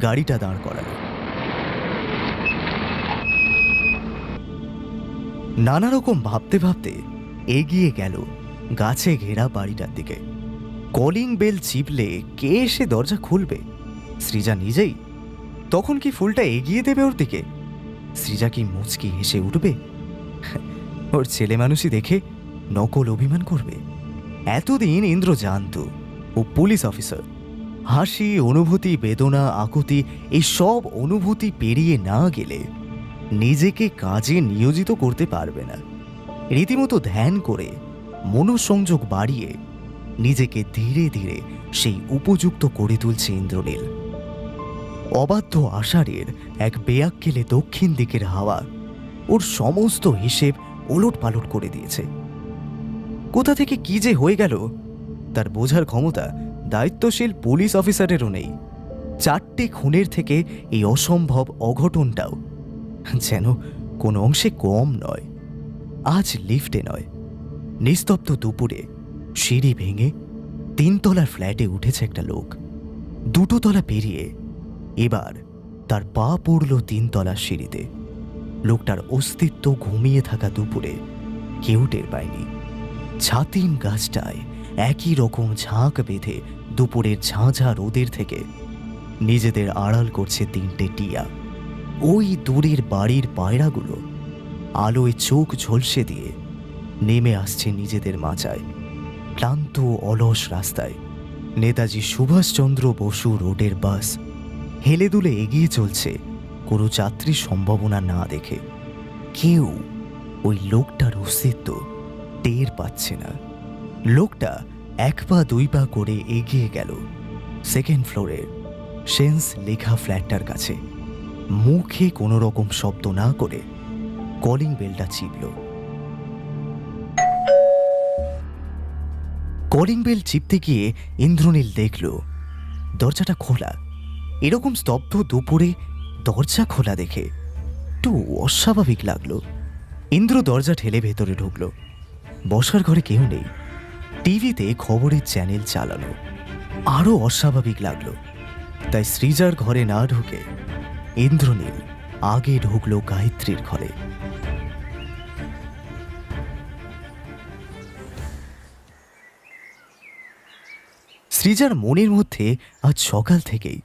গাড়িটা দাঁড় করালো। নানা রকম ভাবতে ভাবতে এগিয়ে গেল গাছে ঘেরা বাড়িটার দিকে। কলিং বেল চিপলে কে এসে দরজা খুলবে? সৃজা নিজেই। তখন কি ফুলটা এগিয়ে দেবে ওর দিকে? সৃজা কি মুচকি হেসে উঠবে? ওর ছেলে মানুষই দেখে নকল অভিমান করবে? এতদিন ইন্দ্র জানত ও পুলিশ অফিসার। হাসি, অনুভূতি, বেদনা, আকুতি এই সব অনুভূতি পেরিয়ে না গেলে নিজেকে কাজে নিয়োজিত করতে পারবে না। রীতিমতো ধ্যান করে মনোসংযোগ বাড়িয়ে নিজেকে ধীরে ধীরে সেই উপযুক্ত করে তুলছে ইন্দ্রনীল। অবাধ্য আষাঢ়ের এক বেয়াক্কেলে দক্ষিণ দিকের হাওয়া ওর সমস্ত হিসেব ওলট পালট করে দিয়েছে। কোথা থেকে কি যে হয়ে গেল তার বোঝার ক্ষমতা দায়িত্বশীল পুলিশ অফিসারেরও নেই। 4টে খুনের থেকে এই অসম্ভব অঘটনটাও যেন কোনো অংশে কম নয়। আজ লিফটে নয়, নিস্তব্ধ দুপুরে সিঁড়ি ভেঙে 3 তলার ফ্ল্যাটে উঠেছে একটা লোক। 2 তলা পেরিয়ে এবার তার পা পড়ল 3 তলার সিঁড়িতে। লোকটার অস্তিত্ব ঘুমিয়ে থাকা দুপুরে কেউ টের পায়নি। ছাতিম গাছটায় একই রকম ঝাঁক বেঁধে দুপুরের ঝাঁঝা রোদের থেকে নিজেদের আড়াল করছে 3টে টিয়া। ওই দূরের বাড়ির পায়রাগুলো আলোয় চোখ ঝলসে দিয়ে নেমে আসছে নিজেদের মাচায়। ক্লান্ত অলস রাস্তায় নেতাজি সুভাষচন্দ্র বসু রোডের বাস হেলে দুলে এগিয়ে চলছে কোনো যাত্রীর সম্ভাবনা না দেখে। কেউ ওই লোকটার অস্তিত্ব টের পাচ্ছে না। লোকটা 1 পা 2 পা করে এগিয়ে গেল 2nd ফ্লোরের সেন্স লেখা ফ্ল্যাটটার কাছে। মুখে কোনো রকম শব্দ না করে কলিং বেলটা চিপল। কলিং বেল চিপতে গিয়ে ইন্দ্রনীল দেখল দরজাটা খোলা। এরকম স্তব্ধ দুপুরে দরজা খোলা দেখে একটু অস্বাভাবিক লাগলো। ইন্দ্র দরজা ঠেলে ভেতরে ঢুকল। বসার ঘরে কেউ নেই, টিভিতে খবরের চ্যানেল চালানো। আরো অস্বাভাবিক লাগলো, তাই সৃজার ঘরে না ঢুকে ইন্দ্রনীল আগে ঢুকল গায়ত্রীর ঘরে। সৃজার মনের মধ্যে আজ সকাল থেকেই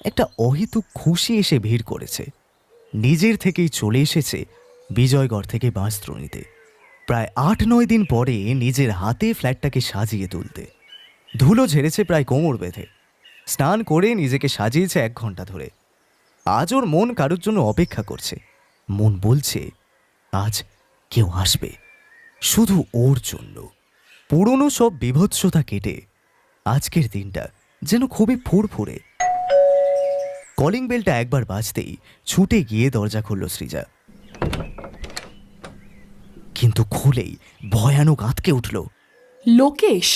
একটা অহেতুক খুশি এসে ভিড় করেছে। নিজের থেকেই চলে এসেছে বিজয়গড় থেকে বাঁশদ্রোণীতে, প্রায় 8-9 দিন পরে নিজের হাতে ফ্ল্যাটটাকে সাজিয়ে তুলতে। ধুলো ঝেড়েছে প্রায় কোমর বেঁধে, স্নান করে নিজেকে সাজিয়েছে 1 ঘন্টা ধরে। আজ ওর মন কারোর জন্য অপেক্ষা করছে। মন বলছে আজ কেউ আসবে শুধু ওর জন্য। পুরনো সব বিভৎসতা কেটে আজকের দিনটা যেন খুবই ফুরফুরে। কলিং বেলটা একবার বাজতেই ছুটে গিয়ে দরজা খুলল সৃজা, কিন্তু খুলেই ভয়ানক আঁতকে উঠল। লোকেশ,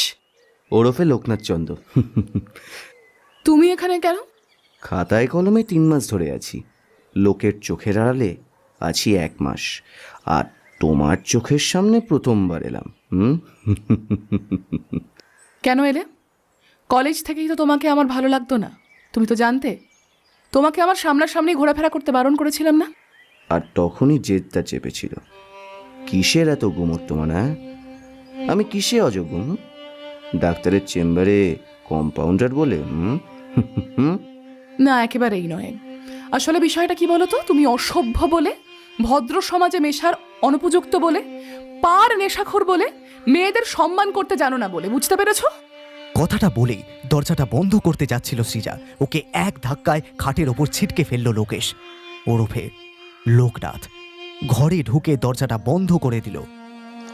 ওরফে লোকনাথ চন্দ্র। তুমি এখানে কেন? খাতায় কলমে 3 মাস ধরে আছি, লোকের চোখের আড়ালে আছি 1 মাস, আর তোমার চোখের সামনে প্রথমবার এলাম। কেন এলে? কলেজ থেকেই তো তোমাকে আমার ভালো লাগতো না, তুমি তো জানতে। তোমাকে আমার সামনাসামনি ঘোরাফেরা করতে বারণ করেছিলাম না? আর তখনই জেদটা চেপেছিল। কিসের এত গুমর তোমার? হ্যাঁ, আমি কিসে অযোগ্য? ডাক্তারের চেম্বারে কম্পাউন্ডার বলে? না, একেবারেই নয়। আসলে বিষয়টা কি বলো তো, তুমি অসভ্য বলে, ভদ্র সমাজে মেশার অনুপযুক্ত বলে, পার নেশাখোর বলে, মেয়েদের সম্মান করতে জানো না বলে, বুঝতে পেরেছো? কথাটা বলেই দরজাটা বন্ধ করতে যাচ্ছিল সৃজা। ওকে এক ধাক্কায় খাটের ওপর ছিটকে ফেলল লোকেশ, ওরফে লোকনাথ। ঘরে ঢুকে দরজাটা বন্ধ করে দিল।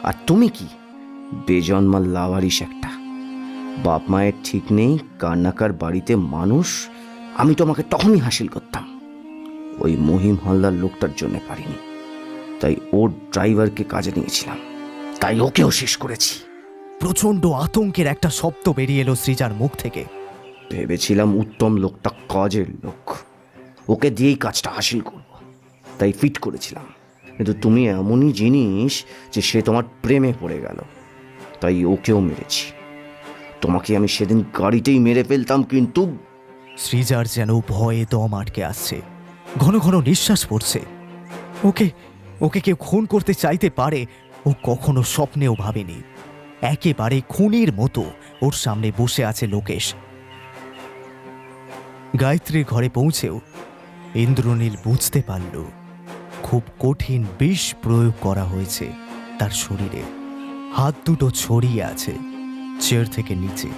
আর তুমি কি বেজন্মা লাওয়ারিস একটা! বাপ মায়ের ঠিক নেই, কান্নাকার বাড়িতে মানুষ। আমি তোমাকে তখনই হাসিল করতাম, ওই মহিম হালদার লোকটার জন্য পারিনি, তাই ওর ড্রাইভারকে কাজে নিয়েছিলাম, তাই ওকেও শেষ করেছি। প্রচন্ড আতঙ্কের একটা শব্দ বেরিয়ে এলো সৃজার মুখ থেকে। ভেবেছিলাম উত্তম লোকটা কাজের লোক, ওকে দিয়েই কাজটা হাসিল করব, তাই ফিট করেছিলাম। কিন্তু তুমি এমনই জিনিস যে সে তোমার প্রেমে পড়ে গেল, তাই ওকেও মেরেছি। তোমাকে আমি সেদিন গাড়িতেই মেরে ফেলতাম, কিন্তু সৃজার যেন ভয়ে দম আটকে আসছে, ঘন ঘন নিঃশ্বাস পড়ছে। ওকে ওকে কেউ খুন করতে চাইতে পারে, ও কখনো স্বপ্নেও ভাবেনি। একেবারে খুনির মতো ওর সামনে বসে আছে লোকেশ। গায়ত্রীর ঘরে পৌঁছেও ইন্দ্রনীল বুঝতে পারল খুব কঠিন বিষ প্রয়োগ করা হয়েছে তার শরীরে। হাত দুটো ছড়িয়ে আছে চেয়ার থেকে নিচে,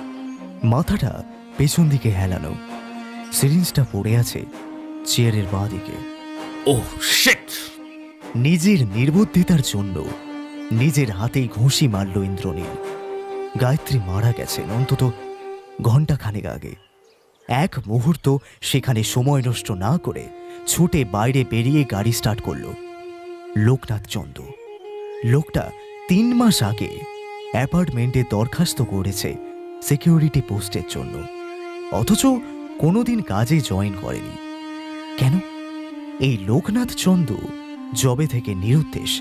মাথাটা পেছন দিকে হেলানো। সিরিঞ্জটা পড়ে আছে চেয়ারের বাঁ দিকে। Oh shit! নিজের নির্বুদ্ধিতার জন্য নিজের হাতেই ঘুষি মারল ইন্দ্রনীল। গায়ত্রী মারা গেছেন অন্তত ঘণ্টাখানেক আগে। এক মুহূর্ত সেখানে সময় নষ্ট না করে ছুটে বাইরে বেরিয়ে গাড়ি স্টার্ট করল লোকনাথ চন্দ্র। লোকটা 3 মাস আগে অ্যাপার্টমেন্টে দরখাস্ত করেছে সিকিউরিটি পোস্টের জন্য, অথচ কোনোদিন কাজে জয়েন করেনি। কেন? এই লোকনাথ চন্দ্র জবে থেকে নিরুদ্দেশ,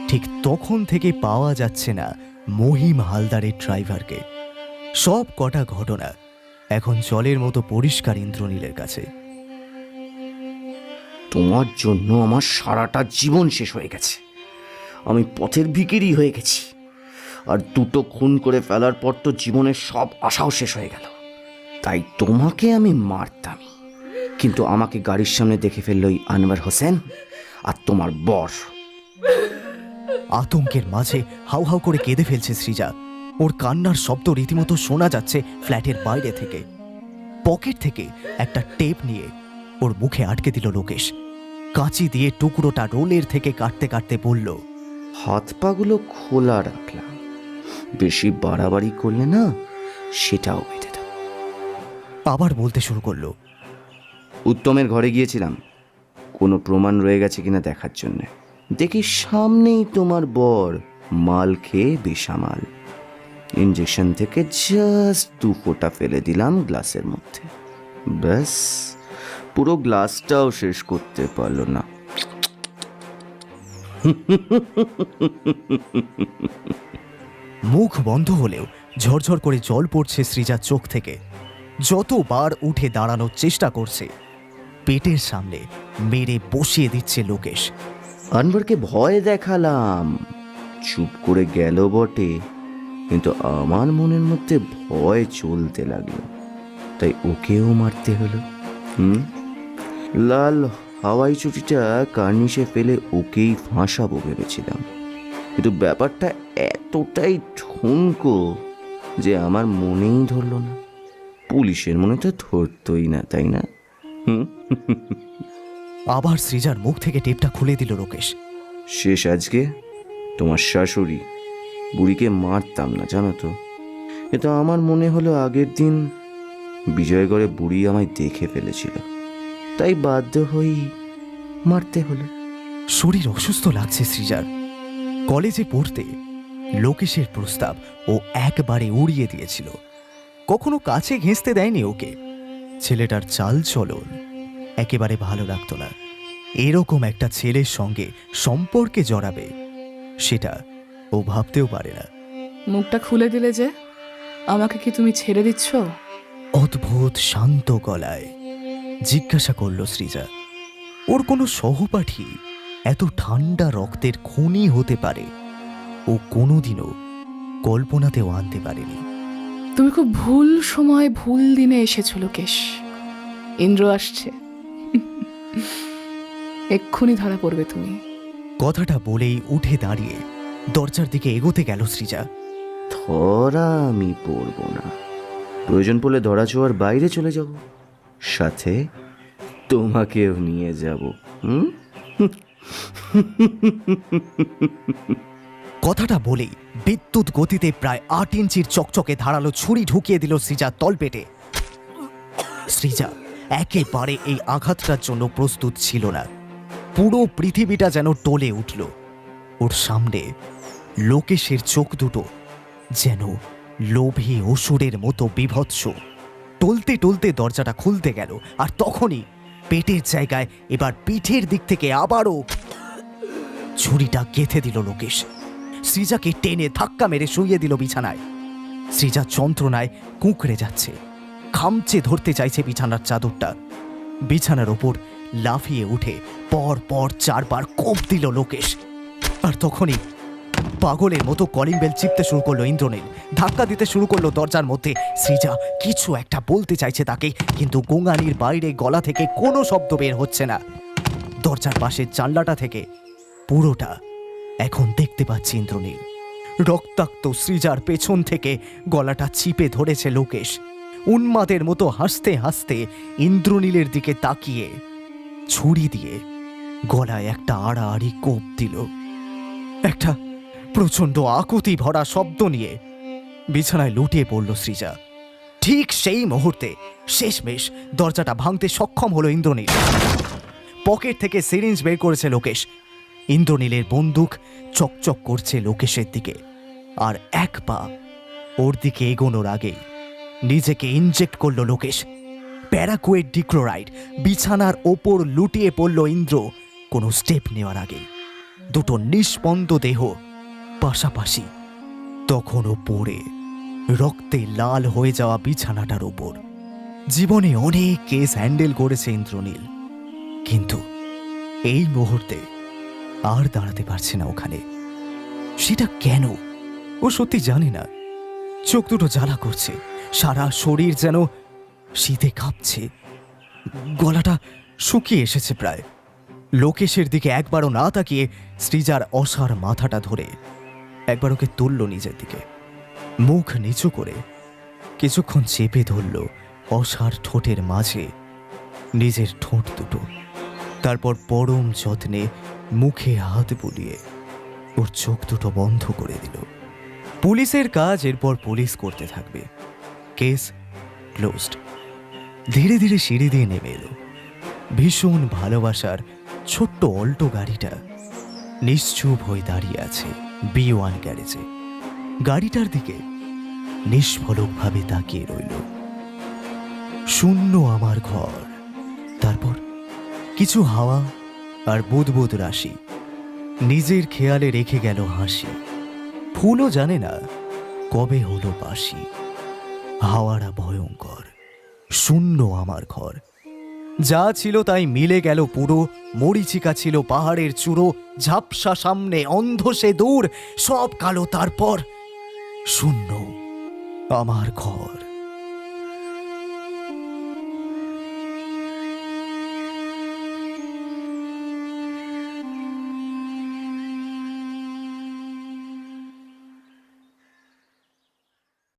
ঠিক তখন থেকে পাওয়া যাচ্ছে না মহিম হালদারের ড্রাইভারকে। সব কটা ঘটনা এখন জলের মতো পরিষ্কার ইন্দ্রনীলের কাছে। তোমার জন্য আমার সারাটা জীবন শেষ হয়ে গেছে। আমি পথের ভিখিরি হয়ে গেছি। আর দুটো খুন করে ফেলার পর তো জীবনের সব আশাও শেষ হয়ে গেল। তাই তোমাকে আমি মারতামই, কিন্তু আমাকে গাড়ির সামনে দেখে ফেলল ওই আনোয়ার হোসেন আর তোমার বর। আতঙ্কের মাঝে হাউ হাউ করে কেঁদে ফেলছে সৃজা। ওর কান্নার শব্দ রীতিমতো শোনা যাচ্ছে ফ্ল্যাটের বাইরে থেকে। পকেট থেকে একটা টেপ নিয়ে ওর মুখে আটকে দিল লোকেশ। কাঁচি দিয়ে টুকরোটা রোলের থেকে কাটতে কাটতে বলল, হাত পাগুলো খোলা রাখলাম, বেশি বাড়াবাড়ি করলে না সেটাও বেঁধে দাও। আবার বলতে শুরু করলো, উত্তমের ঘরে গিয়েছিলাম কোনো প্রমাণ রয়ে গেছে কিনা দেখার জন্য। দেখি সামনেই তোমার বর মাল খেয়ে বেসামাল। ইঞ্জেকশন থেকে জাস্ট 2 ফোঁটা ফেলে দিলাম গ্লাসের মধ্যে। ব্যাস, পুরো গ্লাসটাও শেষ করতে পারলো না। মুখ বন্ধ হলেও ঝরঝর করে জল পড়ছে সৃজার চোখ থেকে। যতবার উঠে দাঁড়ানোর চেষ্টা করছে, পেটের সামনে মেরে বসিয়ে দিচ্ছে লোকেশ। আনবারকে ভয় দেখালাম, চুপ করে গেল বটে, কিন্তু আমার মনের মধ্যে ভয় চলতে লাগলো। তাই ওকেও মারতে হলো। লাল হাওয়াই চুটিটা কার্নিশে ফেলে ওকেই ফাঁসাবো ভেবেছিলাম, কিন্তু ব্যাপারটা এতটাই ঠুনকো যে আমার মনেই ধরলো না। পুলিশের মনে তো ধরতই না, তাই না? আবার সৃজার মুখ থেকে টেপটা খুলে দিল লোকেশ। শেষ আজকে। তোমার শাশুড়ি বুড়িকে মারতাম না জানো তো, কিন্তু আমার মনে হলো আগের দিন বিজয়গড়ে বুড়ি আমায় দেখে ফেলেছিল, তাই বাধ্য হয়েই মারতে হলো। শরীর অসুস্থ লাগছে সৃজার। কলেজে পড়তে লোকেশের প্রস্তাব ও একবারে উড়িয়ে দিয়েছিল, কখনো কাছে ঘেঁষতে দেয়নি ওকে। ছেলেটার চাল চলন একেবারে ভালো লাগতো না। এরকম একটা ছেলের সঙ্গে সম্পর্কে জড়াবে সেটা ও ভাবতেও পারে না। মুখটা খুলে দিলে যে, আমাকে কি তুমি ছেড়ে দিচ্ছ? অদ্ভুত শান্ত গলায় জিজ্ঞাসা করল সৃজা। ওর কোনো সহপাঠী এত ঠান্ডা রক্তের খুনি হতে পারে ও কোনোদিনও কল্পনাতেও আনতে পারেনি। তুমি খুব ভুল সময় ভুল দিনে এসেছো লোকেশ। ইন্দ্র আসছে, এক্ষুনি ধরা পড়বে তুমি। কথাটা বলেই উঠে দাঁড়িয়ে দরজার দিকে এগোতে গেল সৃজা। ধরা আমি পড়ব না, প্রয়োজন পড়লে ধরা ছোঁয়ার বাইরে চলে যাব, সাথে তোমাকেও নিয়ে যাব। কথাটা বলেই বিদ্যুৎ গতিতে প্রায় 8 ইঞ্চির চকচকে ধারালো ছুরি ঢুকিয়ে দিল সৃজার তলপেটে। সৃজা একেবারে এই আঘাতটার জন্য প্রস্তুত ছিল না। পুরো পৃথিবীটা যেন টলে উঠল। ওর সামনে লোকেশের চোখ দুটো যেন লোভী অসুরের মতো বিভৎস। টলতে টলতে দরজাটা খুলতে গেল, আর তখনই পেটের জায়গায় এবার পিঠের দিক থেকে আবারও ছুরিটা গেঁথে দিল লোকেশ। সৃজাকে টেনে ধাক্কা মেরে শুইয়ে দিল বিছানায়। সৃজা যন্ত্রণায় কুঁকড়ে যাচ্ছে, খামচে ধরতে চাইছে বিছানার চাদরটা। বিছানার ওপর লাফিয়ে উঠে পর পর 4 বার কোপ দিল লোকেশ। আর তখনই পাগলের মতো কলিং বেল চিপতে শুরু করলো ইন্দ্রনীল। ধাক্কা দিতে শুরু করলো দরজার মধ্যে। সৃজা কিছু একটা বলতে চাইছে তাকে, কিন্তু গোঙানির বাইরে গলা থেকে কোনো শব্দ বের হচ্ছে না। দরজার পাশের জানলাটা থেকে পুরোটা এখন দেখতে পাচ্ছি ইন্দ্রনীল। রক্তাক্ত সৃজার পেছন থেকে গলাটা চিপে ধরেছে লোকেশ। উন্মাদের মতো হাসতে হাসতে ইন্দ্রনীলের দিকে তাকিয়ে ছুরি দিয়ে গলায় একটা আড়াআড়ি কোপ দিল। একটা প্রচণ্ড আকুতি ভরা শব্দ নিয়ে বিছানায় লুটিয়ে পড়ল সৃজা। ঠিক সেই মুহূর্তে শেষমেশ দরজাটা ভাঙতে সক্ষম হলো ইন্দ্রনীল। পকেট থেকে সিরিঞ্জ বের করেছে লোকেশ। ইন্দ্রনীলের বন্দুক চকচক করছে লোকেশের দিকে, আর এক পা ওর দিকে এগোনোর আগেই নিজেকে ইনজেক্ট করলো লোকেশ। প্যারাকুয়েট ডিক্লোরাইড বিছানার ওপর লুটিয়ে পড়ল ইন্দ্র কোনো স্টেপ নেওয়ার আগে। দুটো নিষ্পন্দ দেহ পাশাপাশি, তখনও পড়ে রক্তে লাল হয়ে যাওয়া বিছানাটার ওপর। জীবনে অনেক কেস হ্যান্ডেল করেছে ইন্দ্রনীল, কিন্তু এই মুহূর্তে আর দাঁড়াতে পারছে না ওখানে। সেটা কেন ও সত্যি জানে না। চোখ দুটো জ্বালা করছে, সারা শরীর যেন শীতে কাঁপছে, গলাটা শুকিয়ে এসেছে প্রায়। লোকেশের দিকে একবারও না তাকিয়ে শ্রীজার অসার মাথাটা ধরে একবার ওকে তুলল নিজের দিকে, মুখ নিচু করে কিছুক্ষণ চেপে ধরল অসার ঠোঁটের মাঝে নিজের ঠোঁট দুটো। তারপর পরম যত্নে মুখে হাত বুলিয়ে ওর চোখ দুটো বন্ধ করে দিল। পুলিশের কাজ এরপর পুলিশ করতে থাকবে। Case closed. ধীরে ধীরে সিঁড়ি দিয়ে নেমে এলো ভীষণ ভালোবাসার ছোট্ট অল্টো গাড়িটা। নিশ্চুপ হয়ে দাঁড়িয়ে আছে B1 গ্যারেজে। গাড়িটার দিকে নিষ্ফলকভাবে তাকিয়ে রইল। শূন্য আমার ঘর। তারপর কিছু হাওয়া আর বুদবুদ রাশি নিজের খেয়ালে রেখে গেল হাসি। ফুলও জানে না কবে হলো বাসি। হাওয়াটা ভয়ঙ্কর। শূন্য আমার ঘর। যা ছিল তাই মিলে গেল পুরো। মরিচিকা ছিল পাহাড়ের চূড়ো, ঝাপসা সামনে, অন্ধ সে দূর, সব কালো। তারপর শূন্য আমার ঘর।